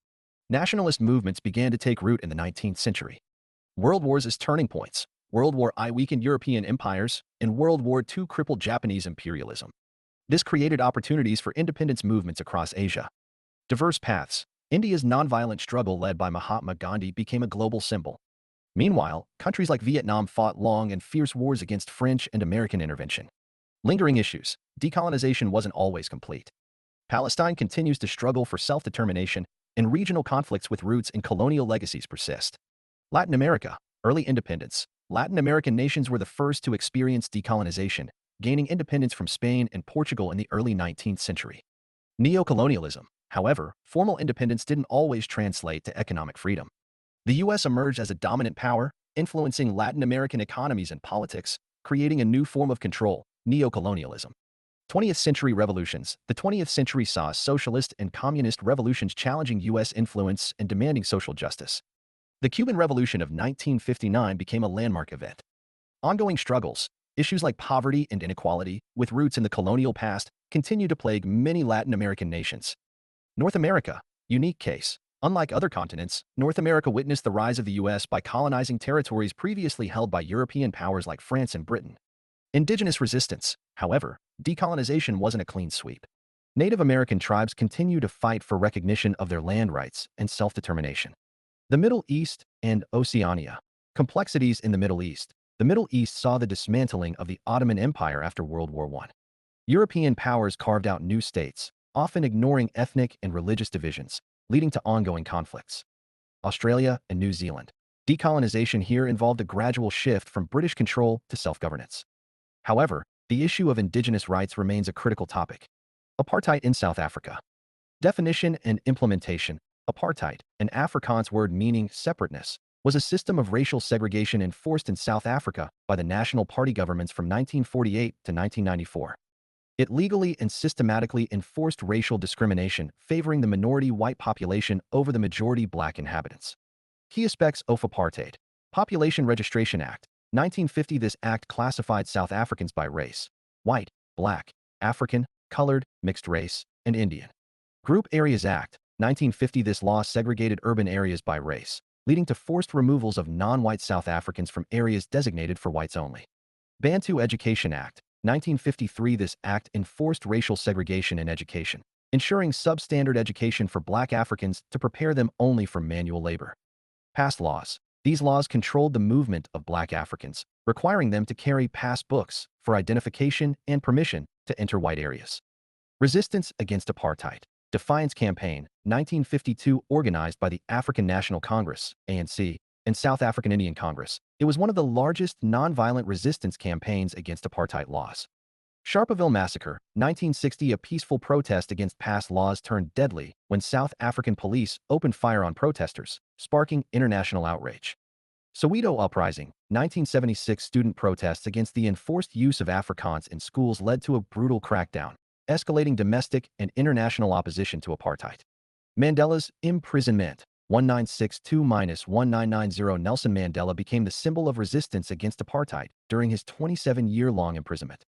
Nationalist movements began to take root in the 19th century. World wars as turning points. World War I weakened European empires, and World War II crippled Japanese imperialism. This created opportunities for independence movements across Asia. Diverse paths. India's nonviolent struggle led by Mahatma Gandhi became a global symbol. Meanwhile, countries like Vietnam fought long and fierce wars against French and American intervention. Lingering issues. Decolonization wasn't always complete. Palestine continues to struggle for self-determination, and regional conflicts with roots in colonial legacies persist. Latin America. Early independence. Latin American nations were the first to experience decolonization, gaining independence from Spain and Portugal in the early 19th century. Neocolonialism. However, formal independence didn't always translate to economic freedom. The U.S. emerged as a dominant power, influencing Latin American economies and politics, creating a new form of control, neocolonialism. 20th century revolutions. The 20th century saw socialist and communist revolutions challenging U.S. influence and demanding social justice. The Cuban Revolution of 1959 became a landmark event. Ongoing struggles, issues like poverty and inequality, with roots in the colonial past, continue to plague many Latin American nations. North America. Unique case. Unlike other continents, North America witnessed the rise of the U.S. by colonizing territories previously held by European powers like France and Britain. Indigenous resistance. However, decolonization wasn't a clean sweep. Native American tribes continue to fight for recognition of their land rights and self-determination. The Middle East and Oceania. Complexities in the Middle East. The Middle East saw the dismantling of the Ottoman Empire after World War I. European powers carved out new states, often ignoring ethnic and religious divisions, leading to ongoing conflicts. Australia and New Zealand. Decolonization here involved a gradual shift from British control to self-governance. However, the issue of indigenous rights remains a critical topic. Apartheid in South Africa. Definition and implementation. Apartheid, an Afrikaans word meaning separateness, was a system of racial segregation enforced in South Africa by the National Party governments from 1948 to 1994. It legally and systematically enforced racial discrimination, favoring the minority white population over the majority black inhabitants. Key aspects of apartheid. Population Registration Act, 1950. This act classified South Africans by race: white, black, African, colored, mixed race, and Indian. Group Areas Act, 1950. This law segregated urban areas by race, leading to forced removals of non-white South Africans from areas designated for whites only. Bantu Education Act, 1953. This act enforced racial segregation in education, ensuring substandard education for black Africans to prepare them only for manual labor. Pass laws. These laws controlled the movement of black Africans, requiring them to carry pass books for identification and permission to enter white areas. Resistance against apartheid. Defiance Campaign, 1952. Organized by the African National Congress, ANC, and South African Indian Congress, it was one of the largest nonviolent resistance campaigns against apartheid laws. Sharpeville Massacre, 1960. A peaceful protest against past laws turned deadly when South African police opened fire on protesters, sparking international outrage. Soweto Uprising, 1976. Student protests against the enforced use of Afrikaans in schools led to a brutal crackdown, escalating domestic and international opposition to apartheid. Mandela's imprisonment, 1962–1990. Nelson Mandela became the symbol of resistance against apartheid during his 27-year-long imprisonment.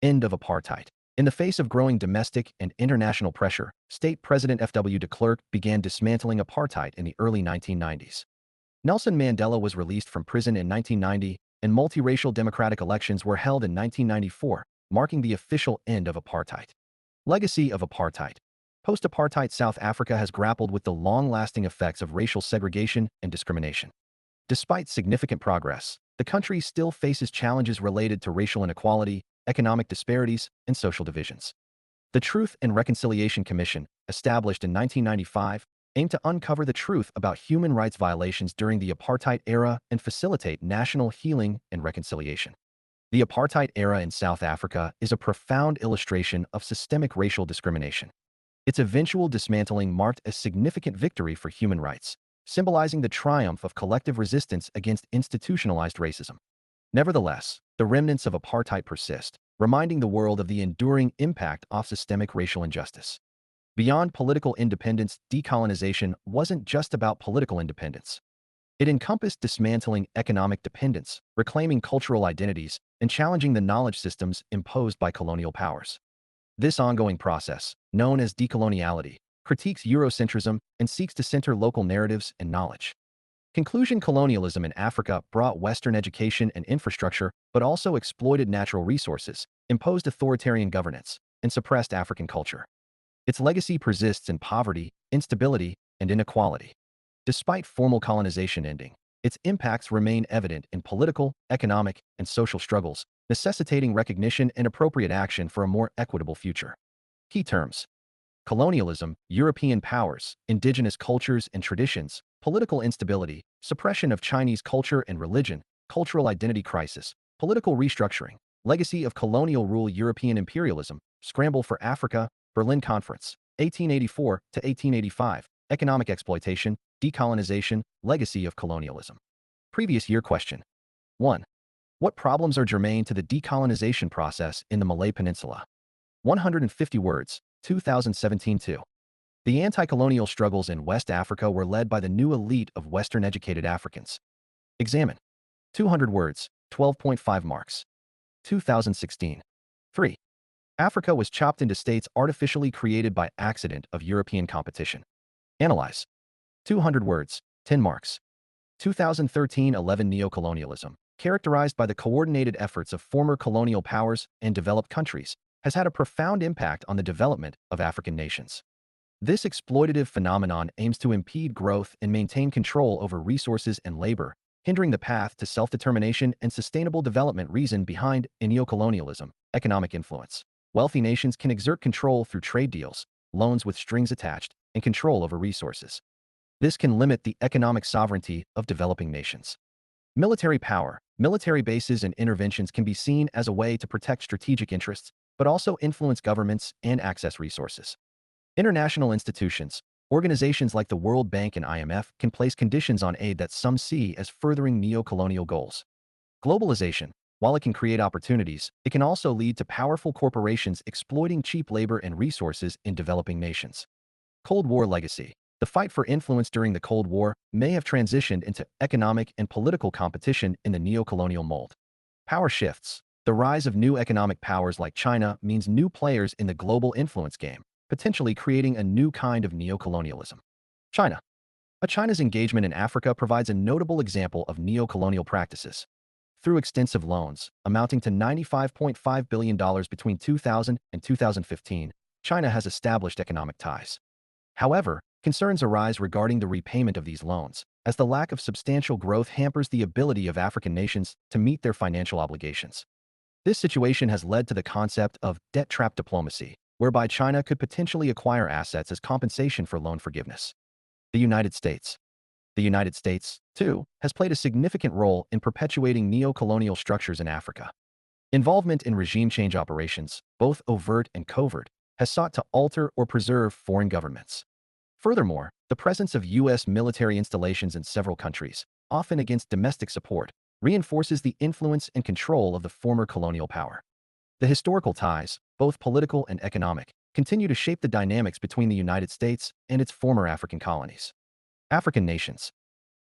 End of apartheid. In the face of growing domestic and international pressure, State President F.W. de Klerk began dismantling apartheid in the early 1990s. Nelson Mandela was released from prison in 1990, and multiracial democratic elections were held in 1994, marking the official end of apartheid. Legacy of apartheid. Post-apartheid South Africa has grappled with the long-lasting effects of racial segregation and discrimination. Despite significant progress, the country still faces challenges related to racial inequality, economic disparities, and social divisions. The Truth and Reconciliation Commission, established in 1995, aimed to uncover the truth about human rights violations during the apartheid era and facilitate national healing and reconciliation. The apartheid era in South Africa is a profound illustration of systemic racial discrimination. Its eventual dismantling marked a significant victory for human rights, symbolizing the triumph of collective resistance against institutionalized racism. Nevertheless, the remnants of apartheid persist, reminding the world of the enduring impact of systemic racial injustice. Beyond political independence, decolonization wasn't just about political independence. It encompassed dismantling economic dependence, reclaiming cultural identities, and challenging the knowledge systems imposed by colonial powers. This ongoing process, known as decoloniality, critiques Eurocentrism and seeks to center local narratives and knowledge. Conclusion. Colonialism in Africa brought Western education and infrastructure, but also exploited natural resources, imposed authoritarian governance, and suppressed African culture. Its legacy persists in poverty, instability, and inequality. Despite formal colonization ending, its impacts remain evident in political, economic, and social struggles, necessitating recognition and appropriate action for a more equitable future. Key terms: colonialism, European powers, indigenous cultures and traditions, political instability, suppression of Chinese culture and religion, cultural identity crisis, political restructuring, legacy of colonial rule, European imperialism, scramble for Africa, Berlin Conference, 1884 to 1885, economic exploitation, decolonization, legacy of colonialism. Previous year question. 1. What problems are germane to the decolonization process in the Malay Peninsula? 150 words, 2017-2. The anti-colonial struggles in West Africa were led by the new elite of Western-educated Africans. Examine. 200 words, 12.5 marks. 2016. 3. Africa was chopped into states artificially created by accident of European competition. Analyze. 200 words, 10 marks. 2013-11. Neocolonialism, characterized by the coordinated efforts of former colonial powers and developed countries, has had a profound impact on the development of African nations. This exploitative phenomenon aims to impede growth and maintain control over resources and labor, hindering the path to self-determination and sustainable development. Reason behind neocolonialism, economic influence. Wealthy nations can exert control through trade deals, loans with strings attached, and control over resources. This can limit the economic sovereignty of developing nations. Military power. Military bases and interventions can be seen as a way to protect strategic interests, but also influence governments and access resources. International institutions. Organizations like the World Bank and IMF can place conditions on aid that some see as furthering neo-colonial goals. Globalization. While it can create opportunities, it can also lead to powerful corporations exploiting cheap labor and resources in developing nations. Cold War legacy. The fight for influence during the Cold War may have transitioned into economic and political competition in the neo-colonial mold. Power shifts. The rise of new economic powers like China means new players in the global influence game, potentially creating a new kind of neo-colonialism. China. China's engagement in Africa provides a notable example of neo-colonial practices. Through extensive loans, amounting to $95.5 billion between 2000 and 2015, China has established economic ties. However, concerns arise regarding the repayment of these loans, as the lack of substantial growth hampers the ability of African nations to meet their financial obligations. This situation has led to the concept of debt trap diplomacy, whereby China could potentially acquire assets as compensation for loan forgiveness. The United States. The United States, too, has played a significant role in perpetuating neo-colonial structures in Africa. Involvement in regime change operations, both overt and covert, has sought to alter or preserve foreign governments. Furthermore, the presence of U.S. military installations in several countries, often against domestic support, reinforces the influence and control of the former colonial power. The historical ties, both political and economic, continue to shape the dynamics between the United States and its former African colonies. African nations.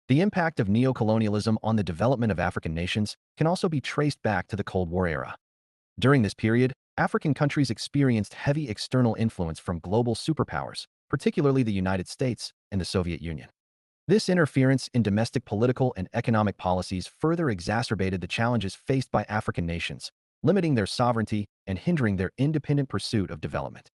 The impact of neocolonialism on the development of African nations can also be traced back to the Cold War era. During this period, African countries experienced heavy external influence from global superpowers, particularly the United States and the Soviet Union. This interference in domestic political and economic policies further exacerbated the challenges faced by African nations, limiting their sovereignty and hindering their independent pursuit of development.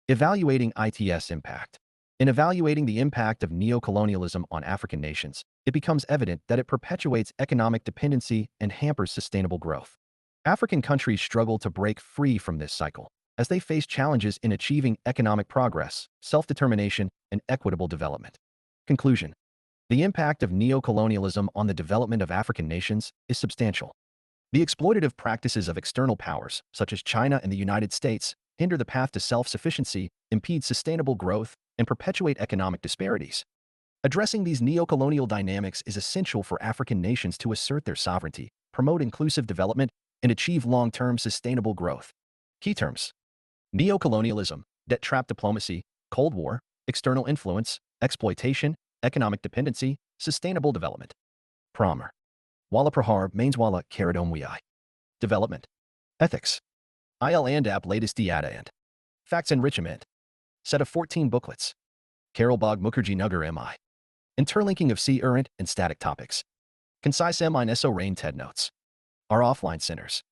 Evaluating ITS impact. In evaluating the impact of neocolonialism on African nations, it becomes evident that it perpetuates economic dependency and hampers sustainable growth. African countries struggle to break free from this cycle, as they face challenges in achieving economic progress, self-determination, and equitable development. Conclusion. The impact of neocolonialism on the development of African nations is substantial. The exploitative practices of external powers, such as China and the United States, hinder the path to self-sufficiency, impede sustainable growth, and perpetuate economic disparities. Addressing these neocolonial dynamics is essential for African nations to assert their sovereignty, promote inclusive development, and achieve long-term sustainable growth. Key terms: neocolonialism, debt trap diplomacy, Cold War, external influence, exploitation, economic dependency, sustainable development. Prahaar. Wallah Prahar Mains Wallah Karadom Wi. Development. Ethics. IL and app latest data and facts enrichment. Set of 14 booklets. Karolbag Mukherjee Nagar MI. Interlinking of current and static topics. Concise MINSO rain TED notes. Our offline centers.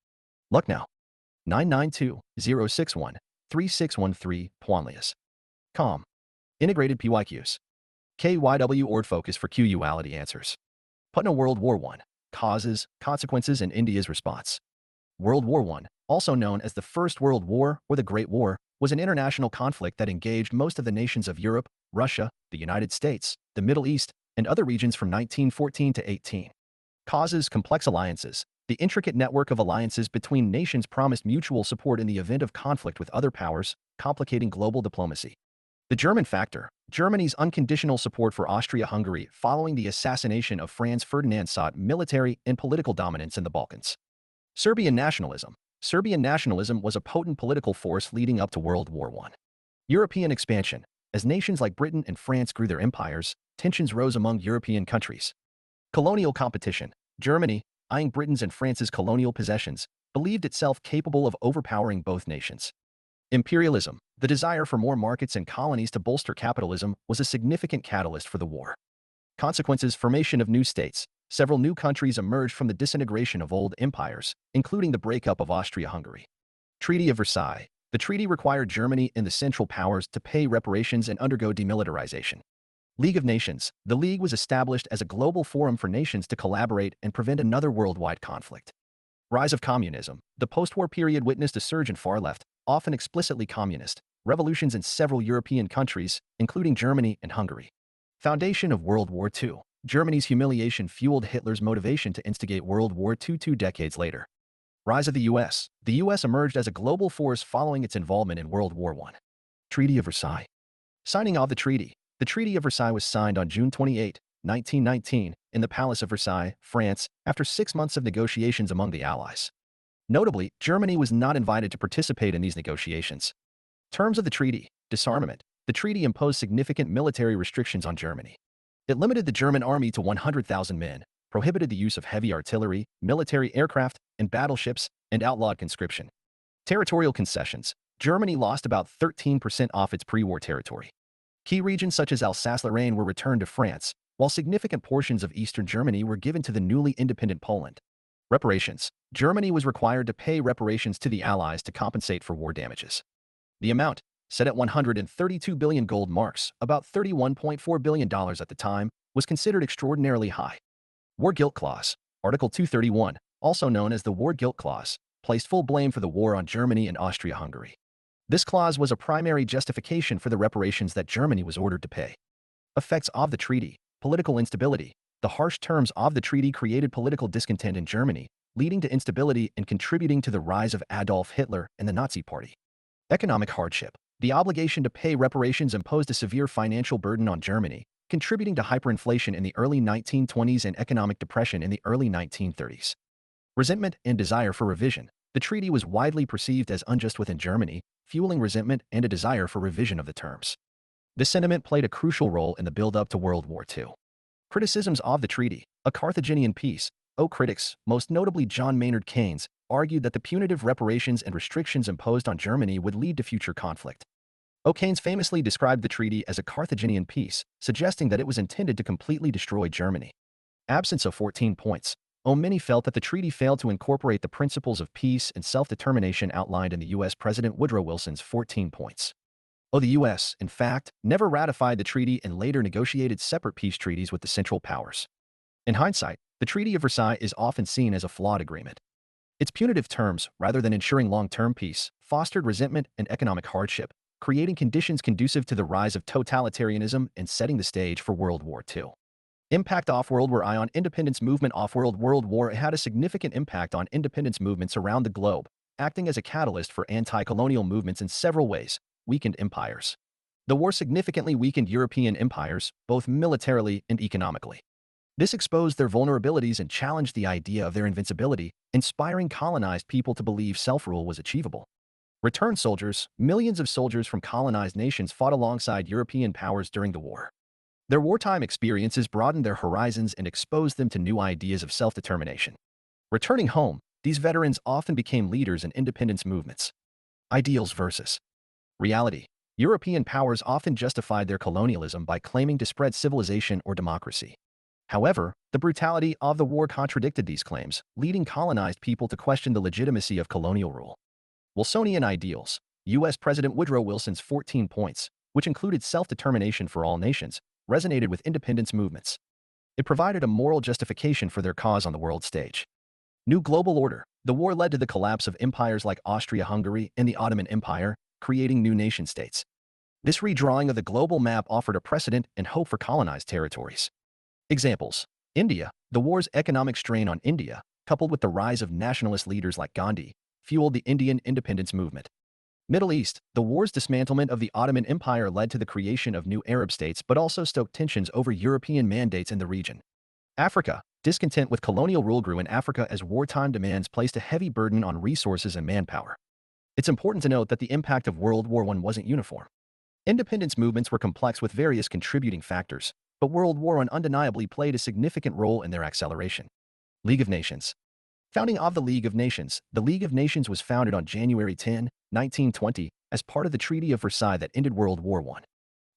Lucknow. 992-061-3613 OnlyIAS. Com. Integrated PYQs. KYW Ord focus for QUality answers. Putna World War I. Causes, consequences, and India's response. World War I, also known as the First World War or the Great War, was an international conflict that engaged most of the nations of Europe, Russia, the United States, the Middle East, and other regions from 1914 to 18. Causes: complex alliances. The intricate network of alliances between nations promised mutual support in the event of conflict with other powers, complicating global diplomacy. The German factor. Germany's unconditional support for Austria-Hungary following the assassination of Franz Ferdinand sought military and political dominance in the Balkans. Serbian nationalism. Serbian nationalism was a potent political force leading up to World War I. European expansion. As nations like Britain and France grew their empires, tensions rose among European countries. Colonial competition. Germany, eyeing Britain's and France's colonial possessions, believed itself capable of overpowering both nations. Imperialism. The desire for more markets and colonies to bolster capitalism was a significant catalyst for the war. Consequences: formation of new states. Several new countries emerged from the disintegration of old empires, including the breakup of Austria-Hungary. Treaty of Versailles. The treaty required Germany and the Central Powers to pay reparations and undergo demilitarization. League of Nations. The League was established as a global forum for nations to collaborate and prevent another worldwide conflict. Rise of communism. The post-war period witnessed a surge in far-left, often explicitly communist, revolutions in several European countries, including Germany and Hungary. Foundation of World War II. Germany's humiliation fueled Hitler's motivation to instigate World War II 2 decades later. Rise of the U.S. The U.S. emerged as a global force following its involvement in World War I. Treaty of Versailles. Signing of the treaty. The Treaty of Versailles was signed on June 28, 1919, in the Palace of Versailles, France, after 6 months of negotiations among the Allies. Notably, Germany was not invited to participate in these negotiations. Terms of the treaty. Disarmament. The treaty imposed significant military restrictions on Germany. It limited the German army to 100,000 men, prohibited the use of heavy artillery, military aircraft, and battleships, and outlawed conscription. Territorial concessions. Germany lost about 13% off its pre-war territory. Key regions such as Alsace-Lorraine were returned to France, while significant portions of eastern Germany were given to the newly independent Poland. Reparations. Germany was required to pay reparations to the Allies to compensate for war damages. The amount, set at 132 billion gold marks, about $31.4 billion at the time, was considered extraordinarily high. War Guilt Clause. Article 231, also known as the War Guilt Clause, placed full blame for the war on Germany and Austria-Hungary. This clause was a primary justification for the reparations that Germany was ordered to pay. Effects of the treaty. Political instability. The harsh terms of the treaty created political discontent in Germany, leading to instability and contributing to the rise of Adolf Hitler and the Nazi Party. Economic hardship. The obligation to pay reparations imposed a severe financial burden on Germany, contributing to hyperinflation in the early 1920s and economic depression in the early 1930s. Resentment and desire for revision. The treaty was widely perceived as unjust within Germany, fueling resentment and a desire for revision of the terms. This sentiment played a crucial role in the build-up to World War II. Criticisms of the treaty. A Carthaginian peace. Critics, most notably John Maynard Keynes, argued that the punitive reparations and restrictions imposed on Germany would lead to future conflict. Keynes famously described the treaty as a Carthaginian peace, suggesting that it was intended to completely destroy Germany. Absence of 14 points. Many felt that the treaty failed to incorporate the principles of peace and self-determination outlined in the U.S. President Woodrow Wilson's 14 points. The U.S., in fact, never ratified the treaty and later negotiated separate peace treaties with the Central Powers. In hindsight, the Treaty of Versailles is often seen as a flawed agreement. Its punitive terms, rather than ensuring long-term peace, fostered resentment and economic hardship, creating conditions conducive to the rise of totalitarianism and setting the stage for World War II. Impact off-World War I on independence movement. Off-World War had a significant impact on independence movements around the globe, acting as a catalyst for anti-colonial movements in several ways. Weakened empires. The war significantly weakened European empires, both militarily and economically. This exposed their vulnerabilities and challenged the idea of their invincibility, inspiring colonized people to believe self-rule was achievable. Returned soldiers. Millions of soldiers from colonized nations fought alongside European powers during the war. Their wartime experiences broadened their horizons and exposed them to new ideas of self-determination. Returning home, these veterans often became leaders in independence movements. Ideals versus reality. European powers often justified their colonialism by claiming to spread civilization or democracy. However, the brutality of the war contradicted these claims, leading colonized people to question the legitimacy of colonial rule. Wilsonian ideals. U.S. President Woodrow Wilson's 14 points, which included self-determination for all nations, resonated with independence movements. It provided a moral justification for their cause on the world stage. New global order. The war led to the collapse of empires like Austria-Hungary and the Ottoman Empire, creating new nation-states. This redrawing of the global map offered a precedent and hope for colonized territories. Examples. India. The war's economic strain on India, coupled with the rise of nationalist leaders like Gandhi, fueled the Indian independence movement. Middle East. The war's dismantlement of the Ottoman Empire led to the creation of new Arab states but also stoked tensions over European mandates in the region. Africa. Discontent with colonial rule grew in Africa as wartime demands placed a heavy burden on resources and manpower. It's important to note that the impact of World War I wasn't uniform. Independence movements were complex with various contributing factors, but World War I undeniably played a significant role in their acceleration. League of Nations. Founding of the League of Nations. The League of Nations was founded on January 10, 1920, as part of the Treaty of Versailles that ended World War I.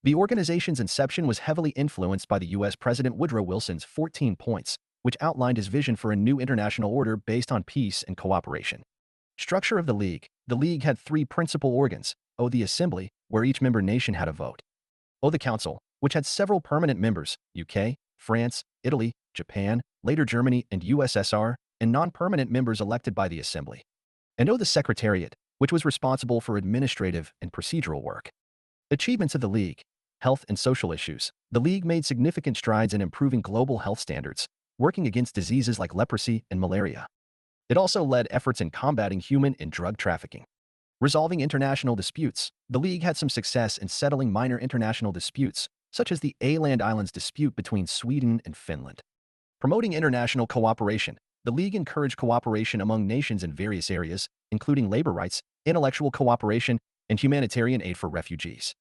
The organization's inception was heavily influenced by the U.S. President Woodrow Wilson's 14 points, which outlined his vision for a new international order based on peace and cooperation. Structure of the League. the League had three principal organs: the Assembly, where each member nation had a vote; the Council, which had several permanent members: UK, France, Italy, Japan, later Germany, and USSR, and non-permanent members elected by the Assembly; and the Secretariat, which was responsible for administrative and procedural work. Achievements of the League: health and social issues. The League made significant strides in improving global health standards, working against diseases like leprosy and malaria. It also led efforts in combating human and drug trafficking. Resolving international disputes. The League had some success in settling minor international disputes, such as the Åland Islands dispute between Sweden and Finland. Promoting international cooperation. The League encouraged cooperation among nations in various areas, including labor rights, intellectual cooperation, and humanitarian aid for refugees.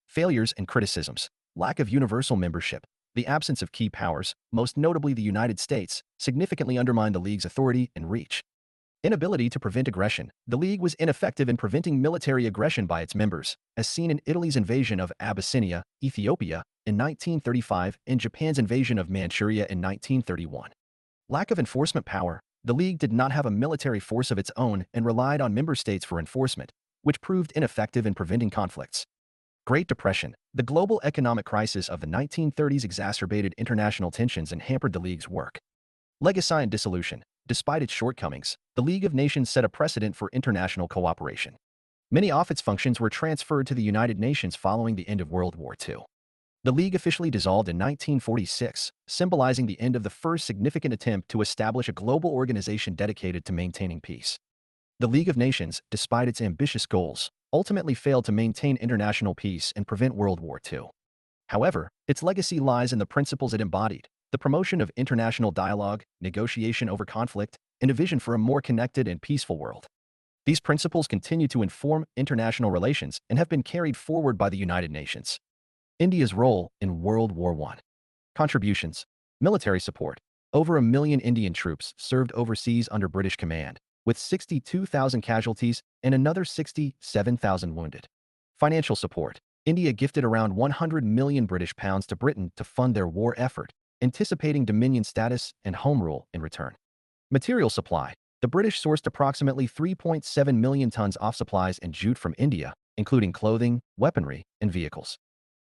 Failures and criticisms. Lack of universal membership. The absence of key powers, most notably the United States, significantly undermined the League's authority and reach. Inability to prevent aggression. The League was ineffective in preventing military aggression by its members, as seen in Italy's invasion of Abyssinia, Ethiopia, in 1935 and Japan's invasion of Manchuria in 1931. Lack of enforcement power. The League did not have a military force of its own and relied on member states for enforcement, which proved ineffective in preventing conflicts. Great Depression. The global economic crisis of the 1930s exacerbated international tensions and hampered the League's work. Legacy and dissolution. Despite its shortcomings, the League of Nations set a precedent for international cooperation. Many of its functions were transferred to the United Nations following the end of World War II. The League officially dissolved in 1946, symbolizing the end of the first significant attempt to establish a global organization dedicated to maintaining peace. The League of Nations, despite its ambitious goals, ultimately failed to maintain international peace and prevent World War II. However, its legacy lies in the principles it embodied: the promotion of international dialogue, negotiation over conflict, and a vision for a more connected and peaceful world. These principles continue to inform international relations and have been carried forward by the United Nations. India's role in World War I. Contributions. Military support. Over 1 million Indian troops served overseas under British command, with 62,000 casualties and another 67,000 wounded. Financial support. India gifted around 100 million British pounds to Britain to fund their war effort, anticipating Dominion status and home rule in return. Material supply. The British sourced approximately 3.7 million tons of supplies and jute from India, including clothing, weaponry, and vehicles.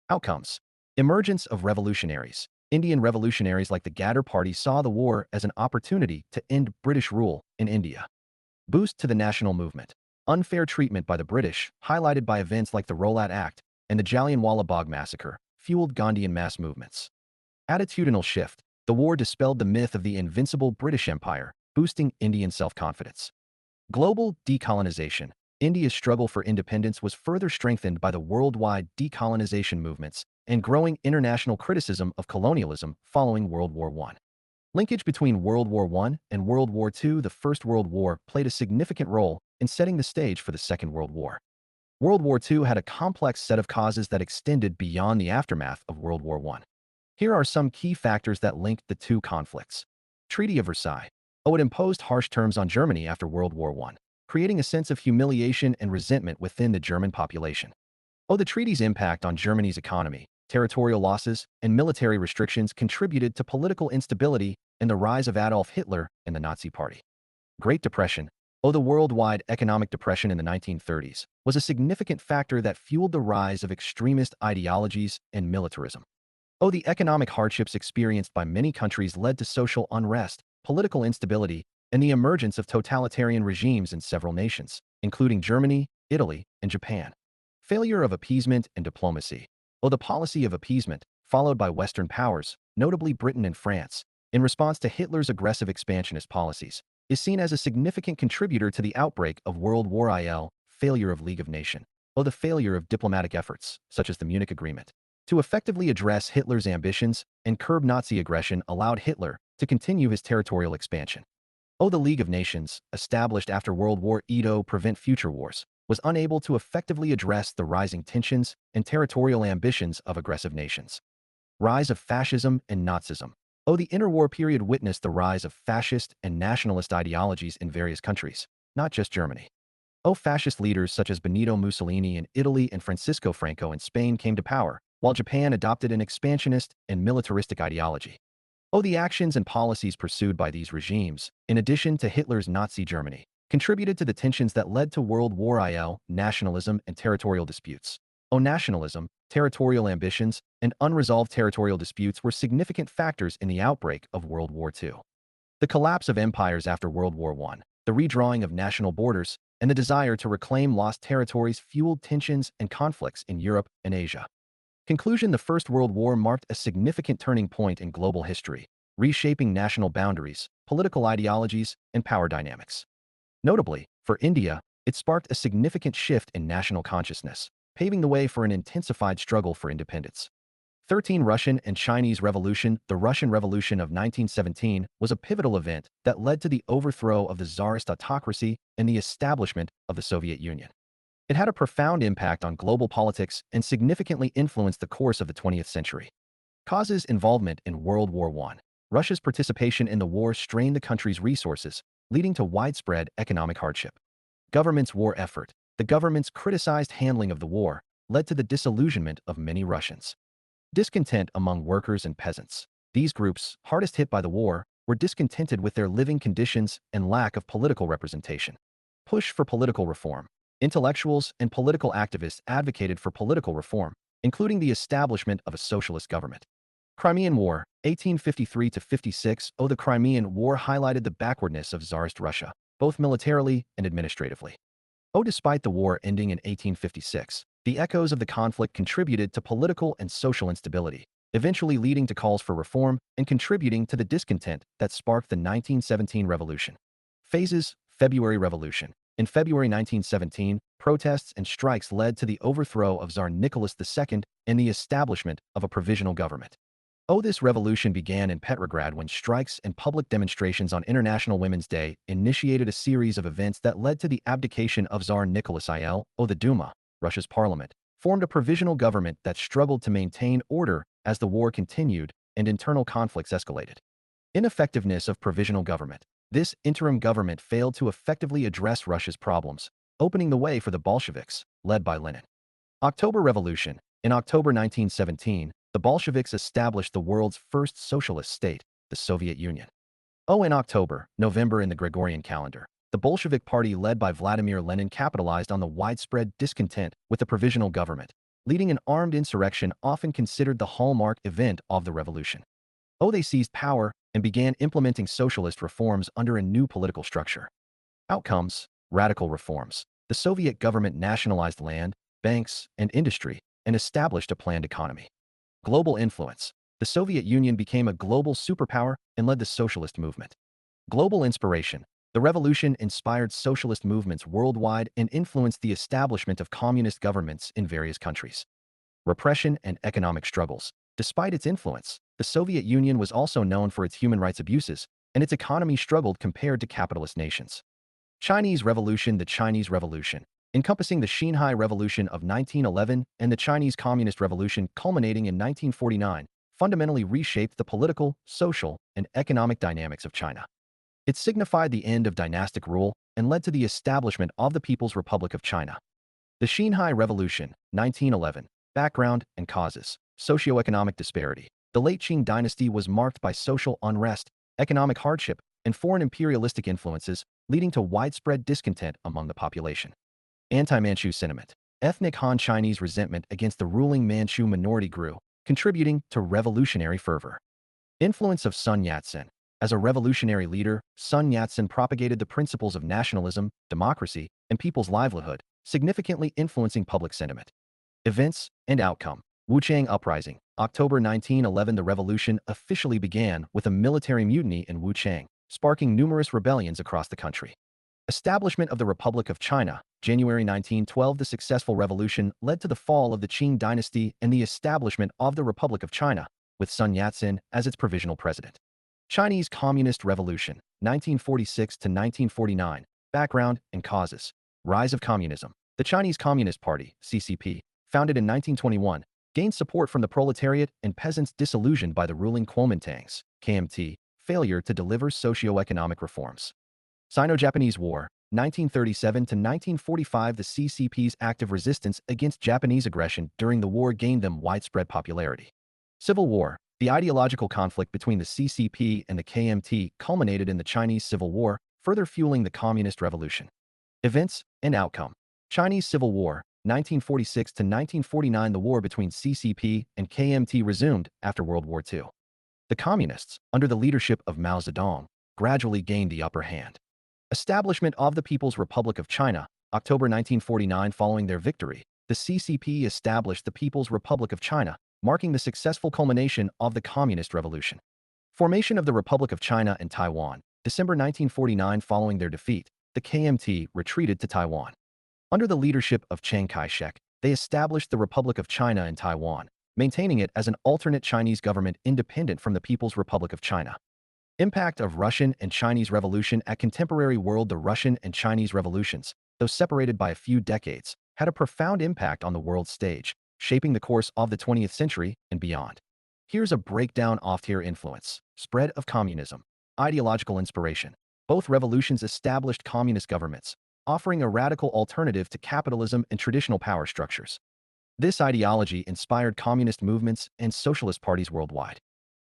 Outcomes. Emergence of revolutionaries. Indian revolutionaries like the Ghadar Party saw the war as an opportunity to end British rule in India. Boost to the national movement. Unfair treatment by the British, highlighted by events like the Rowlatt Act and the Jallianwala Bagh massacre, fueled Gandhian mass movements. Attitudinal shift. The war dispelled the myth of the invincible British Empire, boosting Indian self-confidence. Global decolonization. India's struggle for independence was further strengthened by the worldwide decolonization movements and growing international criticism of colonialism following World War I. Linkage between World War I and World War II. The First World War played a significant role in setting the stage for the Second World War. World War II had a complex set of causes that extended beyond the aftermath of World War I. Here are some key factors that linked the two conflicts. Treaty of Versailles. It imposed harsh terms on Germany after World War I, creating a sense of humiliation and resentment within the German population. The treaty's impact on Germany's economy, territorial losses, and military restrictions contributed to political instability and the rise of Adolf Hitler and the Nazi Party. Great Depression. The worldwide economic depression in the 1930s was a significant factor that fueled the rise of extremist ideologies and militarism. The economic hardships experienced by many countries led to social unrest, political instability, and the emergence of totalitarian regimes in several nations, including Germany, Italy, and Japan. Failure of appeasement and diplomacy. The policy of appeasement, followed by Western powers, notably Britain and France, in response to Hitler's aggressive expansionist policies, is seen as a significant contributor to the outbreak of World War I. Failure of League of Nations. The failure of diplomatic efforts, such as the Munich Agreement, to effectively address Hitler's ambitions and curb Nazi aggression allowed Hitler to continue his territorial expansion. The League of Nations, established after World War I to prevent future wars, was unable to effectively address the rising tensions and territorial ambitions of aggressive nations. Rise of fascism and Nazism. The interwar period witnessed the rise of fascist and nationalist ideologies in various countries, not just Germany. Fascist leaders such as Benito Mussolini in Italy and Francisco Franco in Spain came to power, while Japan adopted an expansionist and militaristic ideology. The actions and policies pursued by these regimes, in addition to Hitler's Nazi Germany, contributed to the tensions that led to World War I. Nationalism and territorial disputes. Nationalism, territorial ambitions, and unresolved territorial disputes were significant factors in the outbreak of World War II. The collapse of empires after World War I, the redrawing of national borders, and the desire to reclaim lost territories fueled tensions and conflicts in Europe and Asia. Conclusion: the First World War marked a significant turning point in global history, reshaping national boundaries, political ideologies, and power dynamics. Notably, for India, it sparked a significant shift in national consciousness, paving the way for an intensified struggle for independence. 13. Russian and Chinese Revolution. The Russian Revolution of 1917 was a pivotal event that led to the overthrow of the Tsarist autocracy and the establishment of the Soviet Union. It had a profound impact on global politics and significantly influenced the course of the 20th century. Causes: involvement in World War I. Russia's participation in the war strained the country's resources, leading to widespread economic hardship. Government's war effort. The government's criticized handling of the war led to the disillusionment of many Russians. Discontent among workers and peasants. These groups, hardest hit by the war, were discontented with their living conditions and lack of political representation. Push for political reform. Intellectuals and political activists advocated for political reform, including the establishment of a socialist government. Crimean War, 1853–56. The Crimean War highlighted the backwardness of Tsarist Russia, both militarily and administratively. Despite the war ending in 1856, the echoes of the conflict contributed to political and social instability, eventually leading to calls for reform and contributing to the discontent that sparked the 1917 revolution. Phases: February Revolution. In February 1917, protests and strikes led to the overthrow of Tsar Nicholas II and the establishment of a provisional government. This revolution began in Petrograd when strikes and public demonstrations on International Women's Day initiated a series of events that led to the abdication of Tsar Nicholas I. The Duma, Russia's parliament, formed a provisional government that struggled to maintain order as the war continued and internal conflicts escalated. Ineffectiveness of provisional government. This interim government failed to effectively address Russia's problems, opening the way for the Bolsheviks, led by Lenin. October Revolution. In October 1917, the Bolsheviks established the world's first socialist state, the Soviet Union. In November in the Gregorian calendar, the Bolshevik Party led by Vladimir Lenin capitalized on the widespread discontent with the provisional government, leading an armed insurrection often considered the hallmark event of the revolution. They seized power and began implementing socialist reforms under a new political structure. Outcomes: radical reforms. The Soviet government nationalized land, banks, and industry, and established a planned economy. Global influence. The Soviet Union became a global superpower and led the socialist movement. Global inspiration. The revolution inspired socialist movements worldwide and influenced the establishment of communist governments in various countries. Repression and economic struggles. Despite its influence, the Soviet Union was also known for its human rights abuses, and its economy struggled compared to capitalist nations. Chinese Revolution. The Chinese Revolution, encompassing the Xinhai Revolution of 1911 and the Chinese Communist Revolution culminating in 1949, fundamentally reshaped the political, social, and economic dynamics of China. It signified the end of dynastic rule and led to the establishment of the People's Republic of China. The Xinhai Revolution, 1911. Background and causes. Socioeconomic disparity. The late Qing dynasty was marked by social unrest, economic hardship, and foreign imperialistic influences, leading to widespread discontent among the population. Anti-Manchu sentiment. Ethnic Han Chinese resentment against the ruling Manchu minority grew, contributing to revolutionary fervor. Influence of Sun Yat-sen. As a revolutionary leader, Sun Yat-sen propagated the principles of nationalism, democracy, and people's livelihood, significantly influencing public sentiment. Events and outcome. Wuchang Uprising. October 1911. The revolution officially began with a military mutiny in Wuchang, sparking numerous rebellions across the country. Establishment of the Republic of China. January 1912. The successful revolution led to the fall of the Qing dynasty and the establishment of the Republic of China, with Sun Yat-sen as its provisional president. Chinese Communist Revolution, 1946–1949. Background and causes. Rise of communism. The Chinese Communist Party, CCP, founded in 1921, gained support from the proletariat and peasants disillusioned by the ruling Kuomintangs, KMT, failure to deliver socio-economic reforms. Sino-Japanese War, 1937–1945. The CCP's active resistance against Japanese aggression during the war gained them widespread popularity. Civil War. The ideological conflict between the CCP and the KMT culminated in the Chinese Civil War, further fueling the Communist Revolution. Events and outcome. Chinese Civil War, 1946 to 1949. The war between CCP and KMT resumed after World War II. The Communists, under the leadership of Mao Zedong, gradually gained the upper hand. Establishment of the People's Republic of China, October 1949. Following their victory, the CCP established the People's Republic of China, marking the successful culmination of the Communist Revolution. Formation of the Republic of China and Taiwan, December 1949. Following their defeat, the KMT retreated to Taiwan. Under the leadership of Chiang Kai-shek, they established the Republic of China and Taiwan, maintaining it as an alternate Chinese government independent from the People's Republic of China. Impact of Russian and Chinese Revolution at contemporary world. The Russian and Chinese revolutions, though separated by a few decades, had a profound impact on the world stage, shaping the course of the 20th century and beyond. Here's a breakdown of their influence. Spread of communism. Ideological inspiration. Both revolutions established communist governments, offering a radical alternative to capitalism and traditional power structures. This ideology inspired communist movements and socialist parties worldwide.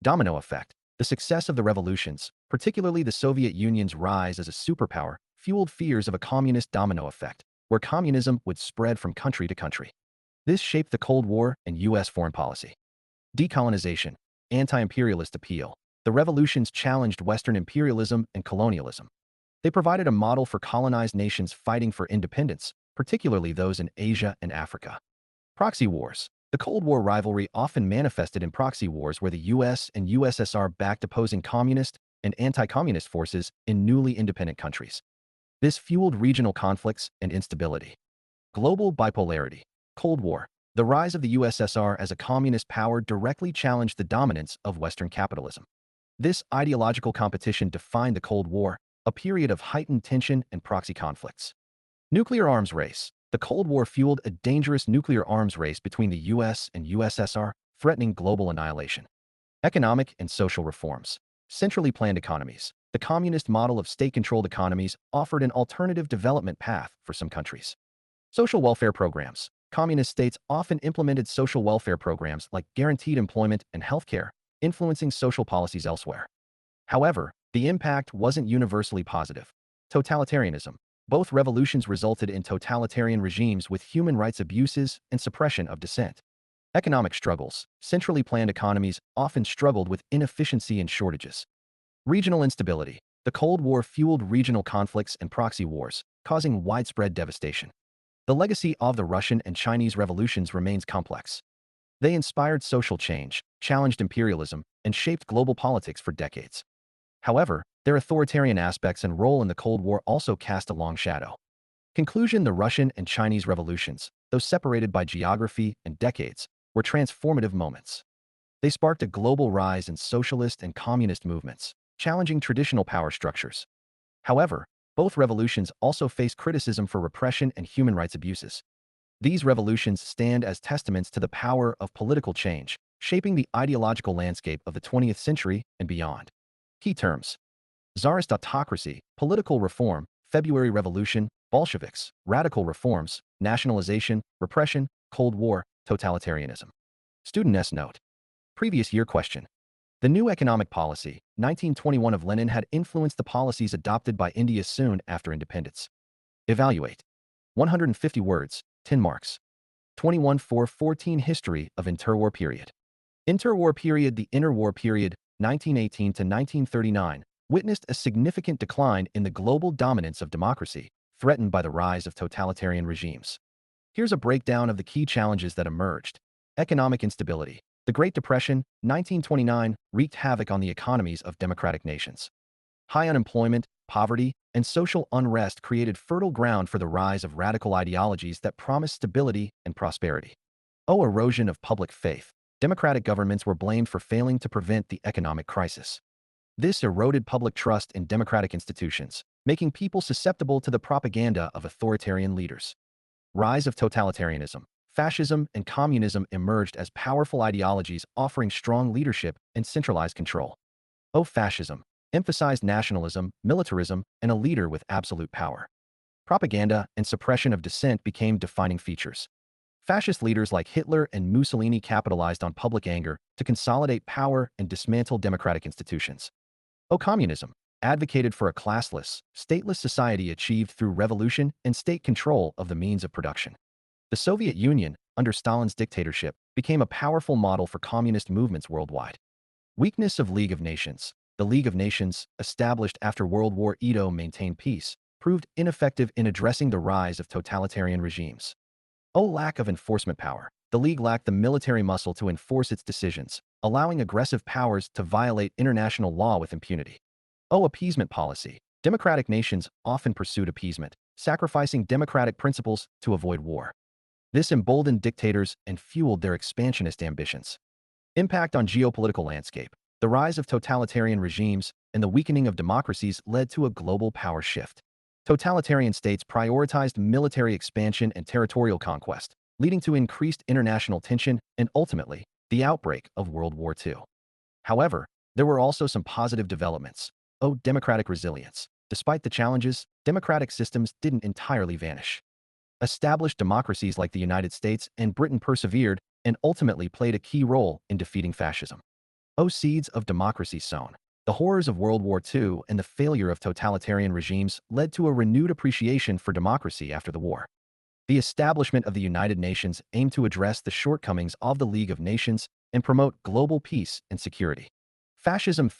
Domino effect. The success of the revolutions, particularly the Soviet Union's rise as a superpower, fueled fears of a communist domino effect, where communism would spread from country to country. This shaped the Cold War and U.S. foreign policy. Decolonization. Anti-imperialist appeal. The revolutions challenged Western imperialism and colonialism. They provided a model for colonized nations fighting for independence, particularly those in Asia and Africa. Proxy wars. The Cold War rivalry often manifested in proxy wars where the US and USSR backed opposing communist and anti-communist forces in newly independent countries. This fueled regional conflicts and instability. Global bipolarity. Cold War. The rise of the USSR as a communist power directly challenged the dominance of Western capitalism. This ideological competition defined the Cold War, a period of heightened tension and proxy conflicts. Nuclear arms race. The Cold War fueled a dangerous nuclear arms race between the US and USSR, threatening global annihilation. Economic and social reforms. Centrally planned economies. The communist model of state-controlled economies offered an alternative development path for some countries. Social welfare programs. Communist states often implemented social welfare programs like guaranteed employment and healthcare, influencing social policies elsewhere. However, the impact wasn't universally positive. Totalitarianism. Both revolutions resulted in totalitarian regimes with human rights abuses and suppression of dissent. Economic struggles. Centrally planned economies often struggled with inefficiency and shortages. Regional instability. The Cold War fueled regional conflicts and proxy wars, causing widespread devastation. The legacy of the Russian and Chinese revolutions remains complex. They inspired social change, challenged imperialism, and shaped global politics for decades. However, their authoritarian aspects and role in the Cold War also cast a long shadow. Conclusion. The Russian and Chinese revolutions, though separated by geography and decades, were transformative moments. They sparked a global rise in socialist and communist movements, challenging traditional power structures. However, both revolutions also faced criticism for repression and human rights abuses. These revolutions stand as testaments to the power of political change, shaping the ideological landscape of the 20th century and beyond. Key terms. Tsarist autocracy, political reform, February Revolution, Bolsheviks, radical reforms, nationalization, repression, Cold War, totalitarianism. Student S note. Previous year question. The new economic policy, 1921 of Lenin, had influenced the policies adopted by India soon after independence. Evaluate. 150 words, 10 marks. 21-4-14 History of interwar period. Interwar period. The interwar period, 1918 to 1939, witnessed a significant decline in the global dominance of democracy, threatened by the rise of totalitarian regimes. Here's a breakdown of the key challenges that emerged. Economic instability. The Great Depression, 1929, wreaked havoc on the economies of democratic nations. High unemployment, poverty, and social unrest created fertile ground for the rise of radical ideologies that promised stability and prosperity. Erosion of public faith. Democratic governments were blamed for failing to prevent the economic crisis. This eroded public trust in democratic institutions, making people susceptible to the propaganda of authoritarian leaders. Rise of totalitarianism. Fascism and communism emerged as powerful ideologies offering strong leadership and centralized control. Fascism emphasized nationalism, militarism, and a leader with absolute power. Propaganda and suppression of dissent became defining features. Fascist leaders like Hitler and Mussolini capitalized on public anger to consolidate power and dismantle democratic institutions. Communism. advocated for a classless, stateless society achieved through revolution and state control of the means of production. The Soviet Union, under Stalin's dictatorship, became a powerful model for communist movements worldwide. Weakness of League of Nations. The League of Nations, established after World War II to maintain peace, proved ineffective in addressing the rise of totalitarian regimes. Lack of enforcement power. The League lacked the military muscle to enforce its decisions, allowing aggressive powers to violate international law with impunity. Appeasement policy. Democratic nations often pursued appeasement, sacrificing democratic principles to avoid war. This emboldened dictators and fueled their expansionist ambitions. Impact on geopolitical landscape. The rise of totalitarian regimes and the weakening of democracies led to a global power shift. Totalitarian states prioritized military expansion and territorial conquest, leading to increased international tension and, ultimately, the outbreak of World War II. However, there were also some positive developments. Democratic resilience. Despite the challenges, democratic systems didn't entirely vanish. Established democracies like the United States and Britain persevered and ultimately played a key role in defeating fascism. Seeds of democracy sown. The horrors of World War II and the failure of totalitarian regimes led to a renewed appreciation for democracy after the war. The establishment of the United Nations aimed to address the shortcomings of the League of Nations and promote global peace and security. Fascism,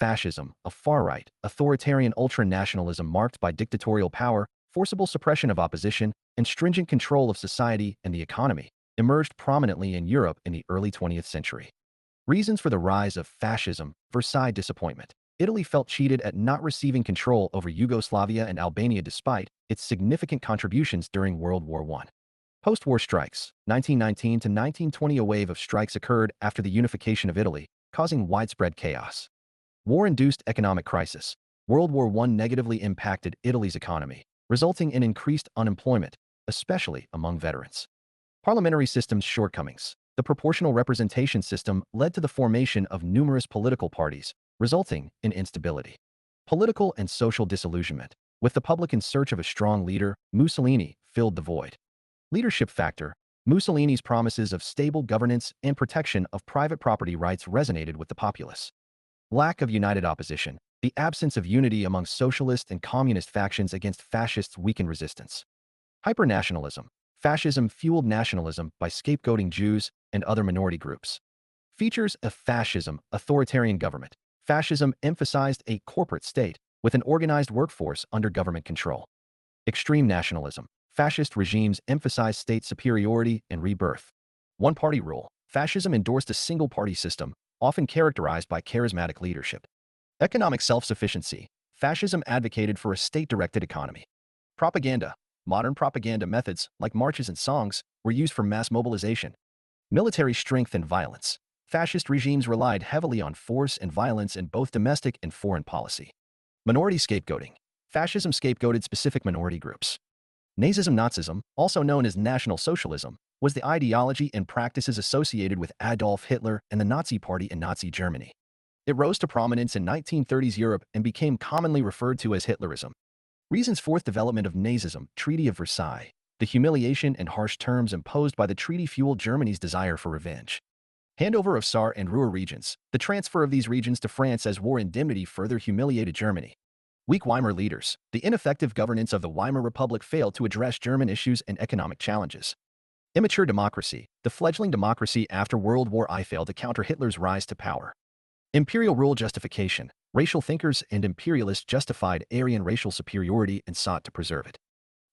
a far-right, authoritarian ultranationalism marked by dictatorial power, forcible suppression of opposition, and stringent control of society and the economy, emerged prominently in Europe in the early 20th century. Reasons for the rise of fascism. Versailles disappointment. Italy felt cheated at not receiving control over Yugoslavia and Albania despite its significant contributions during World War I. Post-war strikes. 1919 to 1920, a wave of strikes occurred after the unification of Italy, causing widespread chaos. War-induced economic crisis. World War I negatively impacted Italy's economy, resulting in increased unemployment, especially among veterans. Parliamentary system's shortcomings. The proportional representation system led to the formation of numerous political parties, resulting in instability. Political and social disillusionment. With the public in search of a strong leader, Mussolini filled the void. Leadership factor. Mussolini's promises of stable governance and protection of private property rights resonated with the populace. Lack of united opposition. The absence of unity among socialist and communist factions against fascists weakened resistance. Hypernationalism. Fascism fueled nationalism by scapegoating Jews and other minority groups. Features of fascism. Authoritarian government. Fascism emphasized a corporate state with an organized workforce under government control. Extreme nationalism. Fascist regimes emphasized state superiority and rebirth. One-party rule. Fascism endorsed a single-party system, often characterized by charismatic leadership. Economic self-sufficiency. Fascism advocated for a state-directed economy. Propaganda. Modern propaganda methods, like marches and songs, were used for mass mobilization. Military strength and violence. Fascist regimes relied heavily on force and violence in both domestic and foreign policy. Minority scapegoating. Fascism scapegoated specific minority groups. Nazism, also known as National Socialism, was the ideology and practices associated with Adolf Hitler and the Nazi Party in Nazi Germany. It rose to prominence in 1930s Europe and became commonly referred to as Hitlerism. Reasons. Fourth development of Nazism. Treaty of Versailles. The humiliation and harsh terms imposed by the treaty fueled Germany's desire for revenge. Handover of Saar and Ruhr regions. The transfer of these regions to France as war indemnity further humiliated Germany. Weak Weimar leaders. The ineffective governance of the Weimar Republic failed to address German issues and economic challenges. Immature democracy. The fledgling democracy after World War I failed to counter Hitler's rise to power. Imperial rule justification. Racial thinkers and imperialists justified Aryan racial superiority and sought to preserve it.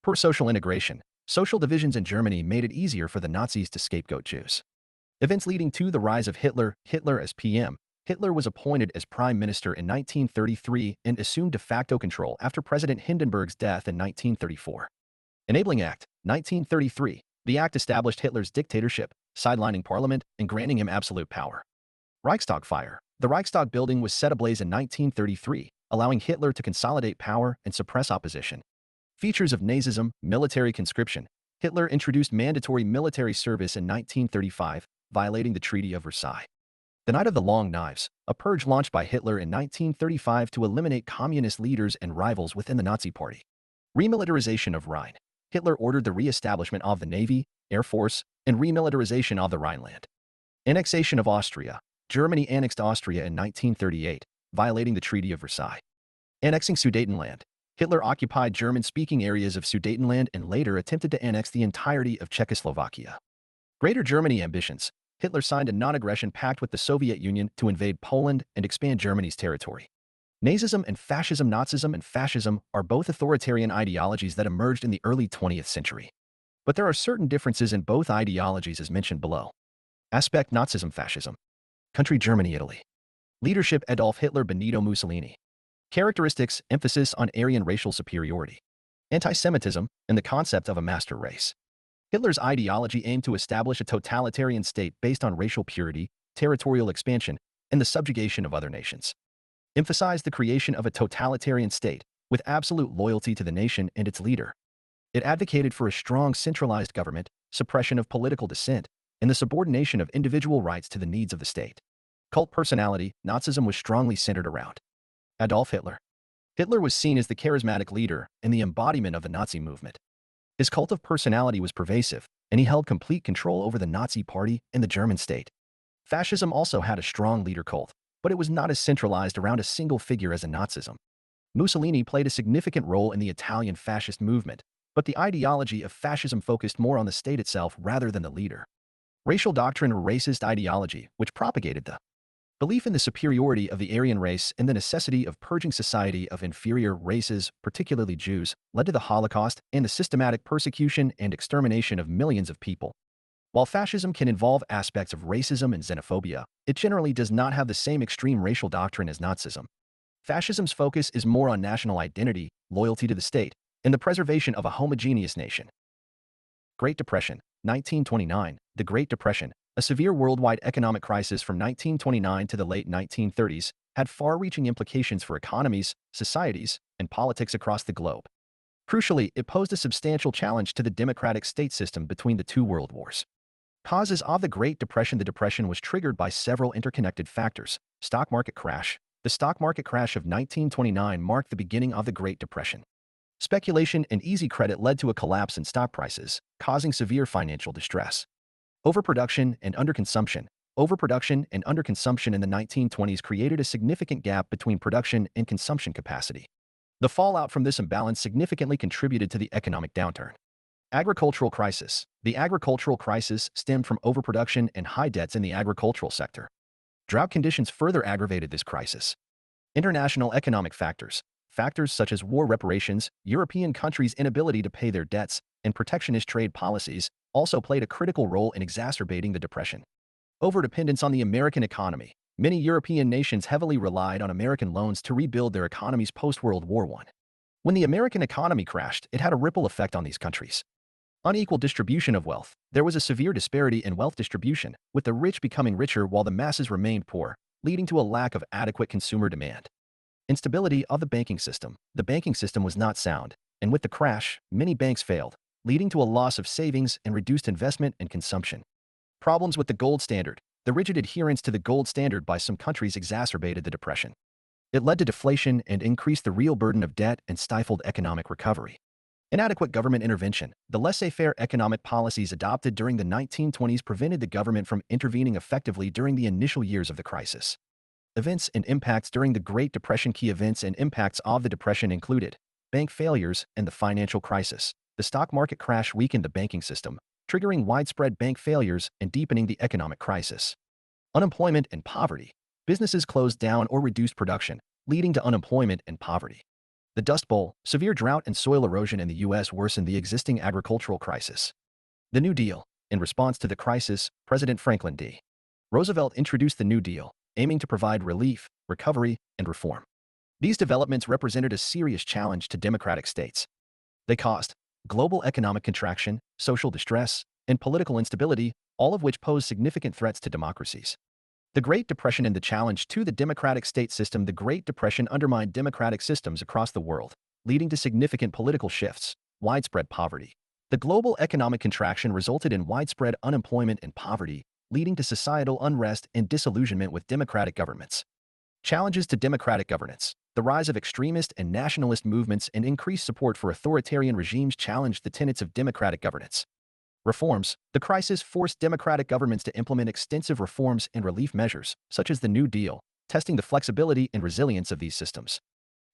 Poor social integration. Social divisions in Germany made it easier for the Nazis to scapegoat Jews. Events leading to the rise of Hitler. Hitler as PM. Hitler was appointed as prime minister in 1933 and assumed de facto control after President Hindenburg's death in 1934. Enabling Act. 1933. The act established Hitler's dictatorship, sidelining parliament and granting him absolute power. Reichstag fire. The Reichstag building was set ablaze in 1933, allowing Hitler to consolidate power and suppress opposition. Features of Nazism. Military conscription. Hitler introduced mandatory military service in 1935, violating the Treaty of Versailles. The Night of the Long Knives, a purge launched by Hitler in 1935 to eliminate communist leaders and rivals within the Nazi Party. Remilitarization of Rhine. Hitler ordered the re-establishment of the Navy, Air Force, and remilitarization of the Rhineland. Annexation of Austria. Germany annexed Austria in 1938, violating the Treaty of Versailles. Annexing Sudetenland. Hitler occupied German-speaking areas of Sudetenland and later attempted to annex the entirety of Czechoslovakia. Greater Germany ambitions. Hitler signed a non-aggression pact with the Soviet Union to invade Poland and expand Germany's territory. Nazism and fascism. Nazism and fascism are both authoritarian ideologies that emerged in the early 20th century. But there are certain differences in both ideologies as mentioned below. Aspect: Nazism, fascism. Country: Germany, Italy. Leadership: Adolf Hitler, Benito Mussolini. Characteristics: emphasis on Aryan racial superiority. Anti-Semitism and the concept of a master race. Hitler's ideology aimed to establish a totalitarian state based on racial purity, territorial expansion, and the subjugation of other nations. Emphasized the creation of a totalitarian state with absolute loyalty to the nation and its leader. It advocated for a strong centralized government, suppression of political dissent, and the subordination of individual rights to the needs of the state. Cult personality. Nazism was strongly centered around Adolf Hitler. Hitler was seen as the charismatic leader and the embodiment of the Nazi movement. His cult of personality was pervasive, and he held complete control over the Nazi Party and the German state. Fascism also had a strong leader cult, but it was not as centralized around a single figure as in Nazism. Mussolini played a significant role in the Italian fascist movement, but the ideology of fascism focused more on the state itself rather than the leader. Racial doctrine or racist ideology, which propagated the belief in the superiority of the Aryan race and the necessity of purging society of inferior races, particularly Jews, led to the Holocaust and the systematic persecution and extermination of millions of people. While fascism can involve aspects of racism and xenophobia, it generally does not have the same extreme racial doctrine as Nazism. Fascism's focus is more on national identity, loyalty to the state, and the preservation of a homogeneous nation. Great Depression, 1929. The Great Depression, a severe worldwide economic crisis from 1929 to the late 1930s, had far-reaching implications for economies, societies, and politics across the globe. Crucially, it posed a substantial challenge to the democratic state system between the two world wars. Causes of the Great Depression. The Depression was triggered by several interconnected factors. Stock market crash. The stock market crash of 1929 marked the beginning of the Great Depression. Speculation and easy credit led to a collapse in stock prices, causing severe financial distress. Overproduction and underconsumption. Overproduction and underconsumption in the 1920s created a significant gap between production and consumption capacity. The fallout from this imbalance significantly contributed to the economic downturn. Agricultural crisis. The agricultural crisis stemmed from overproduction and high debts in the agricultural sector. Drought conditions further aggravated this crisis. International economic factors. Factors such as war reparations, European countries' inability to pay their debts, and protectionist trade policies also played a critical role in exacerbating the depression. Overdependence on the American economy. Many European nations heavily relied on American loans to rebuild their economies post-World War I. When the American economy crashed, it had a ripple effect on these countries. Unequal distribution of wealth. There was a severe disparity in wealth distribution, with the rich becoming richer while the masses remained poor, leading to a lack of adequate consumer demand. Instability of the banking system. The banking system was not sound, and with the crash, many banks failed, leading to a loss of savings and reduced investment and consumption. Problems with the gold standard. The rigid adherence to the gold standard by some countries exacerbated the depression. It led to deflation and increased the real burden of debt and stifled economic recovery. Inadequate government intervention. The laissez-faire economic policies adopted during the 1920s prevented the government from intervening effectively during the initial years of the crisis. Events and impacts during the Great Depression. Key events and impacts of the Depression included bank failures and the financial crisis. The stock market crash weakened the banking system, triggering widespread bank failures and deepening the economic crisis. Unemployment and poverty. Businesses closed down or reduced production, leading to unemployment and poverty. The Dust Bowl. Severe drought and soil erosion in the U.S. worsened the existing agricultural crisis. The New Deal. In response to the crisis, President Franklin D. Roosevelt introduced the New Deal, aiming to provide relief, recovery, and reform. These developments represented a serious challenge to democratic states. They caused global economic contraction, social distress, and political instability, all of which pose significant threats to democracies. The Great Depression and the challenge to the democratic state system. The Great Depression undermined democratic systems across the world, leading to significant political shifts, widespread poverty. The global economic contraction resulted in widespread unemployment and poverty, leading to societal unrest and disillusionment with democratic governments. Challenges to democratic governance. The rise of extremist and nationalist movements and increased support for authoritarian regimes challenged the tenets of democratic governance. Reforms. The crisis forced democratic governments to implement extensive reforms and relief measures, such as the New Deal, testing the flexibility and resilience of these systems.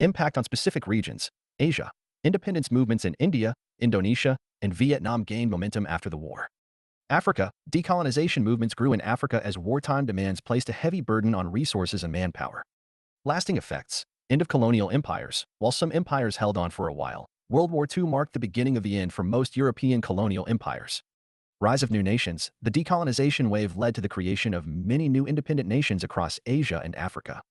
Impact on specific regions. Asia. Independence movements in India, Indonesia, and Vietnam gained momentum after the war. Africa. Decolonization movements grew in Africa as wartime demands placed a heavy burden on resources and manpower. Lasting effects. End of colonial empires. While some empires held on for a while, World War II marked the beginning of the end for most European colonial empires. Rise of new nations. The decolonization wave led to the creation of many new independent nations across Asia and Africa.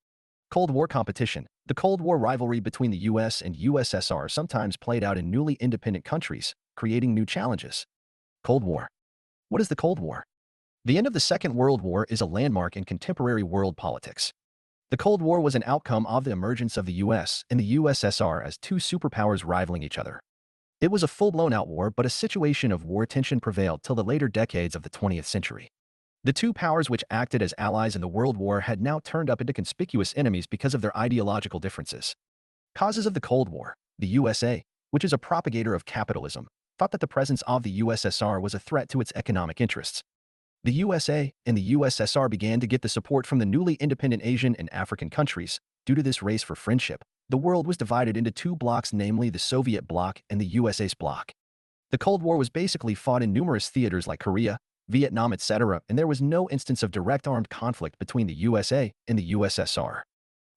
Cold War competition. The Cold War rivalry between the US and USSR sometimes played out in newly independent countries, creating new challenges. Cold War. What is the Cold War? The end of the Second World War is a landmark in contemporary world politics. The Cold War was an outcome of the emergence of the US and the USSR as two superpowers rivaling each other. It was a full-blown out war, but a situation of war tension prevailed till the later decades of the 20th century. The two powers which acted as allies in the World War had now turned up into conspicuous enemies because of their ideological differences. Causes of the Cold War. The USA, which is a propagator of capitalism, thought that the presence of the USSR was a threat to its economic interests. The USA and the USSR began to get the support from the newly independent Asian and African countries. Due to this race for friendship, the world was divided into two blocks, namely the Soviet bloc and the USA's bloc. The Cold War was basically fought in numerous theaters like Korea, Vietnam, etc., and there was no instance of direct armed conflict between the USA and the USSR.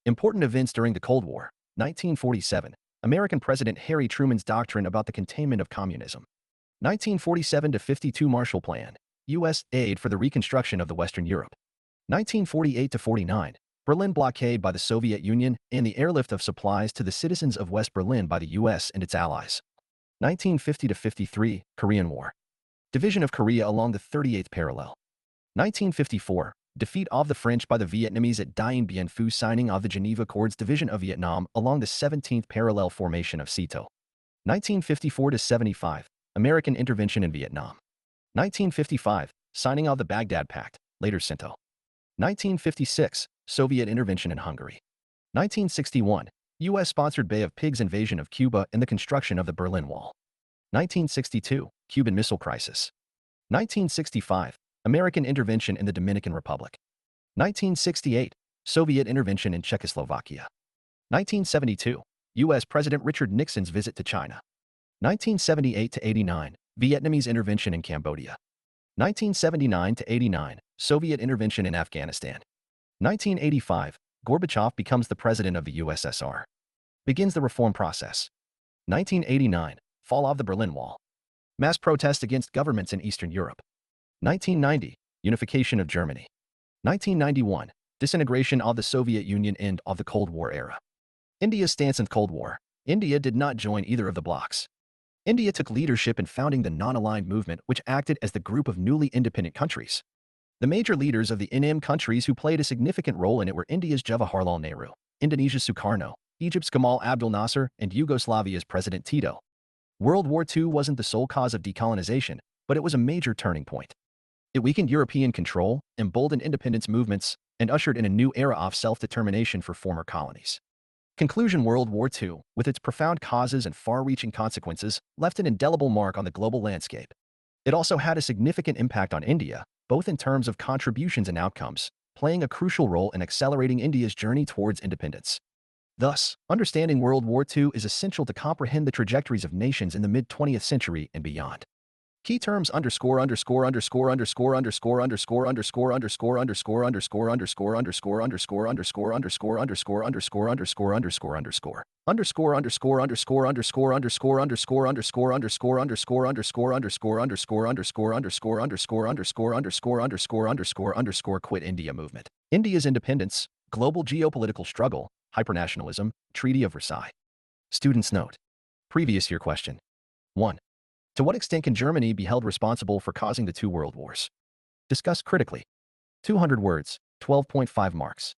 Important events during the Cold War. 1947. American President Harry Truman's doctrine about the containment of communism. 1947-52 Marshall Plan. U.S. aid for the reconstruction of the Western Europe. 1948-49. Berlin blockade by the Soviet Union and the airlift of supplies to the citizens of West Berlin by the U.S. and its allies. 1950-53. Korean War. Division of Korea along the 38th parallel. 1954. Defeat of the French by the Vietnamese at Dien Bien Phu, signing of the Geneva Accords. Division of Vietnam along the 17th parallel, formation of SEATO. 1954-75. American intervention in Vietnam. 1955. Signing of the Baghdad Pact, later SEATO. 1956. Soviet intervention in Hungary. 1961. U.S.-sponsored Bay of Pigs invasion of Cuba and the construction of the Berlin Wall. 1962. Cuban Missile Crisis. 1965. American intervention in the Dominican Republic. 1968. Soviet intervention in Czechoslovakia. 1972. U.S. President Richard Nixon's visit to China. 1978-89. Vietnamese intervention in Cambodia. 1979-89. Soviet intervention in Afghanistan. 1985. Gorbachev becomes the president of the USSR. Begins the reform process. 1989. Fall of the Berlin Wall. Mass protests against governments in Eastern Europe. 1990. Unification of Germany. 1991. Disintegration of the Soviet Union. End of the Cold War era. India's stance in the Cold War. India did not join either of the blocs. India took leadership in founding the non-aligned movement, which acted as the group of newly independent countries. The major leaders of the NM countries who played a significant role in it were India's Jawaharlal Nehru, Indonesia's Sukarno, Egypt's Gamal Abdel Nasser, and Yugoslavia's President Tito. World War II wasn't the sole cause of decolonization, but it was a major turning point. It weakened European control, emboldened independence movements, and ushered in a new era of self-determination for former colonies. Conclusion. World War II, with its profound causes and far-reaching consequences, left an indelible mark on the global landscape. It also had a significant impact on India, both in terms of contributions and outcomes, playing a crucial role in accelerating India's journey towards independence. Thus, understanding World War II is essential to comprehend the trajectories of nations in the mid-20th century and beyond. Key terms quit India movement. India's independence, global geopolitical struggle, hypernationalism, Treaty of Versailles. Students note. Previous year question. 1. To what extent can Germany be held responsible for causing the two world wars? Discuss critically. 200 words, 12.5 marks.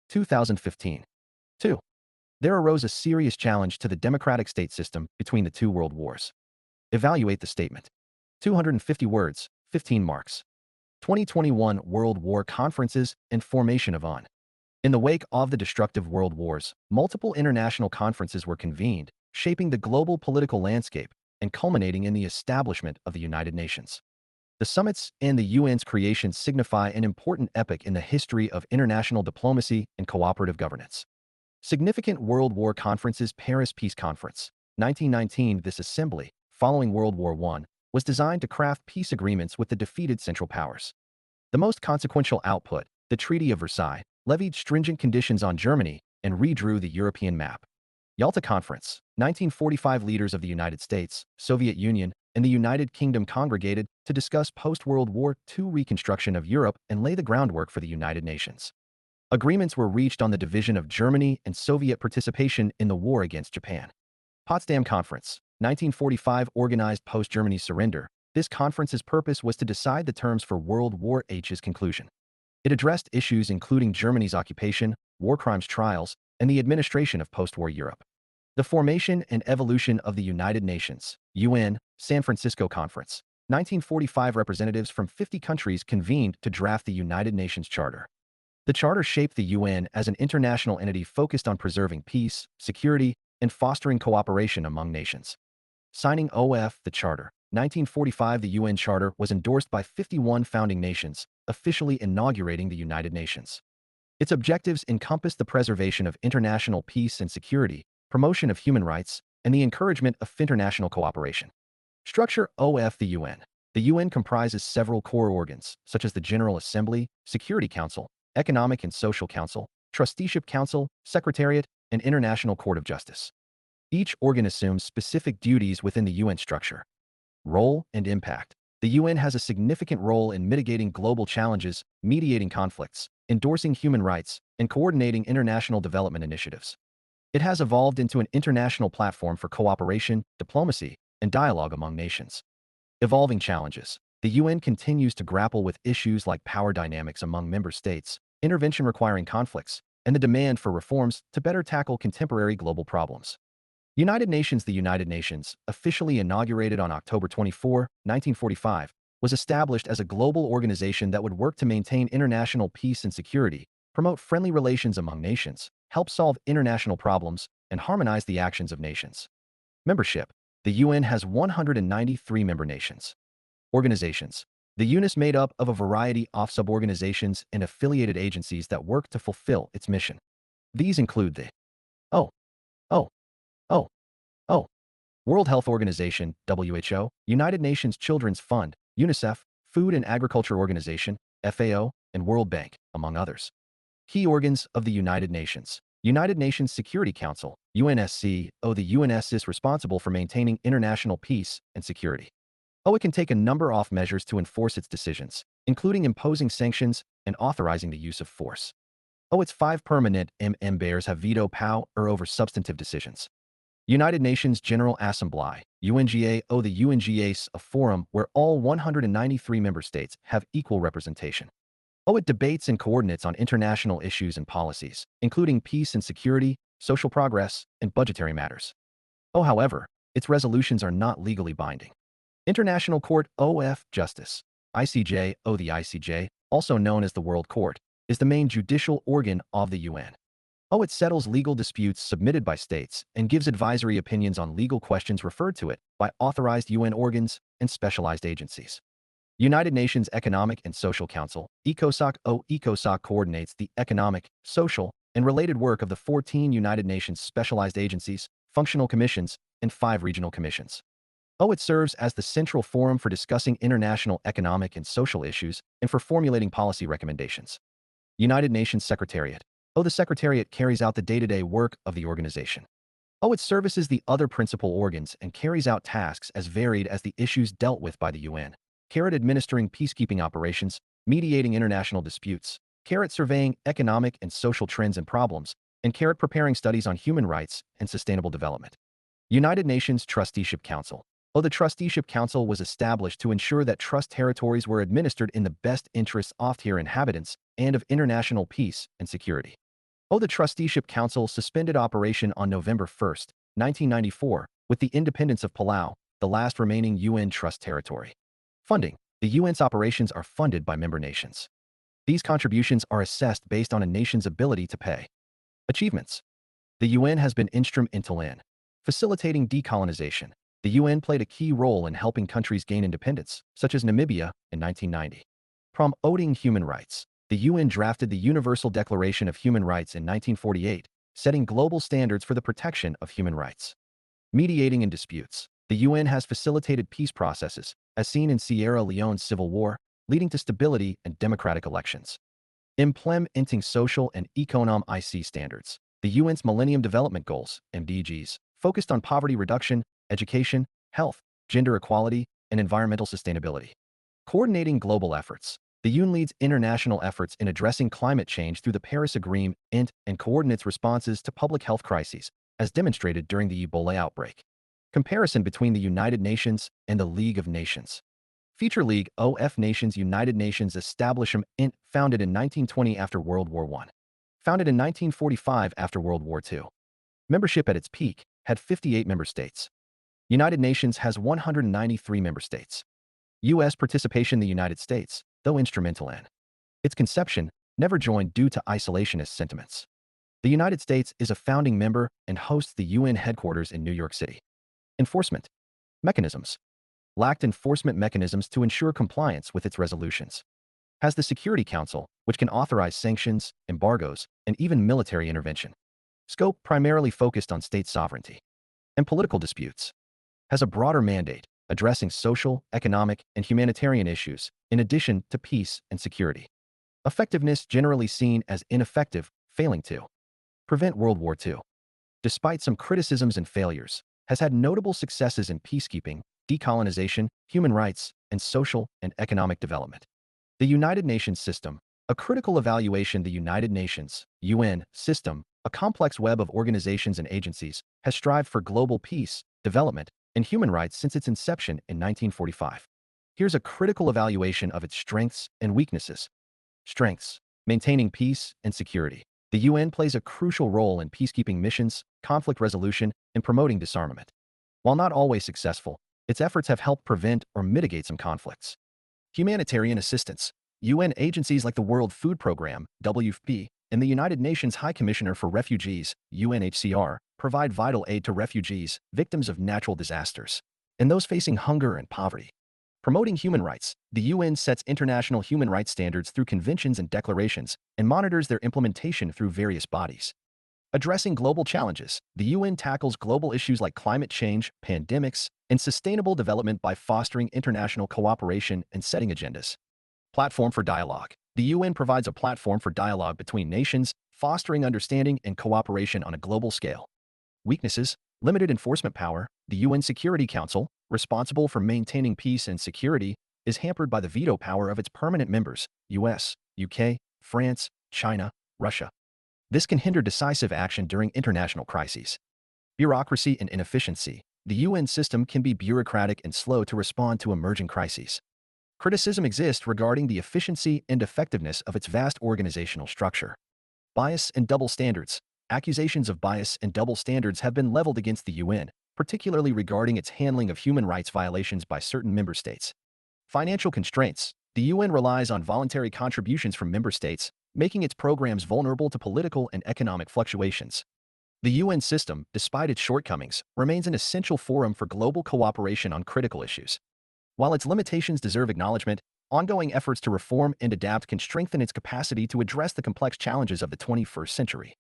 2015. 2. There arose a serious challenge to the democratic state system between the two world wars. Evaluate the statement. 250 words, 15 marks. 2021 World War Conferences and Formation of ON. In the wake of the destructive world wars, multiple international conferences were convened, shaping the global political landscape and culminating in the establishment of the United Nations. The summits and the UN's creation signify an important epoch in the history of international diplomacy and cooperative governance. Significant World War conferences. Paris Peace Conference, 1919. This assembly, following World War I, was designed to craft peace agreements with the defeated Central Powers. The most consequential output, the Treaty of Versailles, levied stringent conditions on Germany and redrew the European map. Yalta Conference, 1945. Leaders of the United States, Soviet Union, and the United Kingdom congregated to discuss post-World War II reconstruction of Europe and lay the groundwork for the United Nations. Agreements were reached on the division of Germany and Soviet participation in the war against Japan. Potsdam Conference, 1945. Organized post-Germany's surrender, this conference's purpose was to decide the terms for World War I's conclusion. It addressed issues including Germany's occupation, war crimes trials, and the administration of post-war Europe. The formation and evolution of the United Nations, UN, San Francisco Conference, 1945. Representatives from 50 countries convened to draft the United Nations Charter. The Charter shaped the UN as an international entity focused on preserving peace, security, and fostering cooperation among nations. Signing the Charter, 1945. The UN Charter was endorsed by 51 founding nations, officially inaugurating the United Nations. Its objectives encompassed the preservation of international peace and security, promotion of human rights, and the encouragement of international cooperation. Structure the UN. The UN comprises several core organs, such as the General Assembly, Security Council, Economic and Social Council, Trusteeship Council, Secretariat, and International Court of Justice. Each organ assumes specific duties within the UN structure. Role and impact. The UN has a significant role in mitigating global challenges, mediating conflicts, endorsing human rights, and coordinating international development initiatives. It has evolved into an international platform for cooperation, diplomacy, and dialogue among nations. Evolving challenges. The UN continues to grapple with issues like power dynamics among member states, intervention requiring conflicts, and the demand for reforms to better tackle contemporary global problems. United Nations. The United Nations, officially inaugurated on October 24, 1945, was established as a global organization that would work to maintain international peace and security, promote friendly relations among nations, help solve international problems, and harmonize the actions of nations. Membership. The UN has 193 member nations. Organizations. The UN is made up of a variety of sub-organizations and affiliated agencies that work to fulfill its mission. These include the O, O, O, O, World Health Organization, WHO, United Nations Children's Fund, UNICEF, Food and Agriculture Organization, FAO, and World Bank, among others. Key organs of the United Nations. United Nations Security Council, UNSC. The UNS is responsible for maintaining international peace and security. It can take a number of measures to enforce its decisions, including imposing sanctions and authorizing the use of force. Its 5 permanent members have veto power over substantive decisions. United Nations General Assembly, UNGA. The UNGA is a forum where all 193 member states have equal representation. It debates and coordinates on international issues and policies, including peace and security, social progress, and budgetary matters. However, its resolutions are not legally binding. International Court of Justice, ICJ. The ICJ, also known as the World Court, is the main judicial organ of the UN. It settles legal disputes submitted by states and gives advisory opinions on legal questions referred to it by authorized UN organs and specialized agencies. United Nations Economic and Social Council, ECOSOC. ECOSOC coordinates the economic, social, and related work of the 14 United Nations specialized agencies, functional commissions, and 5 regional commissions. It serves as the central forum for discussing international economic and social issues and for formulating policy recommendations. United Nations Secretariat. The Secretariat carries out the day-to-day work of the organization. It services the other principal organs and carries out tasks as varied as the issues dealt with by the UN. Administering peacekeeping operations, mediating international disputes, surveying economic and social trends and problems, and preparing studies on human rights and sustainable development. United Nations Trusteeship Council. The Trusteeship Council was established to ensure that trust territories were administered in the best interests of their inhabitants and of international peace and security. The Trusteeship Council suspended operation on November 1, 1994, with the independence of Palau, the last remaining UN trust territory. Funding. The UN's operations are funded by member nations. These contributions are assessed based on a nation's ability to pay. Achievements. The UN has been instrumental in facilitating decolonization. The UN played a key role in helping countries gain independence, such as Namibia in 1990. Promoting human rights. The UN drafted the Universal Declaration of Human Rights in 1948, setting global standards for the protection of human rights. Mediating in disputes. The UN has facilitated peace processes, as seen in Sierra Leone's civil war, leading to stability and democratic elections. Implementing social and economic standards. The UN's Millennium Development Goals, MDGs, focused on poverty reduction, education, health, gender equality, and environmental sustainability. Coordinating global efforts. The UN leads international efforts in addressing climate change through the Paris Agreement and coordinates responses to public health crises, as demonstrated during the Ebola outbreak. Comparison between the United Nations and the League of Nations. Feature League of Nations. United Nations establishment founded in 1920 after World War I. Founded in 1945 after World War II. Membership at its peak had 58 member states. United Nations has 193 member states. U.S. participation. The United States, though instrumental in its conception, never joined due to isolationist sentiments. The United States is a founding member and hosts the UN headquarters in New York City. Enforcement mechanisms. Lacked enforcement mechanisms to ensure compliance with its resolutions. Has the Security Council, which can authorize sanctions, embargoes, and even military intervention. Scope primarily focused on state sovereignty and political disputes. Has a broader mandate, addressing social, economic, and humanitarian issues, in addition to peace and security. Effectiveness generally seen as ineffective, failing to prevent World War II. Despite some criticisms and failures, has had notable successes in peacekeeping, decolonization, human rights, and social and economic development. The United Nations system, a critical evaluation. The United Nations, UN, system, a complex web of organizations and agencies, has strived for global peace, development, and human rights since its inception in 1945. Here's a critical evaluation of its strengths and weaknesses. Strengths: maintaining peace and security. The UN plays a crucial role in peacekeeping missions, conflict resolution, and promoting disarmament. While not always successful, its efforts have helped prevent or mitigate some conflicts. Humanitarian assistance. UN agencies like the World Food Programme, WFP, and the United Nations High Commissioner for Refugees, UNHCR, provide vital aid to refugees, victims of natural disasters, and those facing hunger and poverty. Promoting human rights. The UN sets international human rights standards through conventions and declarations, and monitors their implementation through various bodies. Addressing global challenges. The UN tackles global issues like climate change, pandemics, and sustainable development by fostering international cooperation and setting agendas. Platform for dialogue. The UN provides a platform for dialogue between nations, fostering understanding and cooperation on a global scale. Weaknesses: limited enforcement power. The UN Security Council, responsible for maintaining peace and security, is hampered by the veto power of its permanent members, US, UK, France, China, Russia. This can hinder decisive action during international crises. Bureaucracy and inefficiency. The UN system can be bureaucratic and slow to respond to emerging crises. Criticism exists regarding the efficiency and effectiveness of its vast organizational structure. Bias and double standards. Accusations of bias and double standards have been leveled against the UN, particularly regarding its handling of human rights violations by certain member states. Financial constraints. The UN relies on voluntary contributions from member states, making its programs vulnerable to political and economic fluctuations. The UN system, despite its shortcomings, remains an essential forum for global cooperation on critical issues. While its limitations deserve acknowledgement, ongoing efforts to reform and adapt can strengthen its capacity to address the complex challenges of the 21st century.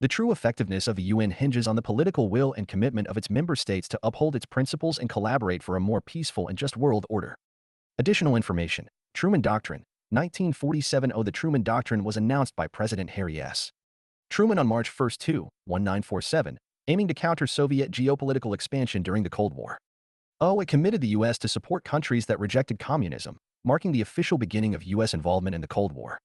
The true effectiveness of the UN hinges on the political will and commitment of its member states to uphold its principles and collaborate for a more peaceful and just world order. Additional information. Truman Doctrine, 1947. The Truman Doctrine was announced by President Harry S. Truman on March 1, 1947, aiming to counter Soviet geopolitical expansion during the Cold War. It committed the U.S. to support countries that rejected communism, marking the official beginning of U.S. involvement in the Cold War.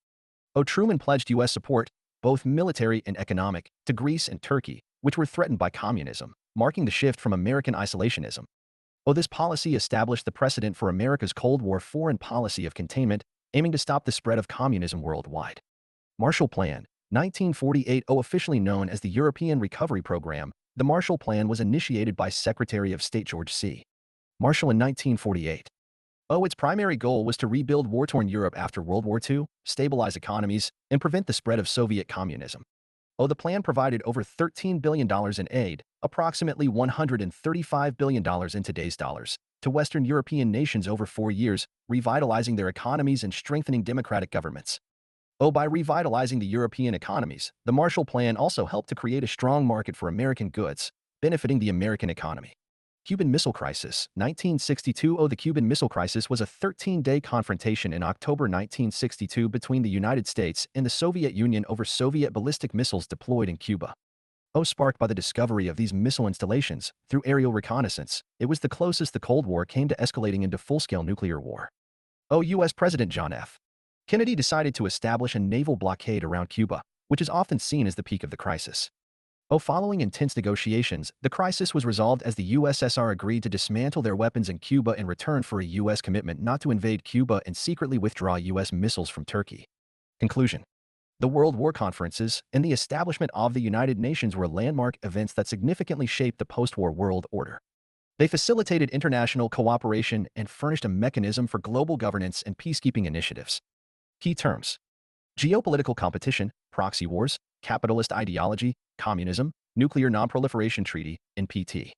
Truman pledged U.S. support, both military and economic, to Greece and Turkey, which were threatened by communism, marking the shift from American isolationism. This policy established the precedent for America's Cold War foreign policy of containment, aiming to stop the spread of communism worldwide. Marshall Plan, 1948. Officially known as the European Recovery Program, the Marshall Plan was initiated by Secretary of State George C. Marshall in 1948. Its primary goal was to rebuild war-torn Europe after World War II, stabilize economies, and prevent the spread of Soviet communism. The plan provided over $13 billion in aid, approximately $135 billion in today's dollars, to Western European nations over 4 years, revitalizing their economies and strengthening democratic governments. By revitalizing the European economies, the Marshall Plan also helped to create a strong market for American goods, benefiting the American economy. Cuban Missile Crisis, 1962. The Cuban Missile Crisis was a 13-day confrontation in October 1962 between the United States and the Soviet Union over Soviet ballistic missiles deployed in Cuba. Sparked by the discovery of these missile installations through aerial reconnaissance, it was the closest the Cold War came to escalating into full-scale nuclear war. U.S. President John F. Kennedy decided to establish a naval blockade around Cuba, which is often seen as the peak of the crisis. Following intense negotiations, the crisis was resolved as the USSR agreed to dismantle their weapons in Cuba in return for a U.S. commitment not to invade Cuba and secretly withdraw U.S. missiles from Turkey. Conclusion. The World War Conferences and the establishment of the United Nations were landmark events that significantly shaped the post-war world order. They facilitated international cooperation and furnished a mechanism for global governance and peacekeeping initiatives. Key terms: geopolitical competition, proxy wars, capitalist ideology, communism, nuclear non-proliferation treaty, NPT.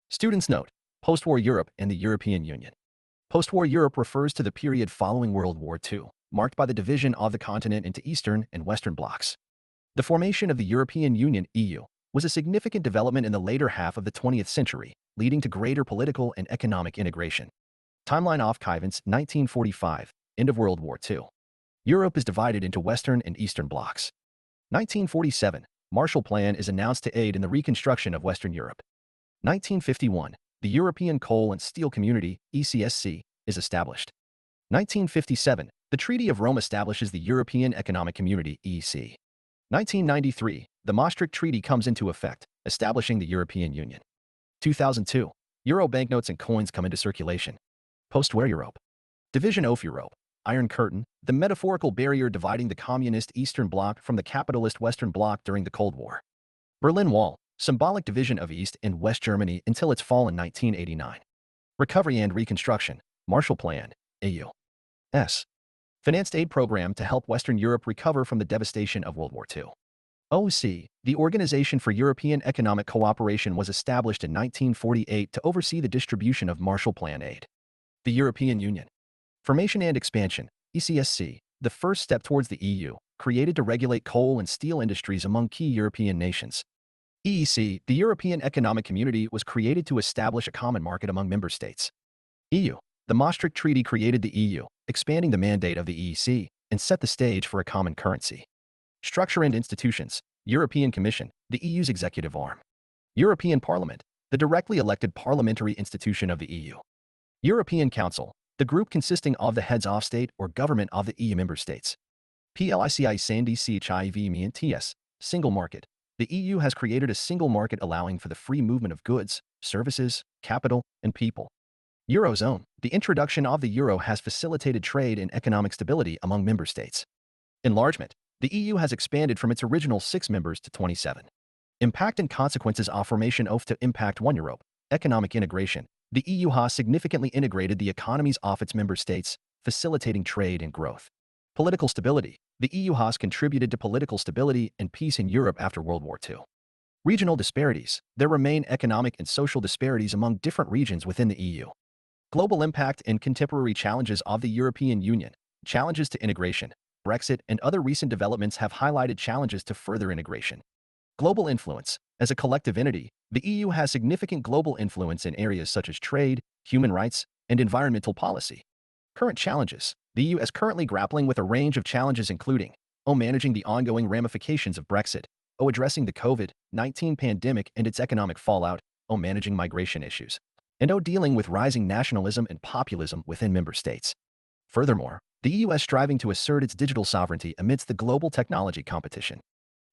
Students note: post-war Europe and the European Union. Post-war Europe refers to the period following World War II, marked by the division of the continent into Eastern and Western blocs. The formation of the European Union (EU) was a significant development in the later half of the 20th century, leading to greater political and economic integration. Timeline of events: 1945, end of World War II. Europe is divided into Western and Eastern blocs. 1947, Marshall Plan is announced to aid in the reconstruction of Western Europe. 1951, the European Coal and Steel Community, ECSC, is established. 1957, the Treaty of Rome establishes the European Economic Community, EEC. 1993, the Maastricht Treaty comes into effect, establishing the European Union. 2002, Euro banknotes and coins come into circulation. Post-war Europe. Division of Europe. Iron Curtain, the metaphorical barrier dividing the communist Eastern Bloc from the capitalist Western Bloc during the Cold War. Berlin Wall, symbolic division of East and West Germany until its fall in 1989. Recovery and Reconstruction, Marshall Plan, AU. Financed aid program to help Western Europe recover from the devastation of World War II. OC, the Organization for European Economic Cooperation, was established in 1948 to oversee the distribution of Marshall Plan aid. The European Union. Formation and Expansion, ECSC, the first step towards the EU, created to regulate coal and steel industries among key European nations. EEC, the European Economic Community, was created to establish a common market among member states. EU, the Maastricht Treaty created the EU, expanding the mandate of the EEC, and set the stage for a common currency. Structure and Institutions, European Commission, the EU's executive arm. European Parliament, the directly elected parliamentary institution of the EU. European Council, the group consisting of the heads of state or government of the EU member states. PLICISANDCHIVMENTS, Single Market. The EU has created a single market allowing for the free movement of goods, services, capital, and people. Eurozone. The introduction of the euro has facilitated trade and economic stability among member states. Enlargement. The EU has expanded from its original 6 members to 27. Impact and consequences of formation of to impact one Europe. Economic integration. The EU has significantly integrated the economies of its member states, facilitating trade and growth. Political stability. The EU has contributed to political stability and peace in Europe after World War II. Regional disparities. There remain economic and social disparities among different regions within the EU. Global impact and contemporary challenges of the European Union. Challenges to integration. Brexit and other recent developments have highlighted challenges to further integration. Global influence. As a collective entity, the EU has significant global influence in areas such as trade, human rights, and environmental policy. Current challenges. The EU is currently grappling with a range of challenges including managing the ongoing ramifications of Brexit, addressing the COVID-19 pandemic and its economic fallout, managing migration issues, and dealing with rising nationalism and populism within member states. Furthermore, the EU is striving to assert its digital sovereignty amidst the global technology competition.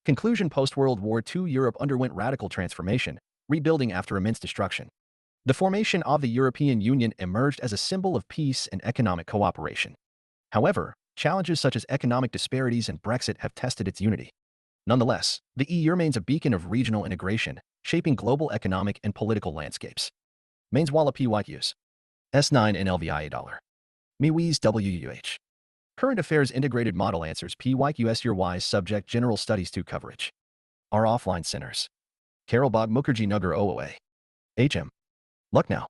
Conclusion. Post-World War II Europe underwent radical transformation, rebuilding after immense destruction. The formation of the European Union emerged as a symbol of peace and economic cooperation. However, challenges such as economic disparities and Brexit have tested its unity. Nonetheless, the EU remains a beacon of regional integration, shaping global economic and political landscapes. Mains Wallah PYQs. S9 NLVIA $. MeWees WUH. Current Affairs Integrated Model Answers PYQS Year Wise Subject General Studies 2 Coverage. Our Offline Centers. Karolbagh Mukherjee Nagar OOA. HM. Lucknow.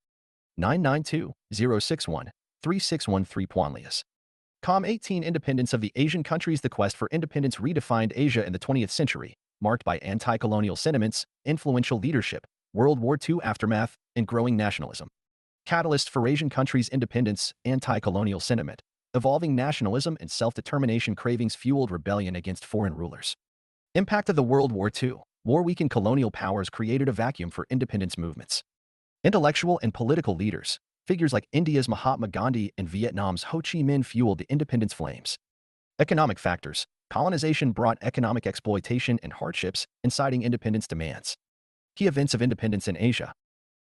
992-061-3613 Puanlias. Com 18 Independence of the Asian countries. The quest for independence redefined Asia in the 20th century, marked by anti-colonial sentiments, influential leadership, World War II aftermath, and growing nationalism. Catalyst for Asian countries' independence, anti-colonial sentiment, evolving nationalism and self-determination cravings fueled rebellion against foreign rulers. Impact of the World War II. War weakened colonial powers created a vacuum for independence movements. Intellectual and political leaders, figures like India's Mahatma Gandhi and Vietnam's Ho Chi Minh fueled the independence flames. Economic factors. Colonization brought economic exploitation and hardships, inciting independence demands. Key events of independence in Asia.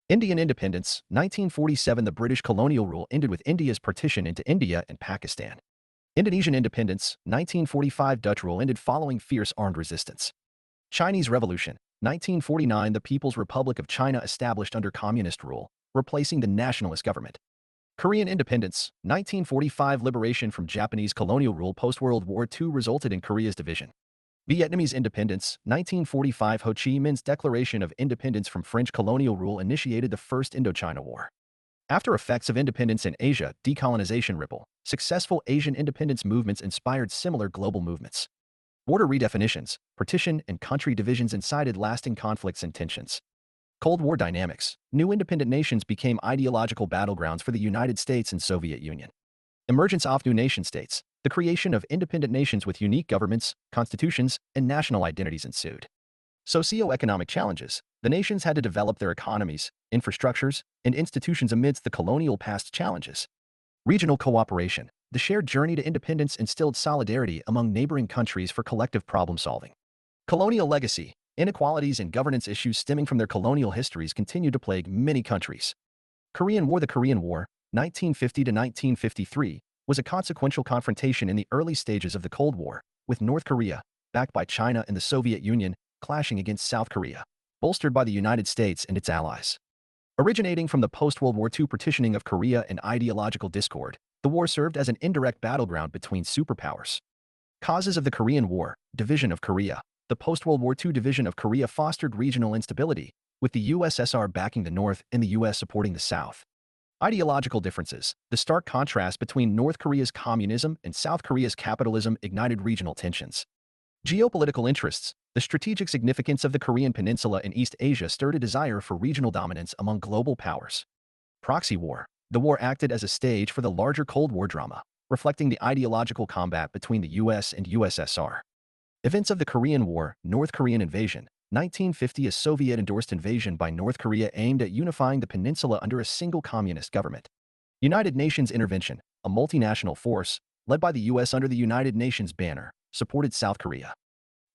Indian independence, 1947. The British colonial rule ended with India's partition into India and Pakistan. Indonesian independence, 1945. Dutch rule ended following fierce armed resistance. Chinese Revolution, 1949. The People's Republic of China established under communist rule, replacing the nationalist government. Korean independence, 1945. Liberation from Japanese colonial rule post-World War II resulted in Korea's division. Vietnamese independence, 1945. Ho Chi Minh's declaration of independence from French colonial rule initiated the First Indochina War. After effects of independence in Asia, decolonization ripple, successful Asian independence movements inspired similar global movements. Border redefinitions, partition, and country divisions incited lasting conflicts and tensions. Cold War dynamics. New independent nations became ideological battlegrounds for the United States and Soviet Union. Emergence of new nation-states. The creation of independent nations with unique governments, constitutions, and national identities ensued. Socio-economic challenges. The nations had to develop their economies, infrastructures, and institutions amidst the colonial past challenges. Regional cooperation. The shared journey to independence instilled solidarity among neighboring countries for collective problem-solving. Colonial legacy. Inequalities and governance issues stemming from their colonial histories continue to plague many countries. Korean War. The Korean War, 1950 to 1953, was a consequential confrontation in the early stages of the Cold War, with North Korea, backed by China and the Soviet Union, clashing against South Korea, bolstered by the United States and its allies. Originating from the post-World War II partitioning of Korea and ideological discord, the war served as an indirect battleground between superpowers. Causes of the Korean War. Division of Korea. The post-World War II division of Korea fostered regional instability, with the USSR backing the North and the US supporting the South. Ideological differences. The stark contrast between North Korea's communism and South Korea's capitalism ignited regional tensions. Geopolitical interests. The strategic significance of the Korean Peninsula in East Asia stirred a desire for regional dominance among global powers. Proxy war. The war acted as a stage for the larger Cold War drama, reflecting the ideological combat between the US and USSR. Events of the Korean War. North Korean invasion, 1950. A Soviet-endorsed invasion by North Korea aimed at unifying the peninsula under a single communist government. United Nations intervention. A multinational force, led by the US under the United Nations banner, supported South Korea.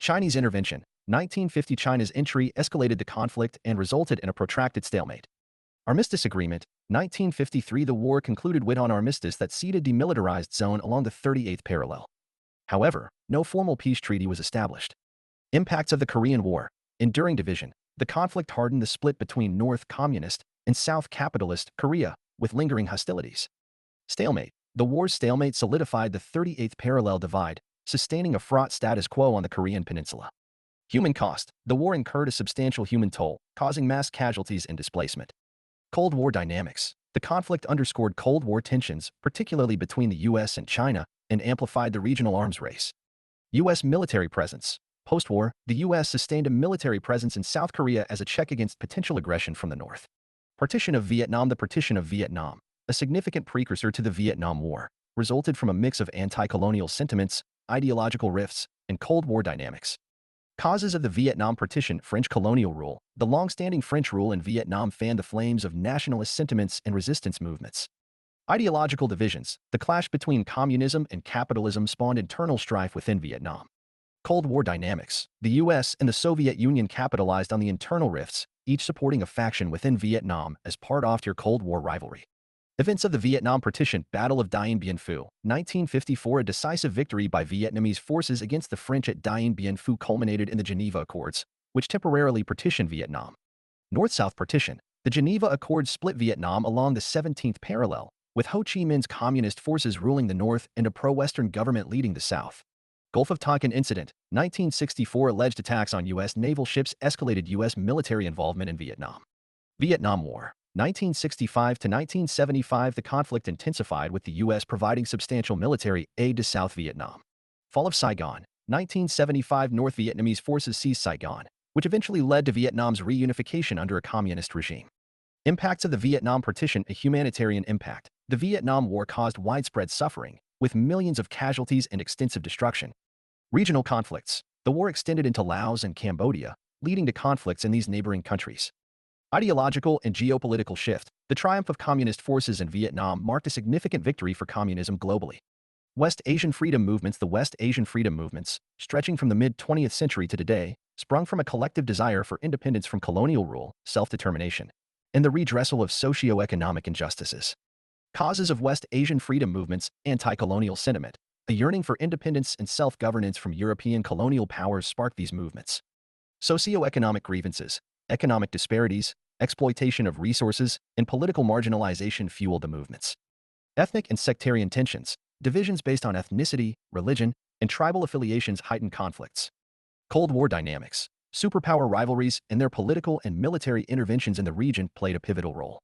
Chinese intervention, 1950. China's entry escalated the conflict and resulted in a protracted stalemate. Armistice agreement, 1953. The war concluded with an armistice that ceded demilitarized zone along the 38th parallel. However, no formal peace treaty was established. Impacts of the Korean War. Enduring division. The conflict hardened the split between North Communist and South Capitalist Korea, with lingering hostilities. Stalemate. The war's stalemate solidified the 38th parallel divide, sustaining a fraught status quo on the Korean peninsula. Human cost. The war incurred a substantial human toll, causing mass casualties and displacement. Cold War dynamics. The conflict underscored Cold War tensions, particularly between the US and China, and amplified the regional arms race. U.S. military presence. Post-war, the U.S. sustained a military presence in South Korea as a check against potential aggression from the North. Partition of Vietnam. The partition of Vietnam, a significant precursor to the Vietnam War, resulted from a mix of anti-colonial sentiments, ideological rifts, and Cold War dynamics. Causes of the Vietnam partition. French colonial rule. The long-standing French rule in Vietnam fanned the flames of nationalist sentiments and resistance movements. Ideological divisions. The clash between communism and capitalism spawned internal strife within Vietnam. Cold War dynamics. The US and the Soviet Union capitalized on the internal rifts, each supporting a faction within Vietnam as part of their Cold War rivalry. Events of the Vietnam partition. Battle of Dien Bien Phu, 1954. A decisive victory by Vietnamese forces against the French at Dien Bien Phu culminated in the Geneva Accords, which temporarily partitioned Vietnam. North-South partition. The Geneva Accords split Vietnam along the 17th parallel, with Ho Chi Minh's communist forces ruling the north and a pro-Western government leading the south. Gulf of Tonkin Incident, 1964. Alleged attacks on U.S. naval ships escalated U.S. military involvement in Vietnam. Vietnam War. 1965 to 1975, the conflict intensified with the U.S. providing substantial military aid to South Vietnam. Fall of Saigon. 1975, North Vietnamese forces seized Saigon, which eventually led to Vietnam's reunification under a communist regime. Impacts of the Vietnam Partition. A humanitarian impact. The Vietnam War caused widespread suffering, with millions of casualties and extensive destruction. Regional conflicts. The war extended into Laos and Cambodia, leading to conflicts in these neighboring countries. Ideological and geopolitical shift. The triumph of communist forces in Vietnam marked a significant victory for communism globally. West Asian freedom movements. The West Asian freedom movements, stretching from the mid-20th century to today, sprung from a collective desire for independence from colonial rule, self-determination, and the redressal of socio-economic injustices. Causes of West Asian freedom movements. Anti-colonial sentiment. A yearning for independence and self-governance from European colonial powers sparked these movements. Socio-economic grievances. Economic disparities, exploitation of resources, and political marginalization fueled the movements. Ethnic and sectarian tensions. Divisions based on ethnicity, religion, and tribal affiliations heightened conflicts. Cold War dynamics. Superpower rivalries and their political and military interventions in the region played a pivotal role.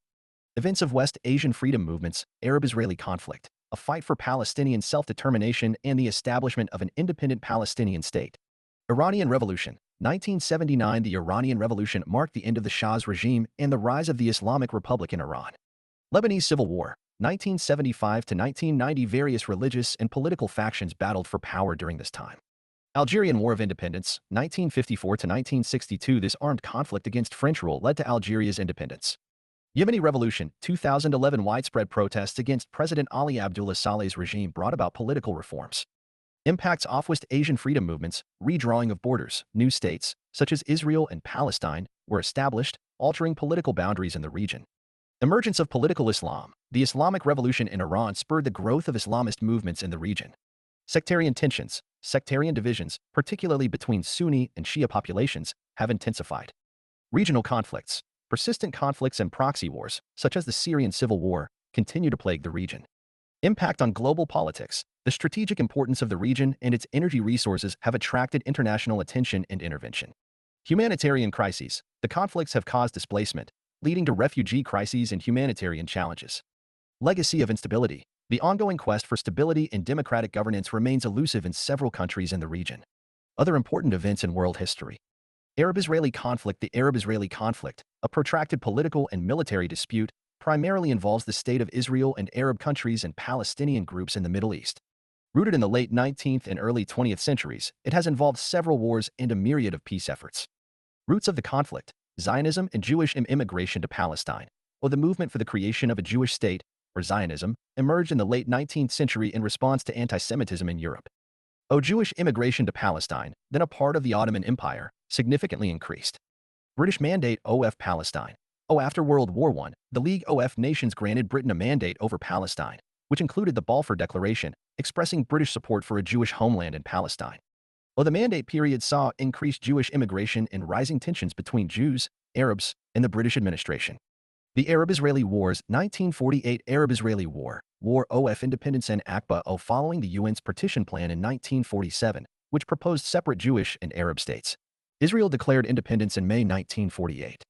Events of West Asian freedom movements. Arab-Israeli conflict, a fight for Palestinian self-determination and the establishment of an independent Palestinian state. Iranian Revolution. 1979, the Iranian Revolution marked the end of the Shah's regime and the rise of the Islamic Republic in Iran. Lebanese Civil War. 1975 to 1990, various religious and political factions battled for power during this time. Algerian War of Independence. 1954 to 1962, this armed conflict against French rule led to Algeria's independence. Yemeni Revolution. 2011, widespread protests against President Ali Abdullah Saleh's regime brought about political reforms. Impacts of West Asian freedom movements. Redrawing of borders. New states, such as Israel and Palestine, were established, altering political boundaries in the region. Emergence of political Islam. The Islamic Revolution in Iran spurred the growth of Islamist movements in the region. Sectarian tensions. Sectarian divisions, particularly between Sunni and Shia populations, have intensified. Regional conflicts. Persistent conflicts and proxy wars, such as the Syrian civil war, continue to plague the region. Impact on global politics. The strategic importance of the region and its energy resources have attracted international attention and intervention. Humanitarian crises. The conflicts have caused displacement, leading to refugee crises and humanitarian challenges. Legacy of instability. The ongoing quest for stability and democratic governance remains elusive in several countries in the region. Other important events in world history. Arab-Israeli conflict. The Arab-Israeli conflict, a protracted political and military dispute, primarily involves the State of Israel and Arab countries and Palestinian groups in the Middle East. Rooted in the late 19th and early 20th centuries, it has involved several wars and a myriad of peace efforts. Roots of the conflict. Zionism and Jewish immigration to Palestine, or the movement for the creation of a Jewish state, or Zionism, emerged in the late 19th century in response to anti-Semitism in Europe. Jewish immigration to Palestine, then a part of the Ottoman Empire, significantly increased. British mandate of Palestine. After World War I, the League of Nations granted Britain a mandate over Palestine, which included the Balfour Declaration, expressing British support for a Jewish homeland in Palestine. The mandate period saw increased Jewish immigration and rising tensions between Jews, Arabs, and the British administration. The Arab-Israeli Wars. 1948 Arab-Israeli War, War of Independence and Akba following the UN's partition plan in 1947, which proposed separate Jewish and Arab states. Israel declared independence in May 1948.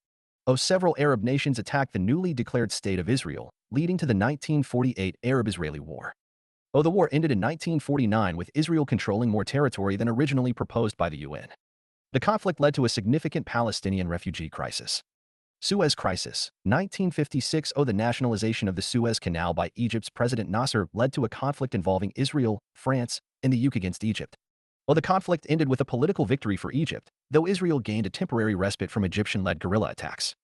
Several Arab nations attacked the newly declared State of Israel, leading to the 1948 Arab-Israeli War. The war ended in 1949 with Israel controlling more territory than originally proposed by the UN. The conflict led to a significant Palestinian refugee crisis. Suez Crisis. 1956 The nationalization of the Suez Canal by Egypt's President Nasser led to a conflict involving Israel, France, and the UK against Egypt. The conflict ended with a political victory for Egypt, though Israel gained a temporary respite from Egyptian-led guerrilla attacks.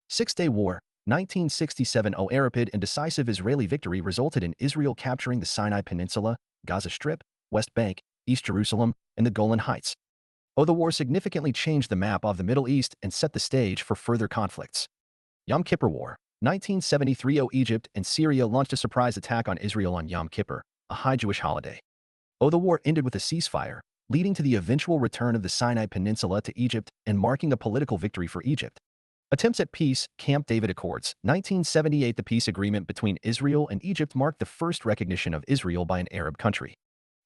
Six-Day War. 1967 A rapid and decisive Israeli victory resulted in Israel capturing the Sinai Peninsula, Gaza Strip, West Bank, East Jerusalem, and the Golan Heights. The war significantly changed the map of the Middle East and set the stage for further conflicts. Yom Kippur War. 1973 Egypt and Syria launched a surprise attack on Israel on Yom Kippur, a high Jewish holiday. The war ended with a ceasefire, leading to the eventual return of the Sinai Peninsula to Egypt and marking a political victory for Egypt. Attempts at peace. Camp David Accords. 1978 The peace agreement between Israel and Egypt marked the first recognition of Israel by an Arab country.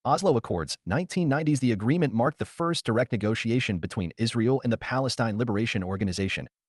Oslo Accords. 1990s The agreement marked the first direct negotiation between Israel and the Palestine Liberation Organization,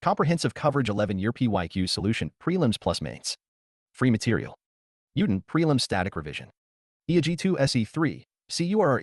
Comprehensive coverage 11-year PYQ solution, prelims plus mains. Free material. UTN prelim static revision. EAG2 SE3, CUR